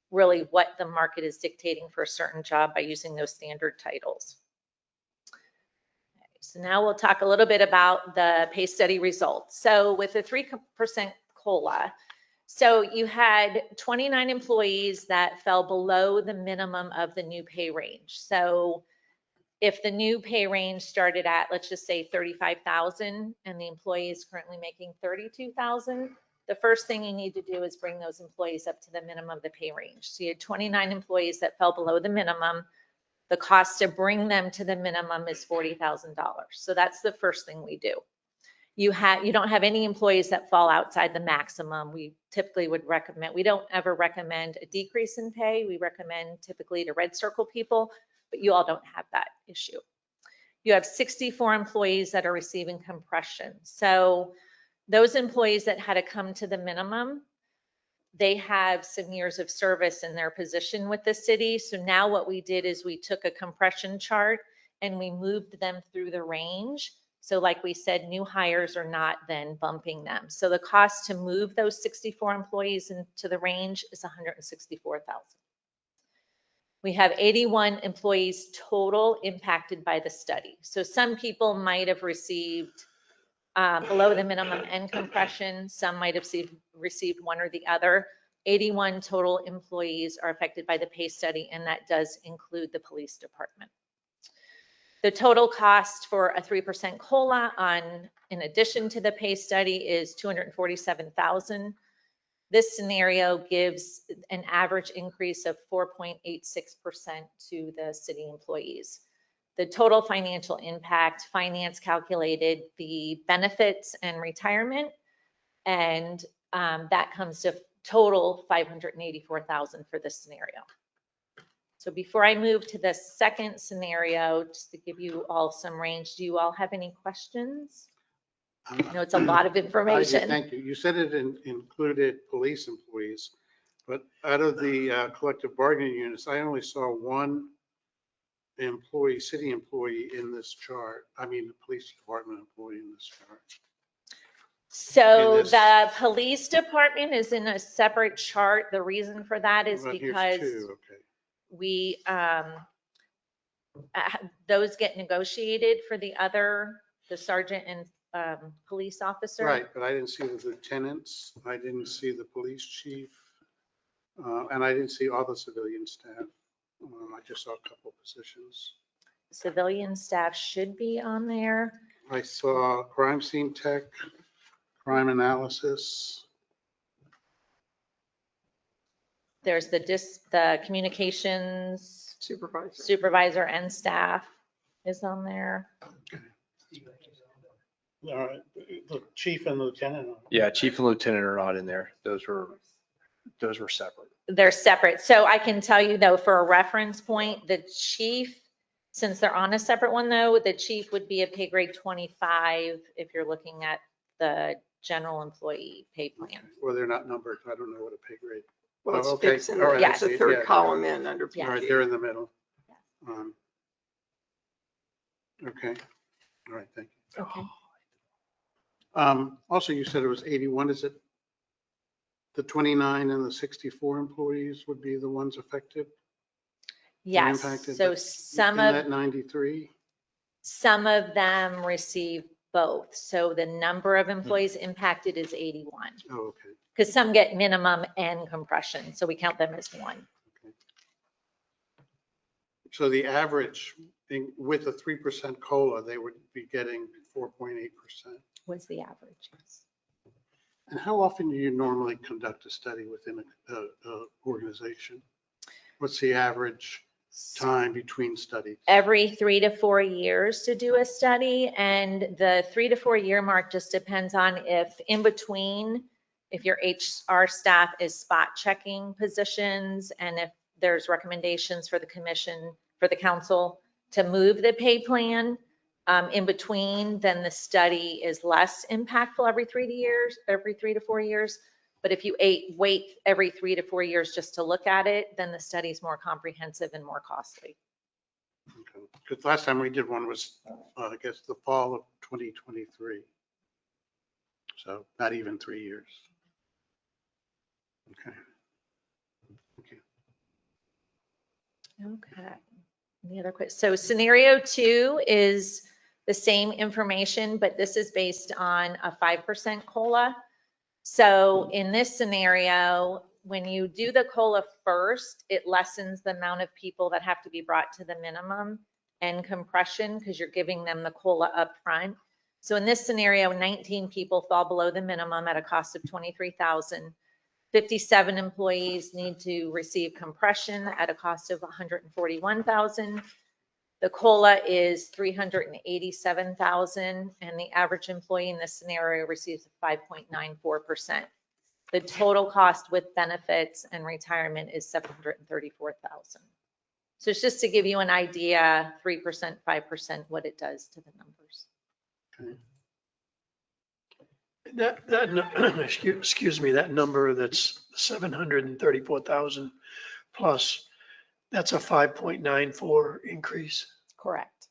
T: really what the market is dictating for a certain job by using those standard titles. So now we'll talk a little bit about the pay study results. So with the 3% COLA, so you had 29 employees that fell below the minimum of the new pay range. So if the new pay range started at, let's just say 35,000 and the employee is currently making 32,000, the first thing you need to do is bring those employees up to the minimum of the pay range. So you had 29 employees that fell below the minimum. The cost to bring them to the minimum is $40,000. So that's the first thing we do. You don't have any employees that fall outside the maximum. We typically would recommend, we don't ever recommend a decrease in pay. We recommend typically to red circle people, but you all don't have that issue. You have 64 employees that are receiving compression. So those employees that had to come to the minimum, they have some years of service in their position with the city. So now what we did is we took a compression chart and we moved them through the range. So like we said, new hires are not then bumping them. So the cost to move those 64 employees into the range is $164,000. We have 81 employees total impacted by the study. So some people might have received below the minimum and compression. Some might have received one or the other. 81 total employees are affected by the pay study, and that does include the police department. The total cost for a 3% COLA in addition to the pay study is $247,000. This scenario gives an average increase of 4.86% to the city employees. The total financial impact, finance calculated the benefits and retirement, and that comes to total $584,000 for this scenario. So before I move to the second scenario, just to give you all some range, do you all have any questions? I know it's a lot of information.
C: Thank you. You said it included police employees, but out of the collective bargaining units, I only saw one employee, city employee in this chart. I mean, the police department employee in this chart.
T: So the police department is in a separate chart. The reason for that is because we, those get negotiated for the sergeant and police officer.
C: Right, but I didn't see the lieutenants. I didn't see the police chief. And I didn't see all the civilian staff. I just saw a couple of positions.
T: Civilian staff should be on there.
C: I saw crime scene tech, crime analysis.
T: There's the communications supervisor and staff is on there.
C: All right, the chief and lieutenant.
S: Yeah, chief and lieutenant are not in there. Those were separate.
T: They're separate. So I can tell you though, for a reference point, the chief, since they're on a separate one though, the chief would be a pay grade 25 if you're looking at the general employee pay plan.
C: Well, they're not numbered. I don't know what a pay grade.
H: Well, it's the third column in under PG.
C: All right, they're in the middle. Okay. All right, thank you.
T: Okay.
C: Also, you said it was 81. Is it the 29 and the 64 employees would be the ones affected?
T: Yes,
C: impacted
T: so
C: in
T: some
C: that
T: of,
C: 93?
T: some of them receive both. So the number of employees impacted is 81.
C: Oh, okay.
T: Because some get minimum and compression, so we count them as one.
C: So the average thing with a 3% COLA, they would be getting 4.8%.
T: Was the average.
C: And how often do you normally conduct a study within a organization? What's the average time between studies?
T: Every 3 to 4 years to do a study, and the 3 to 4 year mark just depends on if in between, if your HR staff is spot checking positions, and if there's recommendations for the commission, for the council to move the pay plan in between, then the study is less impactful every 3 to 4 years. But if you wait every 3 to 4 years just to look at it, then the study is more comprehensive and more costly.
C: Because last time we did one was, I guess, the fall of 2023. So not even 3 years. Okay.
T: Okay. Any other questions? So scenario 2 is the same information, but this is based on a 5% COLA. So in this scenario, when you do the COLA first, it lessens the amount of people that have to be brought to the minimum and compression because you're giving them the COLA up front. So in this scenario, 19 people fall below the minimum at a cost of $23,000. 57 employees need to receive compression at a cost of $141,000. The COLA is $387,000, and the average employee in this scenario receives 5.94%. The total cost with benefits and retirement is $734,000. So it's just to give you an idea, 3%, 5%, what it does to the numbers.
C: Okay.
I: Excuse me, that number that's 734,000 plus, that's a 5.94 increase.
T: Correct.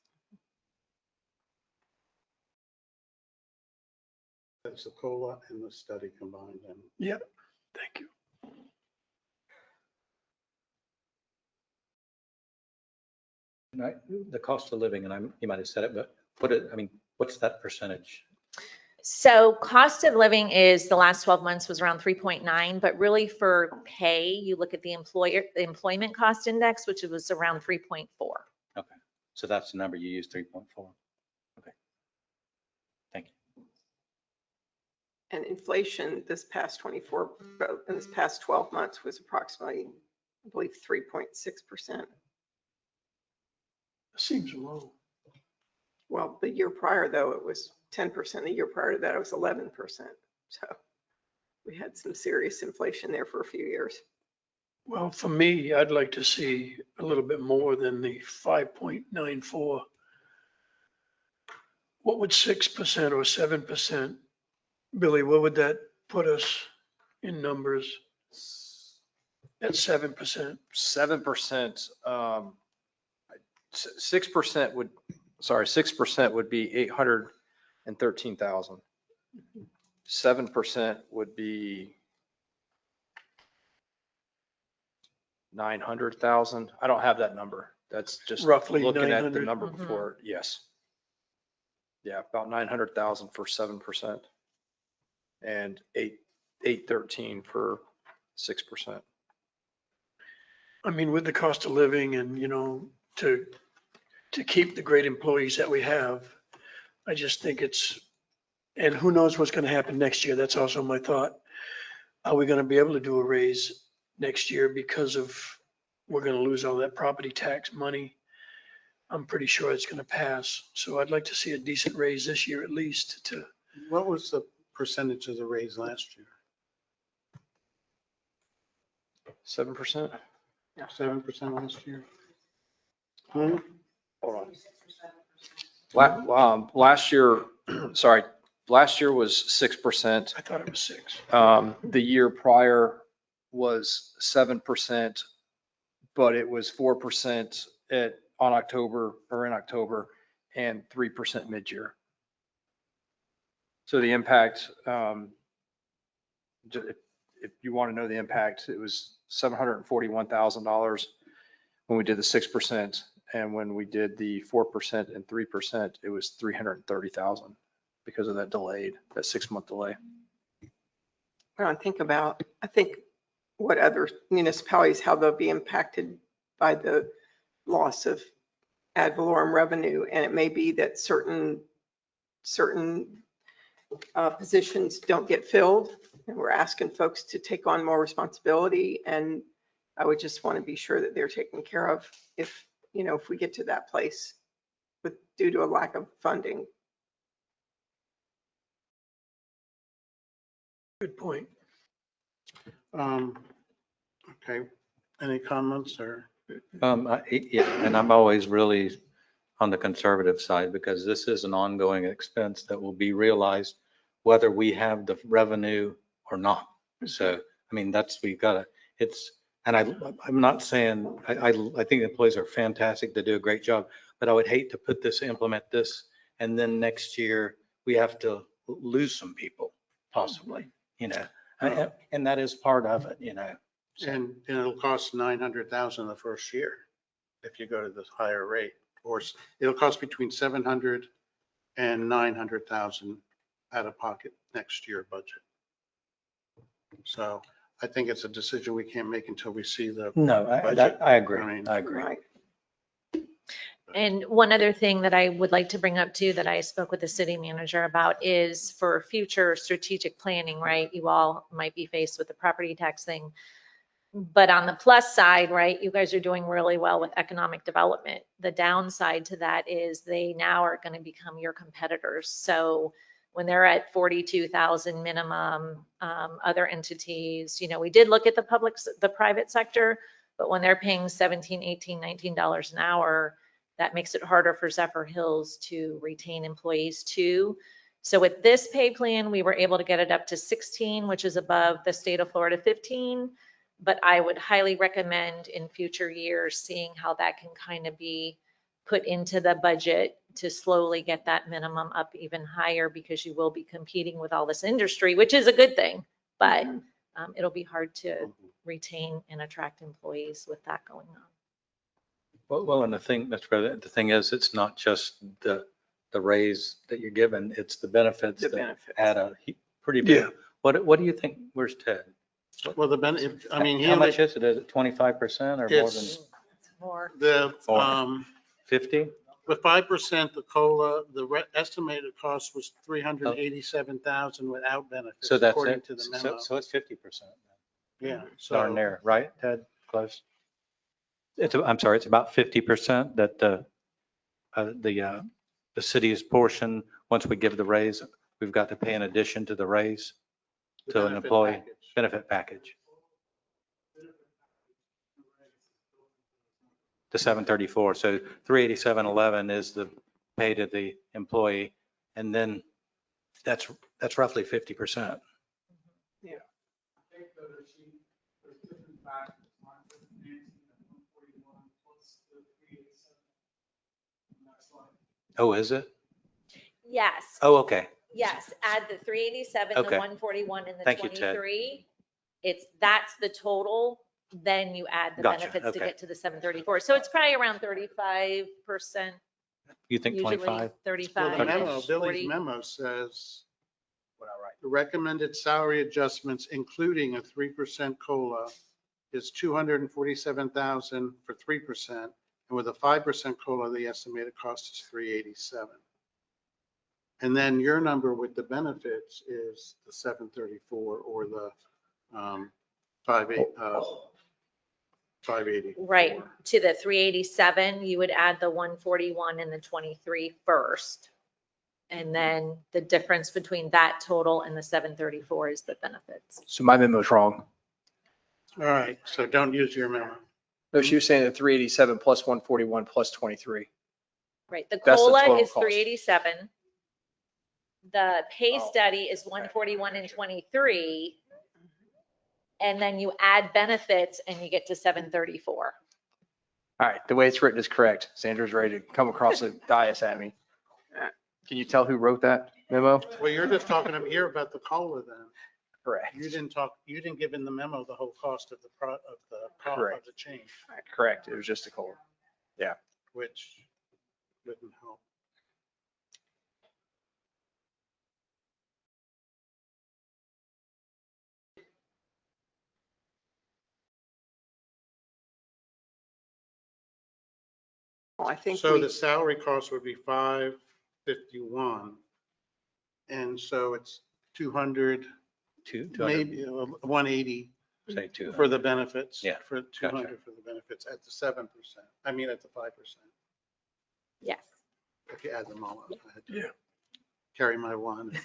C: That's the COLA and the study combined. Then.
I: Yep, thank you.
E: The cost of living, and you might have said it, but what's that percentage?
T: So cost of living is the last 12 months was around 3.9, but really for pay, you look at the employment cost index, which was around 3.4.
E: Okay, so that's the number you use, 3.4. Okay, thank you.
H: And inflation this past 12 months was approximately, I believe, 3.6%.
I: Seems low.
H: Well, the year prior, though, it was 10%. The year prior to that, it was 11%. So we had some serious inflation there for a few years.
I: Well, for me, I'd like to see a little bit more than the 5.94. What would 6% or 7%, Billy, what would that put us in numbers at 7%?
D: 7%, 6% would be 813,000. 7% would be 900,000. I don't have that number. That's just
I: Roughly
D: looking at the
I: 900.
D: number before. Yes. Yeah, about 900,000 for 7% and 813 for 6%.
I: I mean, with the cost of living and, to keep the great employees that we have, I just think and who knows what's going to happen next year? That's also my thought. Are we going to be able to do a raise next year because we're going to lose all that property tax money? I'm pretty sure it's going to pass. So I'd like to see a decent raise this year at least to.
C: What was the percentage of the raise last year?
D: 7%?
C: Yeah, 7% last year. Hmm?
D: Hold on. Last year, sorry, last year was 6%.
I: I thought it was 6.
D: The year prior was 7%, but it was 4% in October, and 3% mid-year. So the impact, if you want to know the impact, it was $741,000
S: when we did the 6%. And when we did the 4% and 3%, it was 330,000 because of that 6-month delay.
H: I don't think about, I think what other municipalities, how they'll be impacted by the loss of ad valorem revenue. And it may be that certain positions don't get filled, and we're asking folks to take on more responsibility. And I would just want to be sure that they're taken care of if we get to that place due to a lack of funding.
I: Good point.
C: Okay, any comments or?
E: Yeah, and I'm always really on the conservative side because this is an ongoing expense that will be realized whether we have the revenue or not. So, I mean, we've got to, I'm not saying, I think the employees are fantastic. They do a great job, but I would hate to implement this, and then next year we have to lose some people possibly, and that is part of it, So.
C: And it'll cost 900,000 the first year if you go to this higher rate, or it'll cost between 700 and 900,000 out of pocket next year budget. So I think it's a decision we can't make until we see the budget.
E: I agree.
C: I agree.
H: Right.
T: And one other thing that I would like to bring up too, that I spoke with the city manager about, is for future strategic planning, right? You all might be faced with the property tax thing. But on the plus side, right, you guys are doing really well with economic development. The downside to that is they now are going to become your competitors. So when they're at 42,000 minimum, other entities, we did look at the private sector, but when they're paying $17, $18, $19 an hour, that makes it harder for Zephyrhills to retain employees too. So with this pay plan, we were able to get it up to 16, which is above the state of Florida 15. But I would highly recommend in future years seeing how that can kind of be put into the budget to slowly get that minimum up even higher, because you will be competing with all this industry, which is a good thing, but it'll be hard to retain and attract employees with that going on.
E: Well, and the thing is, it's not just the raise that you're given, it's the benefits that add a pretty big.
I: Yeah.
E: What do you think? Where's Ted?
C: Well, the benefit, I mean,
E: How much is it? Is it 25% or more than
C: it's
T: More.
C: the,
E: 50?
C: with 5%, the COLA, estimated cost was 387,000 without benefits,
E: So that's
C: according
E: it.
C: to the memo.
E: So it's 50%.
C: Yeah,
E: Darn
C: so,
E: near, right, Ted? Close. I'm sorry, it's about 50% that the city's portion, once we give the raise, we've got to pay in addition to the raise to an
C: benefit
E: employee
C: package.
E: benefit package. The 734, so 387.11 is the pay to the employee, and then that's roughly 50%.
H: Yeah.
E: Oh, is it?
T: Yes.
E: Oh, okay.
T: Yes, add the 387,
E: Okay.
T: the 141, and the
E: Thank you, Ted.
T: 23. That's the total. Then you add the
E: Gotcha,
T: benefits to
E: okay.
T: get to the 734. So it's probably around 35%.
E: You think
T: Usually
E: 25?
C: Well,
T: 35.
C: the memo, Billy's memo says, the recommended salary adjustments, including a 3% COLA, is 247,000 for 3%. And with a 5% COLA, the estimated cost is 387. And then your number with the benefits is the 734 or the 580.
T: Right, to the 387, you would add the 141 and the 23 first. And then the difference between that total and the 734 is the benefits.
S: So my memo's wrong.
C: All right, so don't use your memo.
S: No, she was saying that 387 plus 141 plus 23.
T: Right, the
S: That's the
T: COLA
S: total
T: is
S: cost.
T: 387. The pay study is 141 and 23. And then you add benefits and you get to 734.
S: All right, the way it's written is correct. Sandra's ready to come across the dais at me. Can you tell who wrote that memo?
C: Well, you're just talking up here about the COLA then.
S: Correct.
C: You didn't give in the memo the whole cost of of
S: Correct.
C: the change,
S: Correct. It was just a COLA. Yeah.
C: which wouldn't help.
H: Well, I think
C: So
H: we,
C: the salary cost would be 551. And so it's 200, maybe 180
E: Say 200.
C: for the benefits.
E: Yeah,
C: For 200 for the benefits at the 7%. I mean, at the 5%.
T: Yes.
C: If you add them all up. I had to
I: Yeah.
C: Carry my one.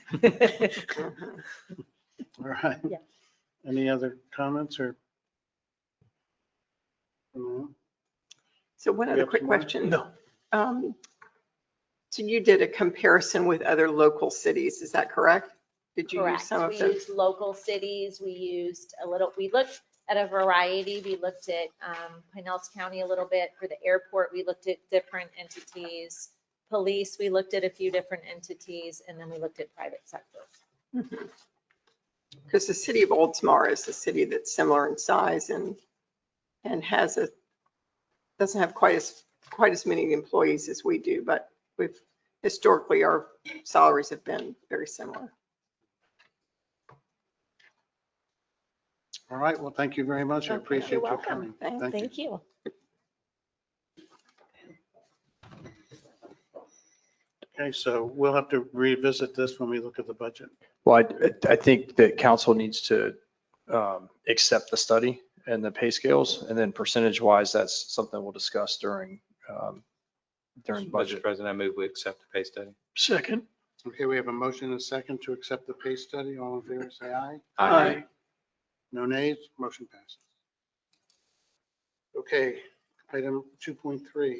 C: All right.
T: Yeah.
C: Any other comments or? No?
H: so one
C: We
H: other
C: have
H: quick
C: some more?
H: question.
I: No.
H: So you did a comparison with other local cities, is that correct? Did you use
T: Correct.
H: some of
T: We
H: those?
T: used local cities. We used we looked at a variety. We looked at Pinellas County a little bit. For the airport, we looked at different entities. Police, we looked at a few different entities, and then we looked at private sector.
H: Because the city of Oldsmar is a city that's similar in size and doesn't have quite as many employees as we do, but historically, our salaries have been very similar.
C: All right. Well, thank you very much. I
H: Okay,
C: appreciate
H: you're
C: your
H: welcome.
C: coming.
H: Thank
T: Thank you.
C: Okay, so we'll have to revisit this when we look at the budget.
S: Well, I think that council needs to accept the study and the pay scales, and then percentage wise, that's something we'll discuss during
E: Mr.
S: budget.
E: President, I move we accept the pay study.
I: Second.
C: Okay, we have a motion and a second to accept the pay study. All in favor, say aye.
I: Aye.
C: No nays, motion passes. Okay, item 2.3.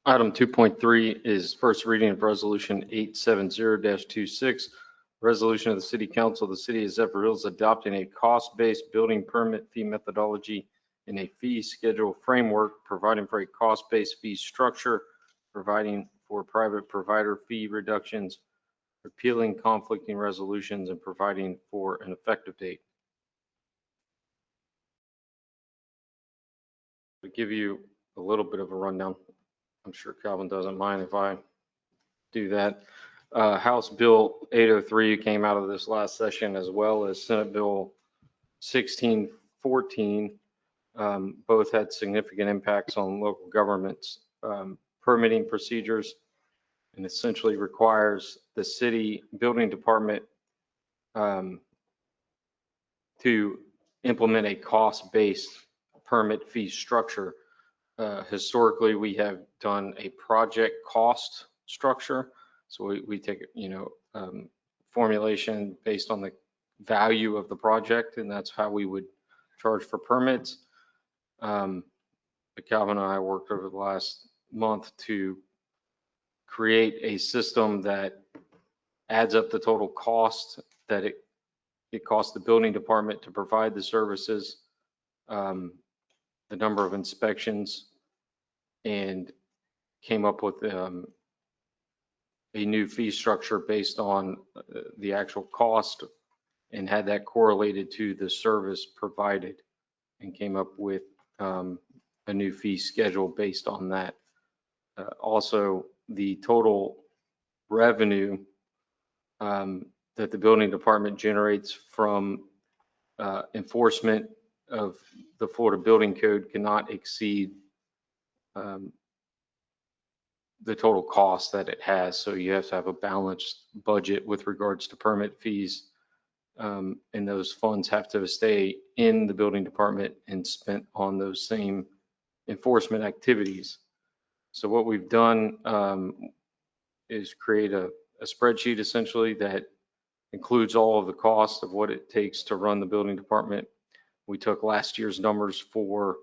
U: Item 2.3 is first reading of Resolution 870-26, resolution of the City Council of the City of Zephyrhills adopting a cost-based building permit fee methodology and a fee schedule framework, providing for a cost-based fee structure, providing for private provider fee reductions, repealing conflicting resolutions, and providing for an effective date. To give you a little bit of a rundown, I'm sure Calvin doesn't mind if I do that. House Bill 803 came out of this last session, as well as Senate Bill 1614. Both had significant impacts on local governments permitting procedures, and essentially requires the city building department to implement a cost-based permit fee structure. Historically, we have done a project cost structure. So we take, formulation based on the value of the project, and that's how we would charge for permits. But Calvin and I worked over the last month to create a system that adds up the total cost that it costs the building department to provide the services, the number of inspections, and came up with a new fee structure based on the actual cost, and had that correlated to the service provided, and came up with a new fee schedule based on that. Also, the total revenue that the building department generates from enforcement of the Florida Building Code cannot exceed the total cost that it has. So you have to have a balanced budget with regards to permit fees. And those funds have to stay in the building department and spent on those same enforcement activities. So what we've done is create a spreadsheet essentially that includes all of the cost of what it takes to run the building department. We took last year's numbers for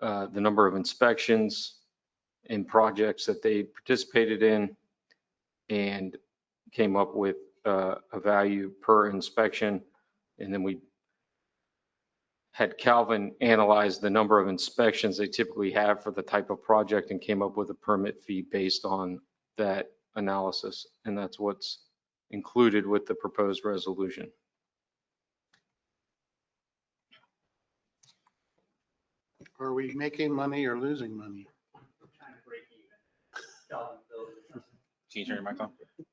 U: the number of inspections and projects that they participated in, and came up with a value per inspection. And then we had Calvin analyze the number of inspections they typically have for the type of project, and came up with a permit fee based on that analysis. And that's what's included with the proposed resolution.
C: Are we making money or losing money?
S: Can you turn your mic on?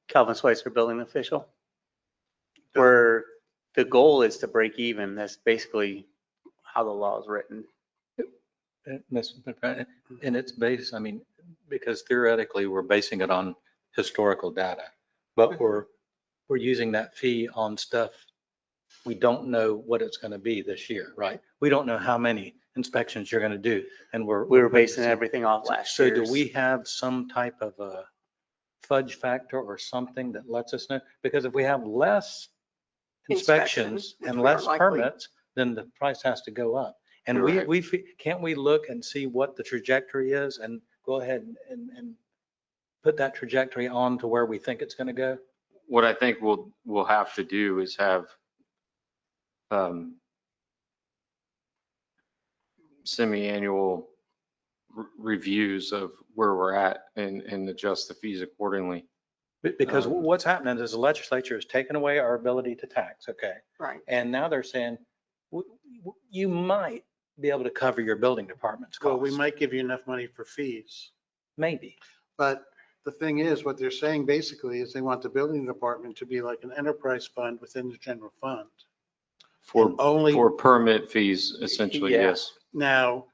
Q: Calvin Switzer, building official. Where the goal is to break even. That's basically how the law is written.
E: And it's based, I mean, because theoretically, we're basing it on historical data, but we're using that fee on stuff we don't know what it's going to be this year, right? We don't know how many inspections you're going to do, and
Q: We were basing everything off last
E: So
Q: year's.
E: do we have some type of a fudge factor or something that lets us know? Because if we have less inspections
H: Inspections,
E: and
H: which we are
E: less
H: likely.
E: permits, then the price has to go up. And
U: You're
E: we, can't we look and see what the trajectory is and go ahead and put that trajectory on to where we think it's going to go?
U: What I think we'll have to do is have semi-annual reviews of where we're at and adjust the fees accordingly.
E: Because what's happening is the legislature has taken away our ability to tax, okay?
H: Right.
E: And now they're saying, you might be able to cover your building department's costs.
C: Well, we might give you enough money for fees.
E: Maybe.
C: But the thing is, what they're saying basically is they want the building department to be like an enterprise fund within the general fund.
U: For permit fees, essentially,
C: Yeah.
U: yes.
C: Now,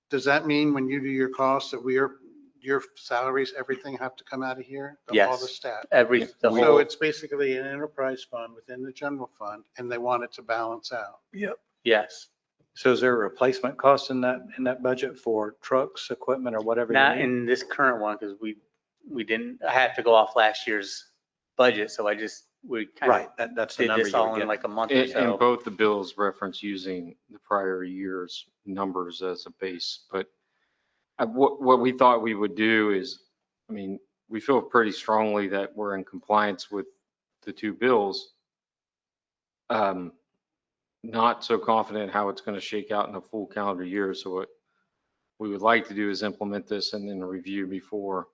C: does that mean when you do your costs that your salaries, everything have to come out of here? All the
Q: Yes.
C: staff?
Q: So
C: it's basically an enterprise fund within the general fund and they want it to balance out.
E: Yep.
Q: Yes.
E: So is there a replacement cost in that budget for trucks, equipment, or whatever? you
Q: Not
E: need?
Q: in this current one, because we didn't, I had to go off last year's budget, so we kind
E: Right,
Q: of
E: that's the
Q: did
E: number
Q: this
E: you were
Q: all in
E: getting.
Q: like a month or
U: And
Q: so.
U: both the bills reference using the prior year's numbers as a base. But what we thought we would do is, I mean, we feel pretty strongly that we're in compliance with the two bills. Not so confident how it's going to shake out in a full calendar year. So what we would like to do is implement this and then review before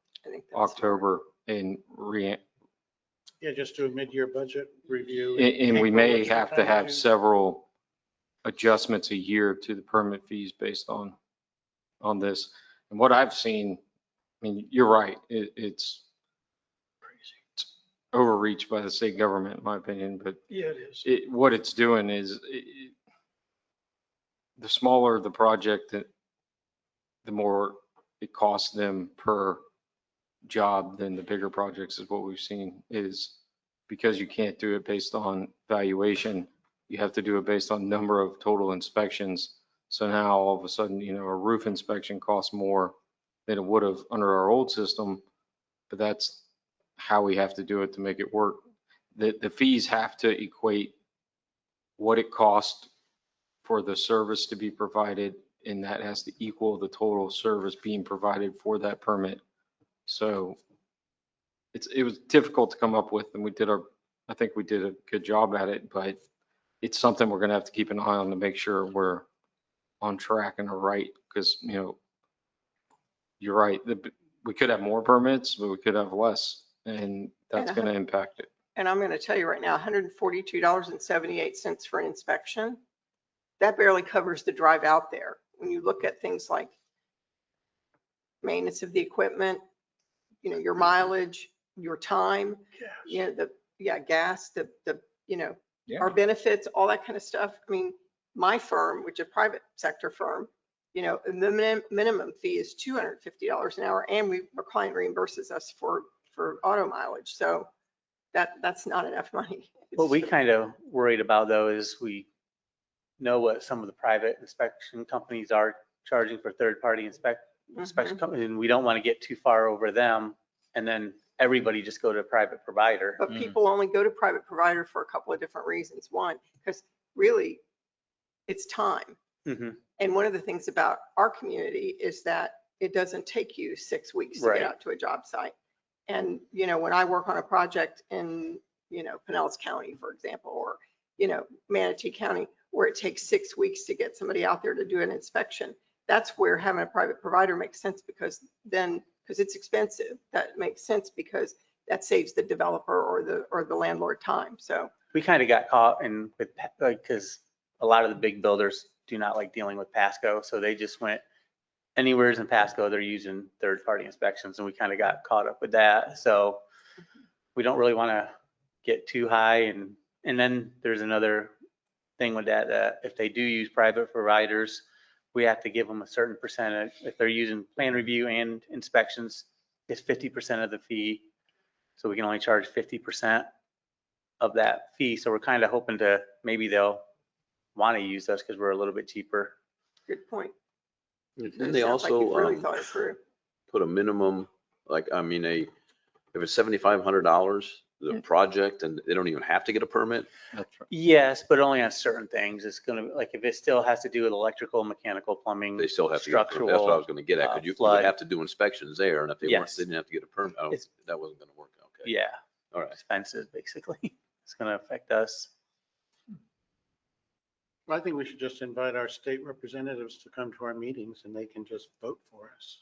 U: October and
C: Yeah, just do a mid-year budget review.
U: And we
C: April,
U: may
C: what you're
U: have to
C: trying
U: have
C: do.
U: several adjustments a year to the permit fees based on this. And what I've seen, I mean, you're right, it's overreach by the state government, in my opinion, but
I: Yeah, it is.
U: what it's doing is the smaller the project, the more it costs them per job than the bigger projects is what we've seen, is because you can't do it based on valuation. You have to do it based on number of total inspections. So now all of a sudden, a roof inspection costs more than it would have under our old system, but that's how we have to do it to make it work. The fees have to equate what it costs for the service to be provided, and that has to equal the total service being provided for that permit. So it was difficult to come up with, and I think we did a good job at it, but it's something we're gonna have to keep an eye on to make sure we're on track and are right, because, you're right, we could have more permits, but we could have less, and that's gonna impact it.
H: And I'm going to tell you right now, $142.78 for an inspection. That barely covers the drive out there. When you look at things like maintenance of the equipment, your mileage, your time, gas, our benefits, all that kind of stuff. I mean, my firm, which is a private sector firm, the minimum fee is $250 an hour, and our client reimburses us for auto mileage. So that's not enough money.
Q: What we kind of worried about though is we know what some of the private inspection companies are charging for third-party inspection companies, and we don't want to get too far over them and then everybody just go to a private provider.
H: But people only go to private provider for a couple of different reasons. One, because really it's time. And one of the things about our community is that it doesn't take you 6 weeks to get out to a job site. And, when I work on a project in, Pinellas County, for example, or, Manatee County, where it takes 6 weeks to get somebody out there to do an inspection, that's where having a private provider makes sense, because it's expensive. That makes sense because that saves the developer or the landlord time. So
A: We kind of got caught in with, like, because a lot of the big builders do not like dealing with Pasco. So they just went anywheres in Pasco, they're using third-party inspections, and we kind of got caught up with that. So we don't really want to get too high. And then there's another thing with that, that if they do use private providers, we have to give them a certain percentage. If they're using plan review and inspections, it's 50% of the fee. So we can only charge 50% of that fee. So we're kind of hoping to, maybe they'll want to use us because we're a little bit cheaper.
H: good point.
G: Didn't they
H: Sounds like you've
G: also
H: really thought it through.
G: put a minimum, like, I mean, if it's $7,500, the project, and they don't even have to get a permit?
A: Yes, but only on certain things. It's going to, like, if it still has to do with electrical, mechanical, plumbing,
G: They still have to get a permit.
A: structural.
G: That's what I was gonna get at. Could you
A: flood.
G: have to do inspections there, and if they weren't,
A: Yes.
G: they didn't have to get a permit, that wasn't gonna work. Okay.
A: Yeah,
G: All right.
A: expenses, basically. It's going to affect us.
C: I think we should just invite our state representatives to come to our meetings and they can just vote for us.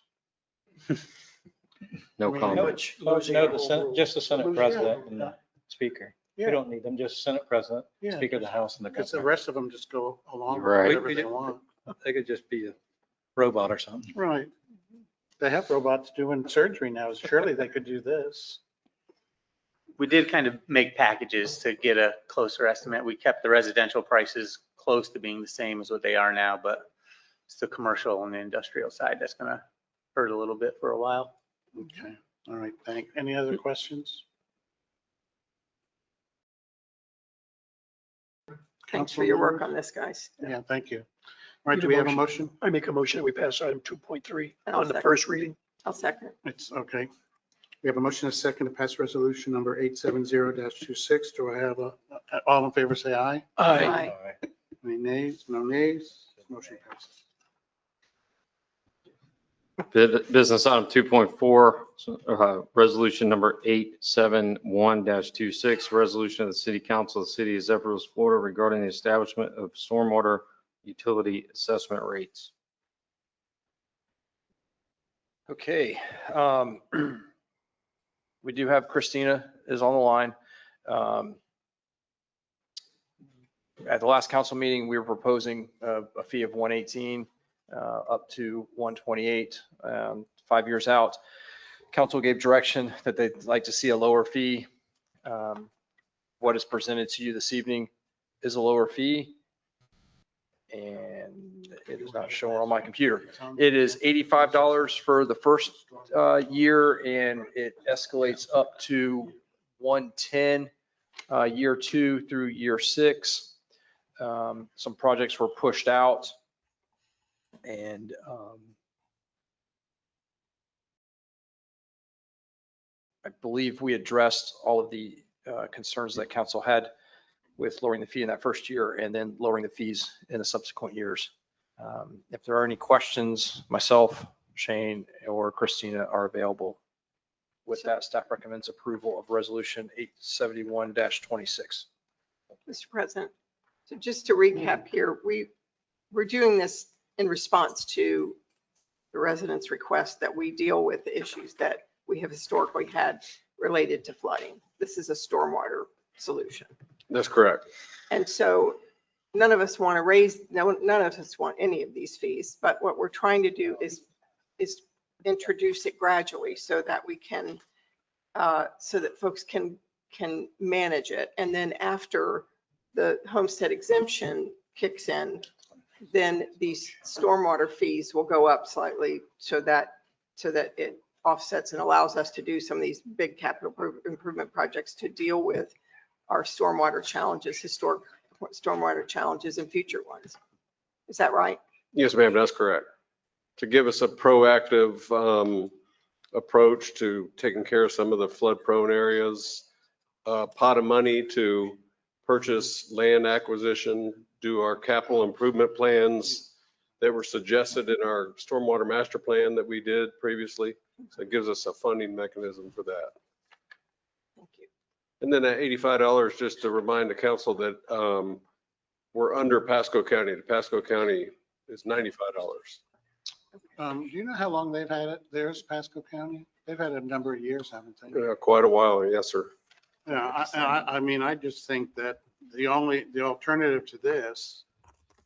U: No
C: I mean,
U: comment.
E: No, the Senate, just the Senate president and the speaker. We
C: Yeah.
E: don't need them, just Senate president,
C: Yeah.
E: speaker of the House and the
C: Because the
E: governor.
C: rest of them just go along with
U: Right.
C: whatever they want.
E: They could just be a robot or something.
C: Right. They have robots doing surgery now. Surely they could do this.
A: We did kind of make packages to get a closer estimate. We kept the residential prices close to being the same as what they are now, but it's the commercial and the industrial side that's going to hurt a little bit for a while.
C: Okay. All right. Any other questions?
H: Thanks for your work on this, guys.
C: Yeah, thank you. All right, do we have a motion?
I: I make a motion that we pass item 2.3
H: And I'll
I: on the
H: second.
I: first reading.
H: I'll second.
C: It's okay. We have a motion and a second to pass resolution number 870-26. Do I have all in favor, say aye.
I: Aye.
C: Any nays? No nays? Motion passes.
U: Business item 2.4, resolution number 871-26, resolution of the City Council of the City of Zephyrhills, Florida regarding the establishment of stormwater utility assessment rates.
D: Okay. We do have Christina is on the line. At the last council meeting, we were proposing a fee of 118 up to 128, 5 years out. Council gave direction that they'd like to see a lower fee. What is presented to you this evening is a lower fee. And it is not showing on my computer. It is $85 for the first year, and it escalates up to 110 year 2 through year 6. Some projects were pushed out, and I believe we addressed all of the concerns that council had with lowering the fee in that first year and then lowering the fees in the subsequent years. If there are any questions, myself, Shane, or Christina are available. With that, staff recommends approval of resolution 871-26.
H: Mr. President, so just to recap here, we're doing this in response to the residents' request that we deal with the issues that we have historically had related to flooding. This is a stormwater solution.
K: That's correct.
H: And so none of us want to raise, none of us want any of these fees, but what we're trying to do is introduce it gradually so that we can, so that folks can manage it. And then after the homestead exemption kicks in, then these stormwater fees will go up slightly so that it offsets and allows us to do some of these big capital improvement projects to deal with our stormwater challenges, historic stormwater challenges and future ones. Is that right?
K: Yes, ma'am, that's correct. To give us a proactive approach to taking care of some of the flood prone areas, pot of money to purchase land acquisition, do our capital improvement plans that were suggested in our stormwater master plan that we did previously. So it gives us a funding mechanism for that.
H: Thank you.
K: And then at $85, just to remind the council that we're under Pasco County. The Pasco County is $95.
C: Do you know how long they've had it? There's Pasco County? They've had a number of years, haven't they?
K: Quite a while, yes, sir.
C: Yeah, I mean, I just think that the alternative to this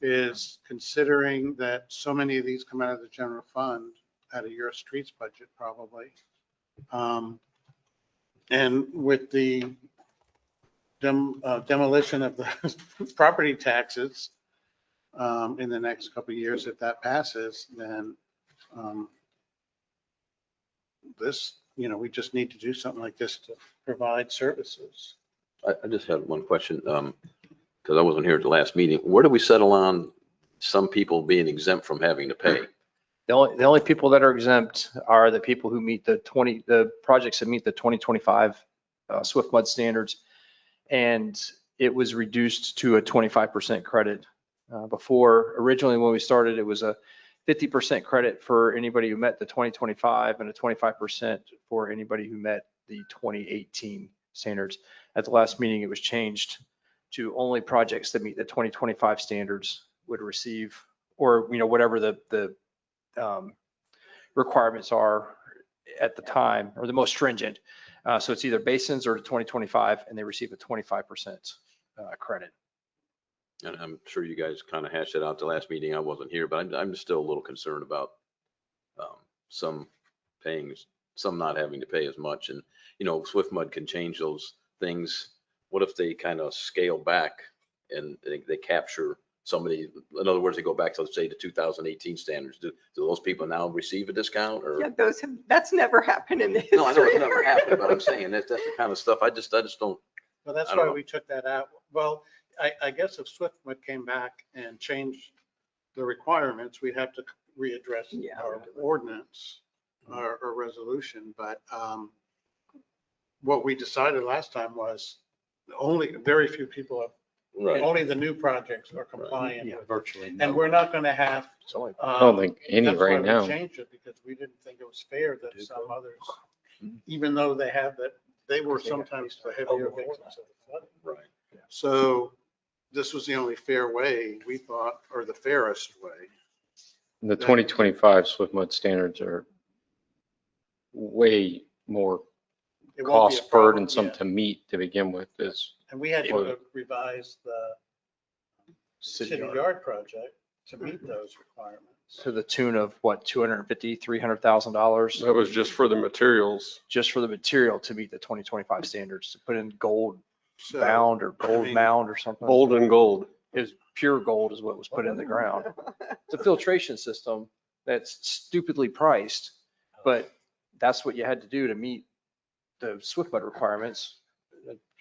C: is considering that so many of these come out of the general fund, out of your streets budget probably. And with the demolition of the property taxes in the next couple of years, if that passes, then this, we just need to do something like this to provide services.
G: I just had one question, because I wasn't here at the last meeting. Where do we settle on some people being exempt from having to pay?
S: The only people that are exempt are the people who meet the projects that meet the 2025 Swift Mud standards. And it was reduced to a 25% credit. Before, originally when we started, it was a 50% credit for anybody who met the 2025 and a 25% for anybody who met the 2018 standards. At the last meeting, it was changed to only projects that meet the 2025 standards would receive, or, whatever the requirements are at the time, or the most stringent. So it's either basins or 2025, and they receive a 25% credit.
G: And I'm sure you guys kind of hashed it out the last meeting. I wasn't here, but I'm still a little concerned about some paying, some not having to pay as much. And, Swift Mud can change those things. What if they kind of scale back and they capture somebody, in other words, they go back to, let's say, the 2018 standards? Do those people now receive a discount, or?
H: Yeah, that's never happened in the history.
G: No, I know it's never happened, but I'm saying that's the kind of stuff I just don't.
C: Well, that's why we took that out. Well, I guess if Swiftwood came back and changed the requirements, we'd have to readdress our ordinance or resolution. But what we decided last time was only very few people have, only the new projects are compliant.
E: Yeah, virtually.
C: And we're not going to have.
U: I don't think any
C: that's why
U: right
C: we
U: now.
C: changed it, because we didn't think it was fair that some others, even though they have that, they were sometimes the heavier victims of the flooding.
G: Right.
C: So this was the only fair way, we thought, or the fairest way.
U: The 2025 Swift Mud standards are way more
C: It won't be a
U: cost
C: problem,
U: burdensome
C: yeah.
U: to meet to begin with.
C: And we had to revise the city yard project to meet those requirements.
S: To the tune of what, $250,000, $300,000?
K: That was just for the materials.
S: Just for the material to meet the 2025 standards, to put in gold
C: So,
S: bound or gold mound or something.
K: Gold and gold.
S: It was pure gold is what was put in the ground. It's a filtration system that's stupidly priced, but that's what you had to do to meet the Swift Mud requirements.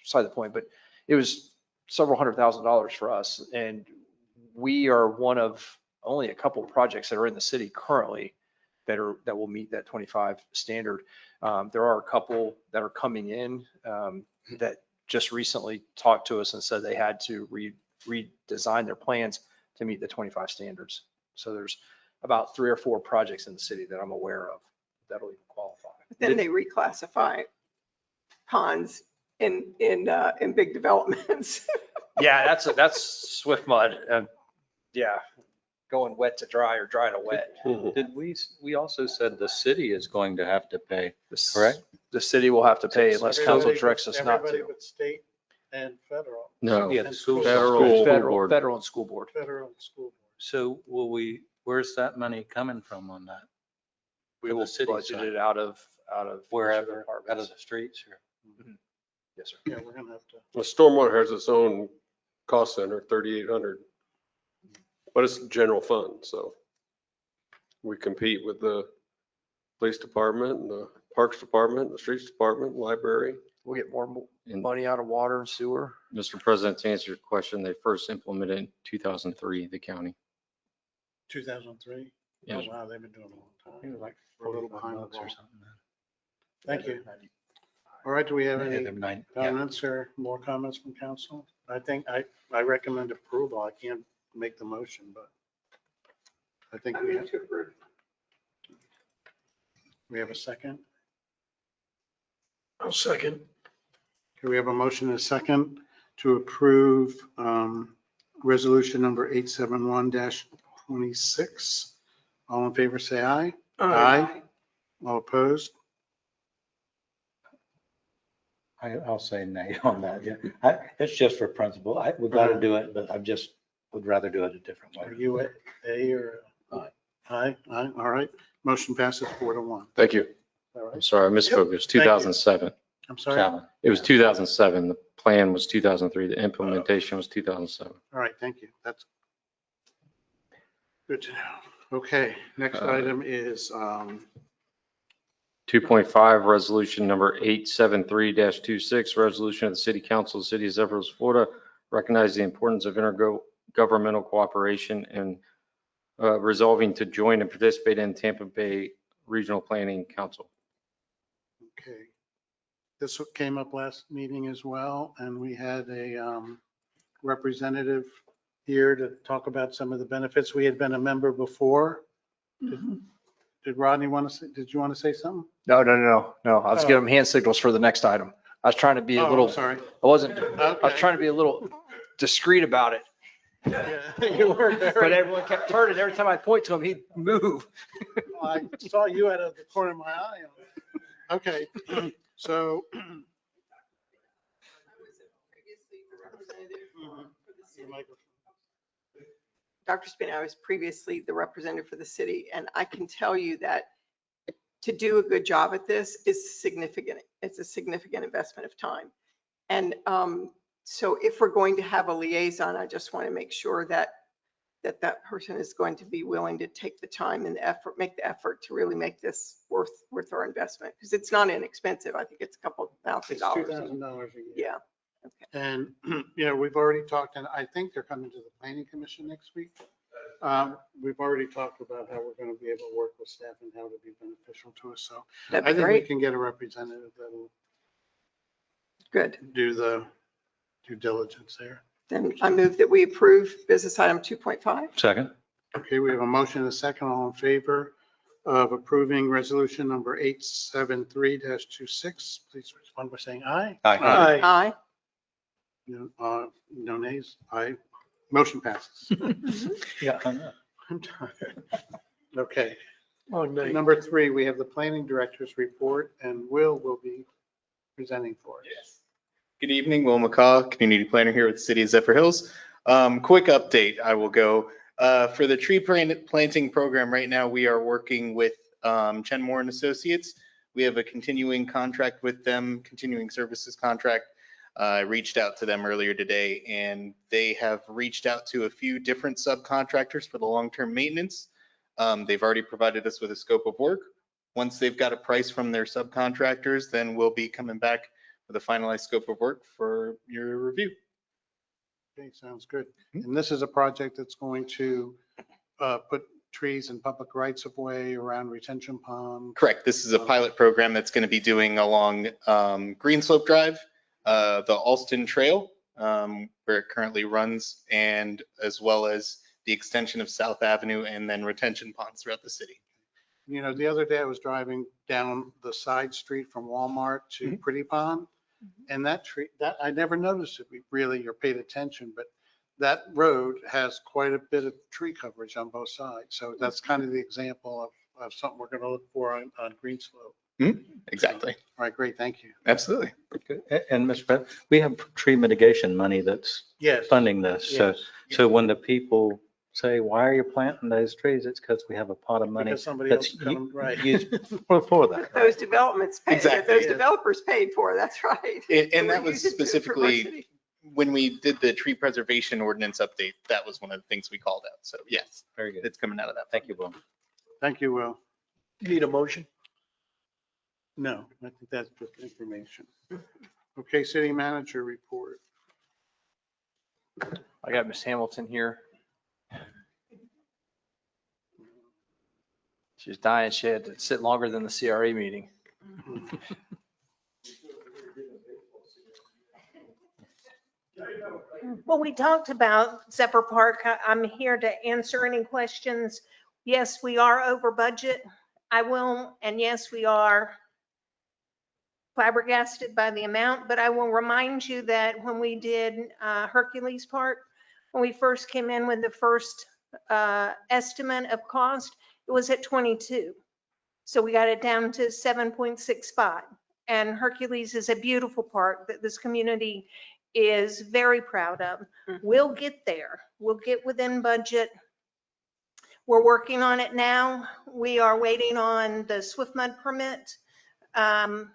S: Beside the point, but it was several $100,000 for us. And we are one of only a couple of projects that are in the city currently that will meet that 25 standard. There are a couple that are coming in that just recently talked to us and said they had to redesign their plans to meet the 25 standards. So there's about 3 or 4 projects in the city that I'm aware of that'll even qualify.
H: Then they reclassify ponds in big developments.
S: Yeah, that's Swift Mud. Yeah, going wet to dry or dry to wet.
E: Did we also said the city is going to have to pay, correct?
S: The city will have to pay unless council
C: Everybody
S: directs
C: but-
S: us not
C: Everybody
S: to.
C: but state and federal.
E: No.
C: And
E: Yeah, the school.
S: Federal and school board.
C: Federal and school board.
E: So where's that money coming from on that?
S: We
E: For the
S: will
E: city
S: budget
E: side.
S: it out of.
E: Wherever, out of the streets or?
S: Yes, sir.
C: Yeah, we're gonna have to.
K: The stormwater has its own cost center, 3,800. But it's general fund, so we compete with the police department and the parks department, the streets department, library.
S: We'll get more money out of water and sewer.
U: Mr. President, to answer your question, they first implemented in 2003, the county.
C: 2003?
U: Yes.
C: Oh, wow, they've been doing a long time.
E: It was like
C: We're a little behind the
E: $45
C: ball.
E: or something.
C: Thank you. All right, do we have
E: Yeah,
C: any
E: they're yeah.
C: comments or more comments from council? I think I recommend approval. I can't make the motion, but I think we have a second.
I: I'll second.
C: Okay, we have a motion and a second to approve resolution number 871-26. All in favor, say aye. All opposed?
E: I'll say nay on that, yeah. It's just for principle. We've got to do it, but I just would rather do it a different way.
C: Are you at A or?
E: Aye.
C: Aye, all right. Motion passes 4-1.
U: Thank you.
C: All right.
U: I'm sorry, I misspoke. It was
C: Thank you.
U: 2007.
C: I'm sorry.
E: Seven.
U: It was 2007. The plan was 2003. The implementation was 2007.
C: All right, thank you. That's good to know. Okay, next item is,
U: 2.5, resolution number 873-26, resolution of the City Council of the City of Zephyrhills, Florida, recognize the importance of intergovernmental cooperation and resolving to join and participate in Tampa Bay Regional Planning Council.
C: okay. This came up last meeting as well, and we had a representative here to talk about some of the benefits. We had been a member before. Did Rodney want to say, did you want to say something?
S: No. I was giving him hand signals for the next item. I was trying to be a little,
C: Sorry.
S: I wasn't, I was
C: Okay.
S: trying to be a little discreet about it.
C: Yeah, you were
S: But
C: very,
S: everyone kept turning. Every time I point to him, he'd move.
C: I saw you out of the corner of my eye. Okay, so.
H: Dr. Spina, I was previously the representative for the city, and I can tell you that to do a good job at this is significant. It's a significant investment of time. And so if we're going to have a liaison, I just want to make sure that that person is going to be willing to take the time and the effort, make the effort to really make this worth our investment, because it's not inexpensive. I think it's a couple $1,000.
C: It's $2,000 a year.
H: Yeah.
C: And, you know, we've already talked, and I think they're coming to the planning commission next week. We've already talked about how we're going to be able to work with staff and how to be beneficial to us. So
H: That'd be
C: I think we
H: great.
C: can get a representative that'll
H: Good.
C: do the due diligence there.
H: Then I move that we approve business item 2.5.
E: Second.
C: Okay, we have a motion and a second. All in favor of approving resolution number 873-26, please respond by saying aye.
E: Aye.
H: Aye.
C: No nays? Aye. Motion passes.
E: Yeah.
C: I'm tired. Okay.
I: Oh, no.
C: Number 3, we have the planning director's report, and Will be presenting for us.
F: Yes. Good evening, Will McCaw, community planner here with the city of Zephyrhills. Quick update, I will go. For the tree planting program right now, we are working with Chen Moore and Associates. We have a continuing contract with them, continuing services contract. I reached out to them earlier today, and they have reached out to a few different subcontractors for the long-term maintenance. They've already provided us with a scope of work. Once they've got a price from their subcontractors, then we'll be coming back with a finalized scope of work for your review.
C: Okay, sounds good. And this is a project that's going to put trees in public rights of way around retention ponds.
F: Correct. This is a pilot program that's going to be doing along Green Slope Drive, the Alston Trail, where it currently runs, and as well as the extension of South Avenue and then retention ponds throughout the city.
C: You know, the other day I was driving down the side street from Walmart to Pretty Pond, and that tree, that I never noticed it really or paid attention, but that road has quite a bit of tree coverage on both sides. So that's kind of the example of something we're going to look for on Green Slope.
F: Exactly.
C: All right, great, thank you.
F: Absolutely.
E: And Mr. President, we have tree mitigation money that's
C: Yes.
E: funding this.
C: Yes.
E: So when the people say, why are you planting those trees? It's because we have a pot of money
C: Because somebody
E: that's
C: else cut 'em, right.
E: used for that.
H: Those developments paid,
F: Exactly.
H: those developers paid for, that's right.
F: And that
H: We're
F: was
H: using it for our
F: specifically
H: city.
F: when we did the tree preservation ordinance update, that was one of the things we called out. So yes,
E: Very good.
F: it's coming out of that.
E: Thank you, Will.
C: Thank you, Will.
I: You need a motion?
C: No, I think that's just information. Okay, city manager report.
S: I got Miss Hamilton here. She's dying. She had to sit longer than the CRA meeting.
V: Well, we talked about Zephyr Park. I'm here to answer any questions. Yes, we are over budget. I will, and yes, we are flabbergasted by the amount, but I will remind you that when we did Hercules Park, when we first came in with the first estimate of cost, it was at 22. So we got it down to 7.65. And Hercules is a beautiful park that this community is very proud of. We'll get there. We'll get within budget. We're working on it now. We are waiting on the Swift Mud permit. And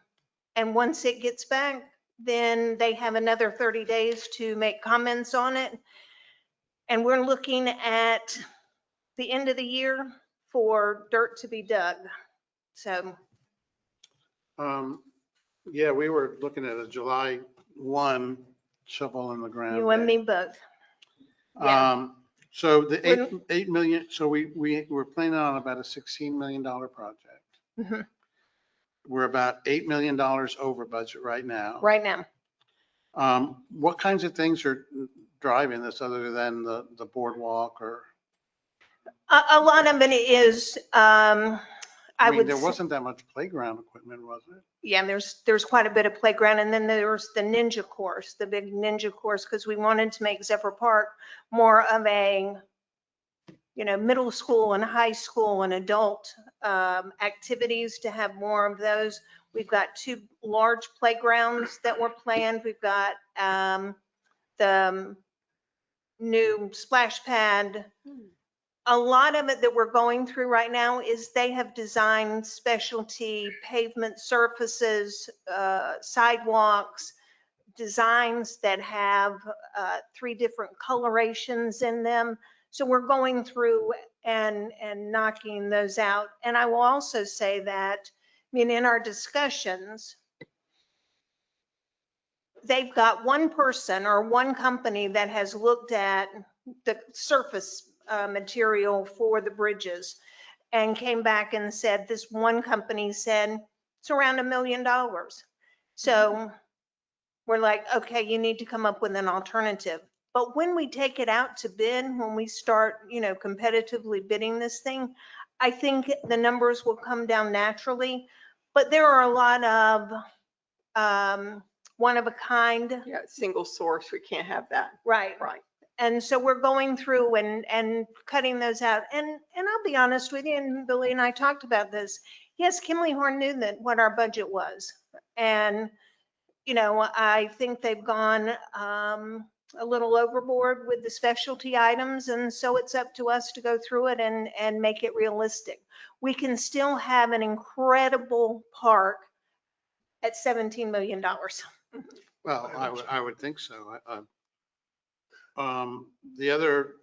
V: once it gets back, then they have another 30 days to make comments on it. And we're looking at the end of the year for dirt to be dug. So,
C: Yeah, we were looking at a July 1 shovel in the ground.
V: you and me both. Yeah.
C: So the 8 million, so we're planning on about a $16 million project.
V: Mhm.
C: We're about $8 million over budget right now.
V: Right now.
C: What kinds of things are driving this other than the boardwalk or?
V: A lot of it is,
C: I mean,
V: would
C: there
V: say-
C: wasn't that much playground equipment, was it?
V: Yeah, there's quite a bit of playground, and then there's the ninja course, the big ninja course, because we wanted to make Zephyr Park more of a, middle school and high school and adult activities, to have more of those. We've got 2 large playgrounds that were planned. We've got the new splash pad. A lot of it that we're going through right now is they have designed specialty pavement surfaces, sidewalks, designs that have 3 different colorations in them. So we're going through and knocking those out. And I will also say that, in our discussions, they've got one person or one company that has looked at the surface material for the bridges and came back and said, this one company said it's around $1 million. So we're like, okay, you need to come up with an alternative. But when we take it out to bid, when we start, competitively bidding this thing, I think the numbers will come down naturally. But there are a lot of one of a kind.
H: Yeah, single source, we can't have that.
V: Right.
H: Right.
V: And so we're going through and cutting those out. And I'll be honest with you, and Billy and I talked about this. Yes, Kimley Horn knew that what our budget was. And, I think they've gone a little overboard with the specialty items. And so it's up to us to go through it and make it realistic. We can still have an incredible park at $17 million.
C: Well, I would think so. The other.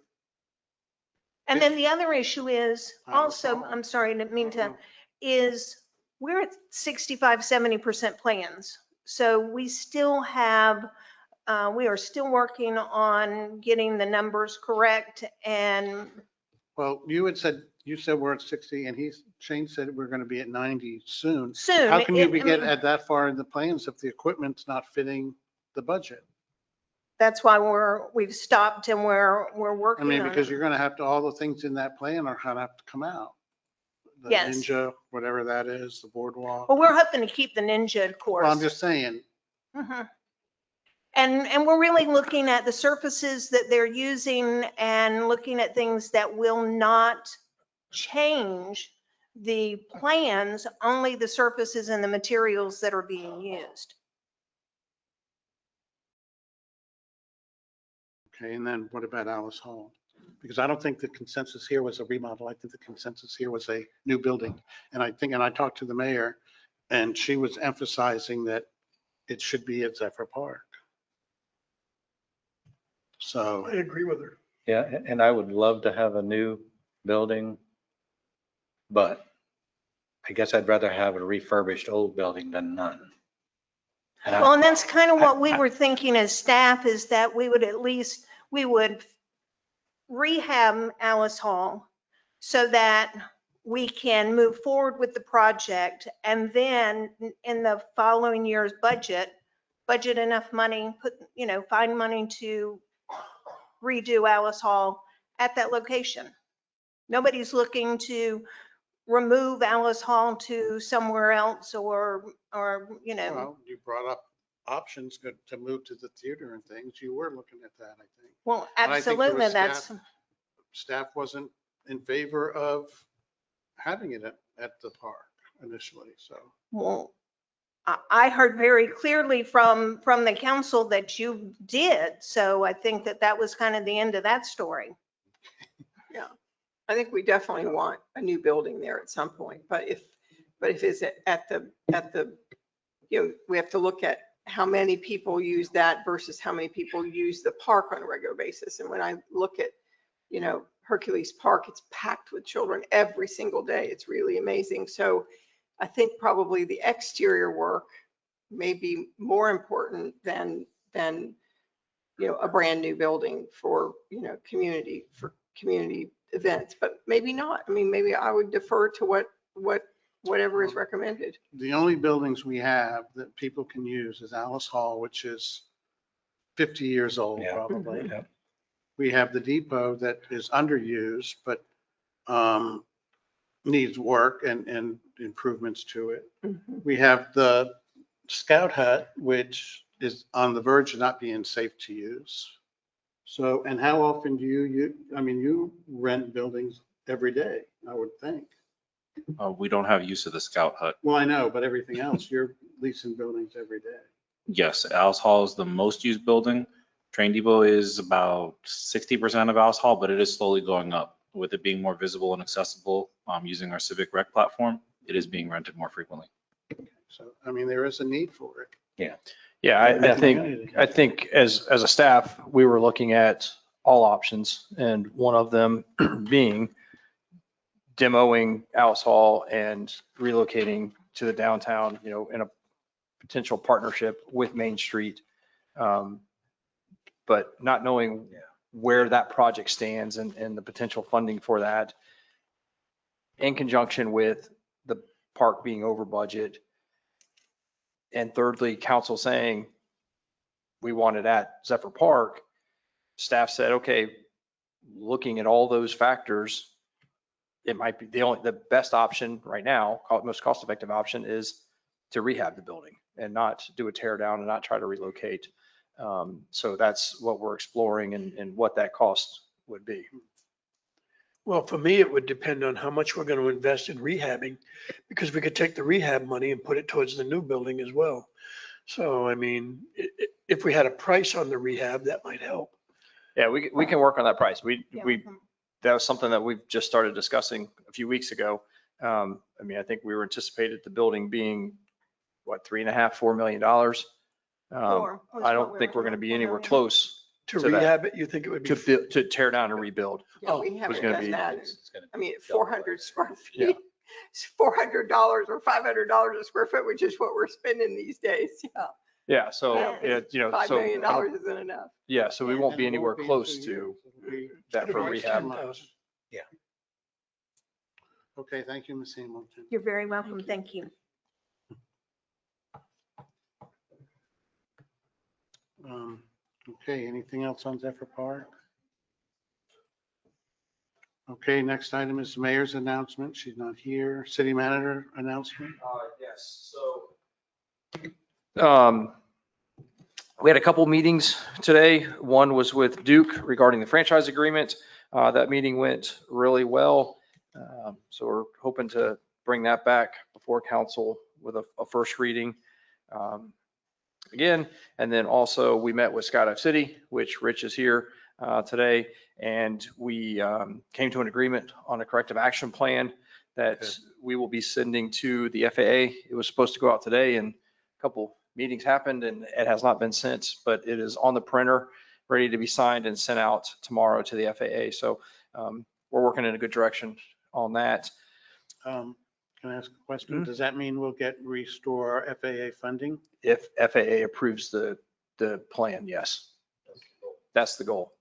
V: And then the other issue is also, I'm sorry, I didn't mean to, is we're at 65, 70% plans. So we still have, we are still working on getting the numbers correct. And
C: Well, you said we're at 60 and Shane said we're going to be at 90 soon.
V: Soon.
C: How can you get at that far in the plans if the equipment's not fitting the budget?
V: That's why we've stopped and we're working
C: I mean,
V: on
C: because
V: it.
C: you're going to have to, all the things in that plan are going to have to come out. The
V: Yes.
C: Ninja, whatever that is, the boardwalk.
V: Well, we're hoping to keep the Ninja course.
C: Well, I'm just saying.
V: Mhm. And we're really looking at the surfaces that they're using and looking at things that will not change the plans, only the surfaces and the materials that are being used.
C: Okay, and then what about Alice Hall? Because I don't think the consensus here was a remodel. I think the consensus here was a new building. And I talked to the mayor and she was emphasizing that it should be at Zephyr Park. So.
I: I agree with her.
E: Yeah, and I would love to have a new building, but I guess I'd rather have a refurbished old building than none.
V: Well, and that's kind of what we were thinking as staff, is that we would rehab Alice Hall so that we can move forward with the project, and then in the following year's budget enough money, find money to redo Alice Hall at that location. Nobody's looking to remove Alice Hall to somewhere else or.
C: Well, you brought up options to move to the theater and things. You were looking at that, I think.
V: Well,
C: And I think there was
V: absolutely,
C: staff wasn't in favor of having it at the park initially, so.
V: well, I heard very clearly from the council that you did. So I think that that was kind of the end of that story.
H: Yeah, I think we definitely want a new building there at some point, but if it's at the, we have to look at how many people use that versus how many people use the park on a regular basis. And when I look at, Hercules Park, it's packed with children every single day. It's really amazing. So I think probably the exterior work may be more important than a brand new building for community events, but maybe not. I mean, maybe I would defer to whatever is recommended.
C: The only buildings we have that people can use is Alice Hall, which is 50 years old, probably.
H: Mhm.
C: We have the depot that is underused, but needs work and improvements to it.
H: Mhm.
C: We have the Scout Hut, which is on the verge of not being safe to use. So, and how often do you rent buildings every day, I would think.
L: We don't have use of the Scout Hut.
C: Well, I know, but everything else, you're leasing buildings every day.
L: Yes, Alice Hall is the most used building. Train Depot is about 60% of Alice Hall, but it is slowly going up. With it being more visible and accessible, using our Civic Rec platform, it is being rented more frequently.
C: So, there is a need for it.
L: Yeah.
D: Yeah, I think as a staff, we were looking at all options, and one of them being demoing Alice Hall and relocating to the downtown, in a potential partnership with Main Street. But not knowing where that project stands and the potential funding for that in conjunction with the park being over budget. And thirdly, council saying we want it at Zephyr Park, staff said, okay, looking at all those factors, it might be the best option right now, most cost-effective option is to rehab the building and not do a tear down and not try to relocate. So that's what we're exploring and what that cost would be.
I: Well, for me, it would depend on how much we're going to invest in rehabbing, because we could take the rehab money and put it towards the new building as well. So, if we had a price on the rehab, that might help.
D: Yeah, we can work on that price. That was something that we've just started discussing a few weeks ago. I think we were anticipated the building being, $3.5–4 million. I don't think we're going to be anywhere close
I: To
D: to that.
I: rehab it, you think it would be?
D: To tear down and rebuild.
H: Yeah, we haven't
D: gonna
H: done
D: be-
H: that. 400 square
D: Yeah.
H: feet, it's $400 or $500 a square foot, which is what we're spending these days. Yeah.
D: Yeah, so,
H: $5
D: so,
H: million isn't enough.
D: yeah, so we won't be
C: And it
D: anywhere
C: won't be in
D: close
C: 2
D: to
C: years. It'll be-
D: that for
C: it'll be
D: rehab.
C: 10 Okay, thank you, Ms. Hamilton.
V: You're very welcome. Thank you.
C: Okay, anything else on Zephyr Park? Okay, next item is the mayor's announcement. She's not here. City manager announcement.
D: Yes, so. We had a couple meetings today. One was with Duke regarding the franchise agreement. That meeting went really well. So we're hoping to bring that back before council with a first reading again. And then also we met with Skydive City, which Rich is here today. And we came to an agreement on a corrective action plan that we will be sending to the FAA. It was supposed to go out today and a couple meetings happened and it has not been sent, but it is on the printer, ready to be signed and sent out tomorrow to the FAA. So we're working in a good direction on that.
C: Can I ask a question? Does that mean we'll get restore FAA funding?
D: If FAA approves the plan, yes. That's the goal.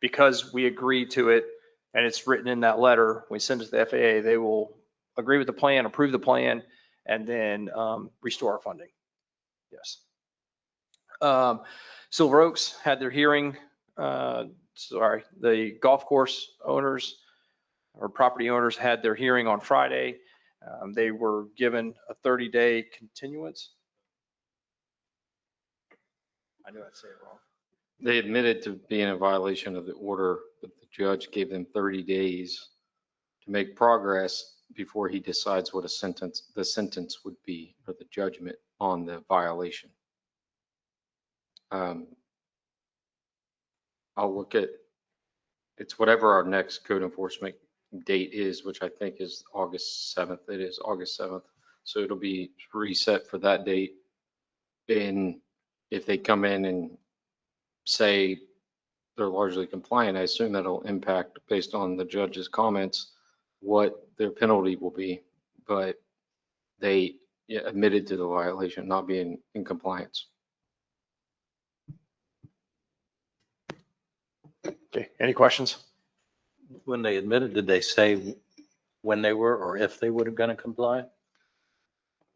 D: Because we agree to it and it's written in that letter, we send it to the FAA, they will agree with the plan, approve the plan, and then restore our funding. Yes. Silver Oaks had their hearing. The golf course owners or property owners had their hearing on Friday. They were given a 30-day continuance. I knew I'd say it wrong.
U: They admitted to being in violation of the order, but the judge gave them 30 days to make progress. before he decides what the sentence would be, or the judgment on the violation. I'll look at, it's whatever our next code enforcement date is, which I think is August 7th. It is August 7th. So it'll be reset for that date. And if they come in and say they're largely compliant, I assume that'll impact, based on the judge's comments, what their penalty will be. But they admitted to the violation, not being in compliance.
D: Okay, any questions?
E: When they admitted, did they say when they were or if they would have gonna comply?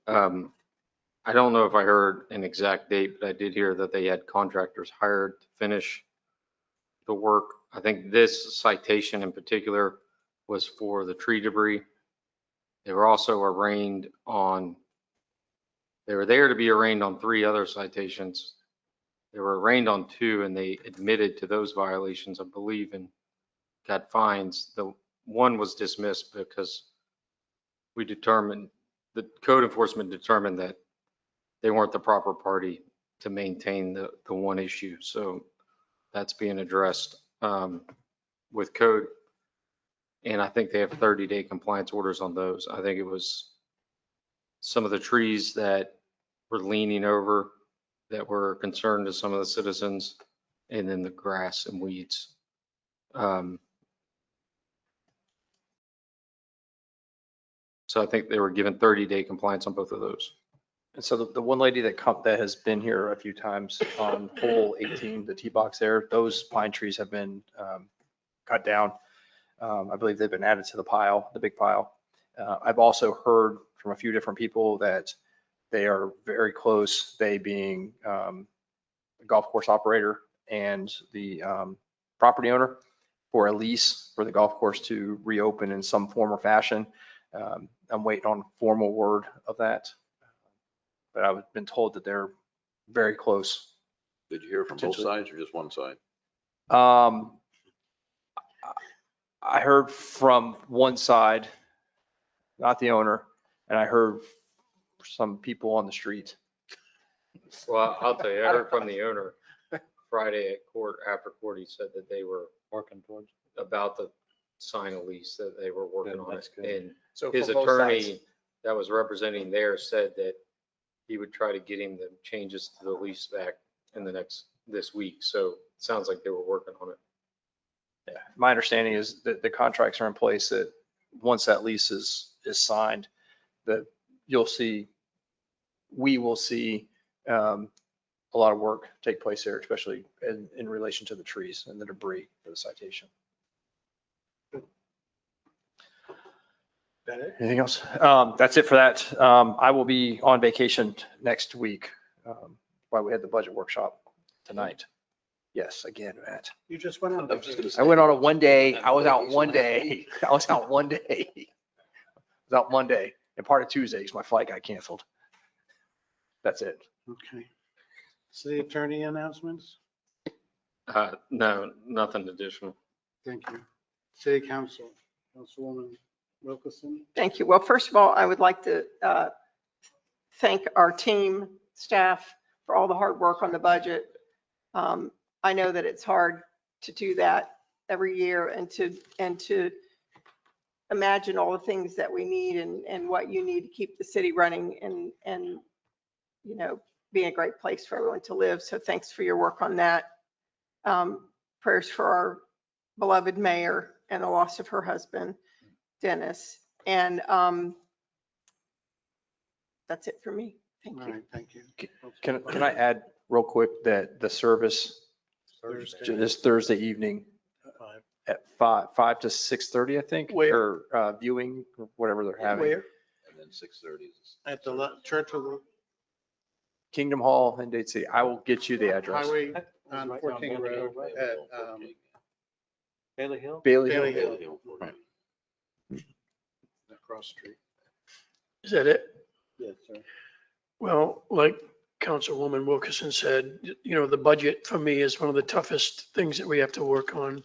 U: I don't know if I heard an exact date, but I did hear that they had contractors hired to finish the work. I think this citation in particular was for the tree debris. They were also arraigned on, they were there to be arraigned on 3 other citations. They were arraigned on 2 and they admitted to those violations, I believe, and got fines. The one was dismissed because we determined, the code enforcement determined that they weren't the proper party to maintain the one issue. So that's being addressed with code. And I think they have 30-day compliance orders on those. I think it was some of the trees that were leaning over that were concerned to some of the citizens, and then the grass and weeds. So I think they were given 30-day compliance on both of those.
D: And so the one lady that has been here a few times on hole 18, the tee box there, those pine trees have been cut down. I believe they've been added to the pile, the big pile. I've also heard from a few different people that they are very close, they being the golf course operator and the property owner, for a lease for the golf course to reopen in some form or fashion. I'm waiting on formal word of that. But I've been told that they're very close.
G: Did you hear from both sides or just one side?
D: I heard from one side, not the owner, and I heard some people on the street.
U: Well, I'll tell you, I heard from the owner Friday at court, after court, he said that they were
E: Working towards.
U: about to sign a lease, that they were working on it. And
D: So
U: his
D: from both
U: attorney
D: sides.
U: that was representing there said that he would try to get him the changes to the lease back in this week. So it sounds like they were working on it.
D: Yeah, my understanding is that the contracts are in place, that once that lease is signed, that we will see a lot of work take place there, especially in relation to the trees and the debris for the citation. Anything else? That's it for that. I will be on vacation next week while we had the budget workshop tonight. Yes, again, Matt.
C: You just went on.
D: I went on a one day. I was out one day. I was out one day. I was out Monday and part of Tuesday because my flight got canceled. That's it.
C: Okay. City attorney announcements?
U: No, nothing additional.
C: Thank you. City council, Councilwoman Wilkerson.
H: Thank you. Well, first of all, I would like to thank our team, staff, for all the hard work on the budget. I know that it's hard to do that every year and to imagine all the things that we need and what you need to keep the city running and you know, being a great place for everyone to live. So thanks for your work on that. Prayers for our beloved mayor and the loss of her husband, Dennis. And that's it for me. Thank
C: All
H: you.
C: right, thank you.
D: Can I add real quick that the service this Thursday evening at 5 to 6:30, I think,
I: Where?
D: or viewing, or whatever they're having.
I: Where?
G: And then 6:30 is.
C: At the Church of the
D: Kingdom Hall in Dade City. I will get you the address.
C: Highway on 14 Road at
E: Bailey Hill?
D: Bailey
C: Bailey
D: Hill.
C: Hill. Across the street.
I: Is that it?
C: Yes, sir.
I: Well, like Councilwoman Wilkerson said, you know, the budget for me is one of the toughest things that we have to work on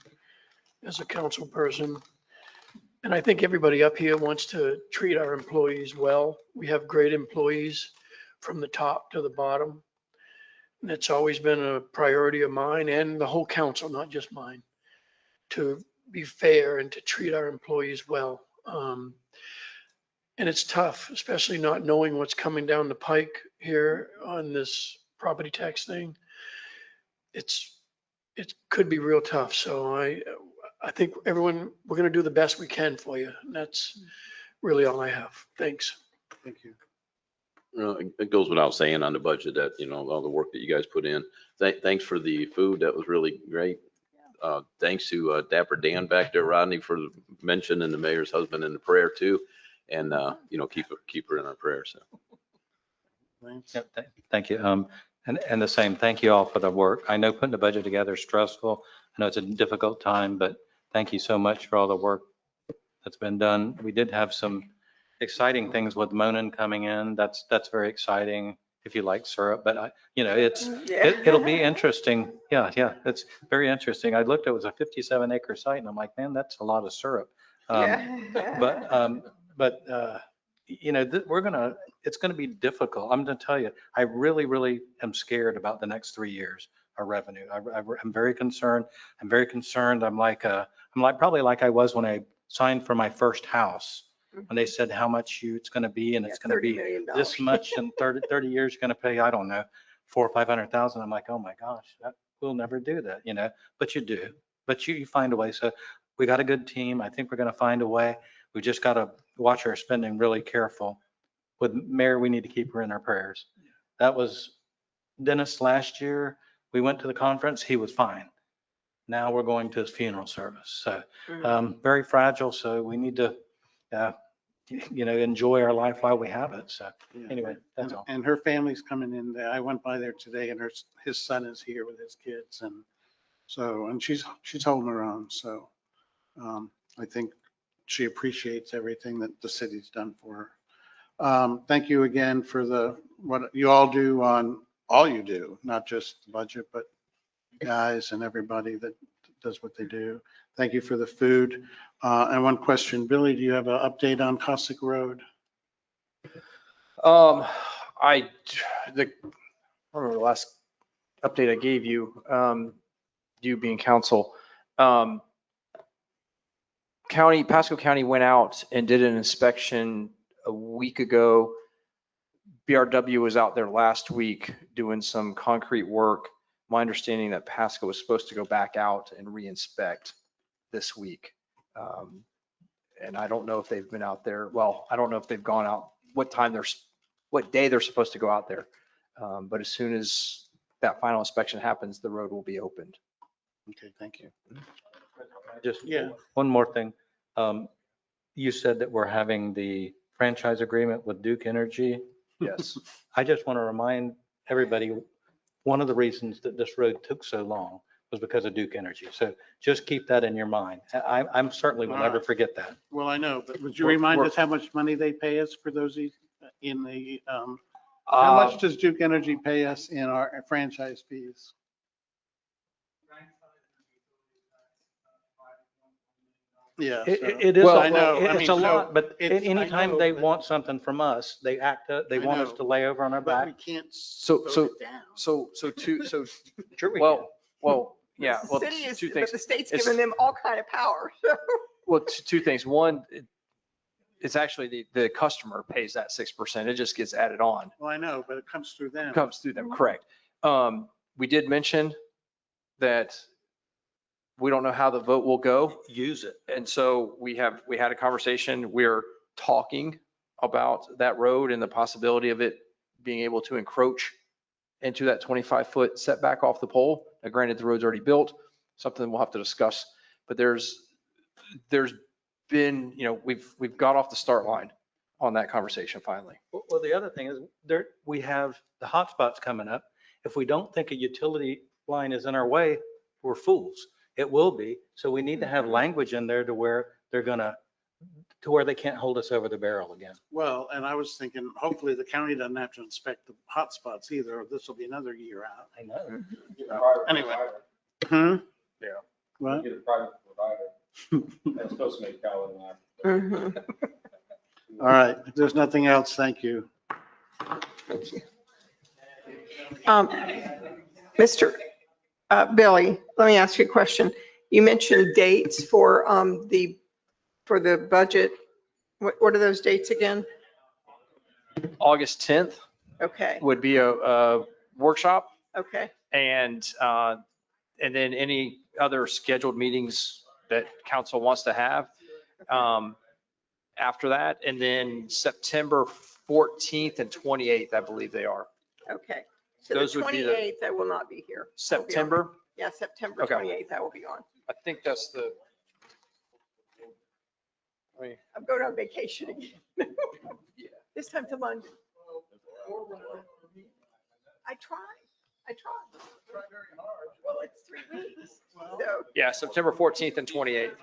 I: as a council person. And I think everybody up here wants to treat our employees well. We have great employees from the top to the bottom. And it's always been a priority of mine and the whole council, not just mine, to be fair and to treat our employees well. And it's tough, especially not knowing what's coming down the pike here on this property tax thing. It could be real tough. So I think everyone, we're going to do the best we can for you. And that's really all I have. Thanks.
C: Thank you.
G: It goes without saying on the budget that, all the work that you guys put in. Thanks for the food. That was really great. Thanks to Dapper Dan back there, Rodney, for the mention, and the mayor's husband in the prayer too. And, keep her in our prayers. So.
E: Thank you. And the same, thank you all for the work. I know putting the budget together is stressful. I know it's a difficult time, but thank you so much for all the work that's been done. We did have some exciting things with Monin coming in. That's very exciting if you like syrup, but it'll be interesting. Yeah, it's very interesting. I looked, it was a 57-acre site and I'm like, man, that's a lot of syrup. It's going to be difficult. I'm going to tell you, I really, really am scared about the next 3 years, our revenue. I'm very concerned. I'm probably like I was when I signed for my first house. When they said how much it's going to be, and it's going to be this much in 30 years, you're going to pay, I don't know, 400,000 or 500,000. I'm like, oh my gosh, we'll never do that, but you do, but you find a way. So we got a good team. I think we're going to find a way. We just got to watch our spending really careful. With Mayor, we need to keep her in our prayers. That was Dennis last year. We went to the conference. He was fine. Now we're going to his funeral service. So very fragile. So we need to, enjoy our life while we have it. So anyway, that's all.
C: And her family's coming in there. I went by there today and his son is here with his kids. And she's holding her own. So I think she appreciates everything that the city's done for her. Thank you again for what you all do on all you do, not just the budget, but guys and everybody that does what they do. Thank you for the food. And one question, Billy, do you have an update on Cossack Road?
D: I remember the last update I gave you, you being council. Pasco County went out and did an inspection a week ago. BRW was out there last week doing some concrete work. My understanding that Pasco was supposed to go back out and re-inspect this week. And I don't know if they've been out there. Well, I don't know if they've gone out, what day they're supposed to go out there. But as soon as that final inspection happens, the road will be opened.
C: Okay, thank you.
E: Just one more thing. You said that we're having the franchise agreement with Duke Energy.
D: Yes.
E: I just want to remind everybody, one of the reasons that this road took so long was because of Duke Energy. So just keep that in your mind. I'm certainly will never forget that.
C: Well, I know, but would you remind us how much money they pay us for those in the, how much does Duke Energy pay us in our franchise fees? Yeah.
E: It is, I know, it's a lot, but anytime they want something from us, they want us to lay over on our back.
C: We can't.
D: Sure we can. Well, yeah. Well,
H: The city is,
D: two
H: but
D: things.
H: the state's giving them all kind of power.
D: Well, two things. One, it's actually the customer pays that 6%. It just gets added on.
C: Well, I know, but it comes through them.
D: Comes through them, correct. We did mention that we don't know how the vote will go.
E: Use it.
D: And so we had a conversation. We're talking about that road and the possibility of it being able to encroach into that 25-foot setback off the pole. Now, granted, the road's already built, something we'll have to discuss, but there's been, we've got off the start line on that conversation finally.
E: Well, the other thing is we have the hotspots coming up. If we don't think a utility line is in our way, we're fools. It will be. So we need to have language in there to where they can't hold us over the barrel again.
C: Well, and I was thinking, hopefully the county doesn't have to inspect the hotspots either, or this will be another year out.
E: I know.
C: Anyway.
U: Yeah.
C: What?
U: Get a private provider. That's supposed to make Calvin laugh.
H: Mhm.
C: All right, if there's nothing else, thank you.
H: Mr. Billy, let me ask you a question. You mentioned dates for the budget. What are those dates again?
D: August 10th
H: Okay,
D: would be a workshop,
H: okay,
D: and then any other scheduled meetings that council wants to have after that. And then September 14th and 28th, I believe they are.
H: okay. So
D: Those
H: the
D: would be the
H: 28th, I will not be here. I'll be on-
D: September.
H: Yeah, September
D: Okay.
H: 28th, I will be on.
D: I think that's the.
H: I'm going on vacation again. This time to London. I tried. Well, it's 3 weeks. So
D: Yeah, September 14th and 28th.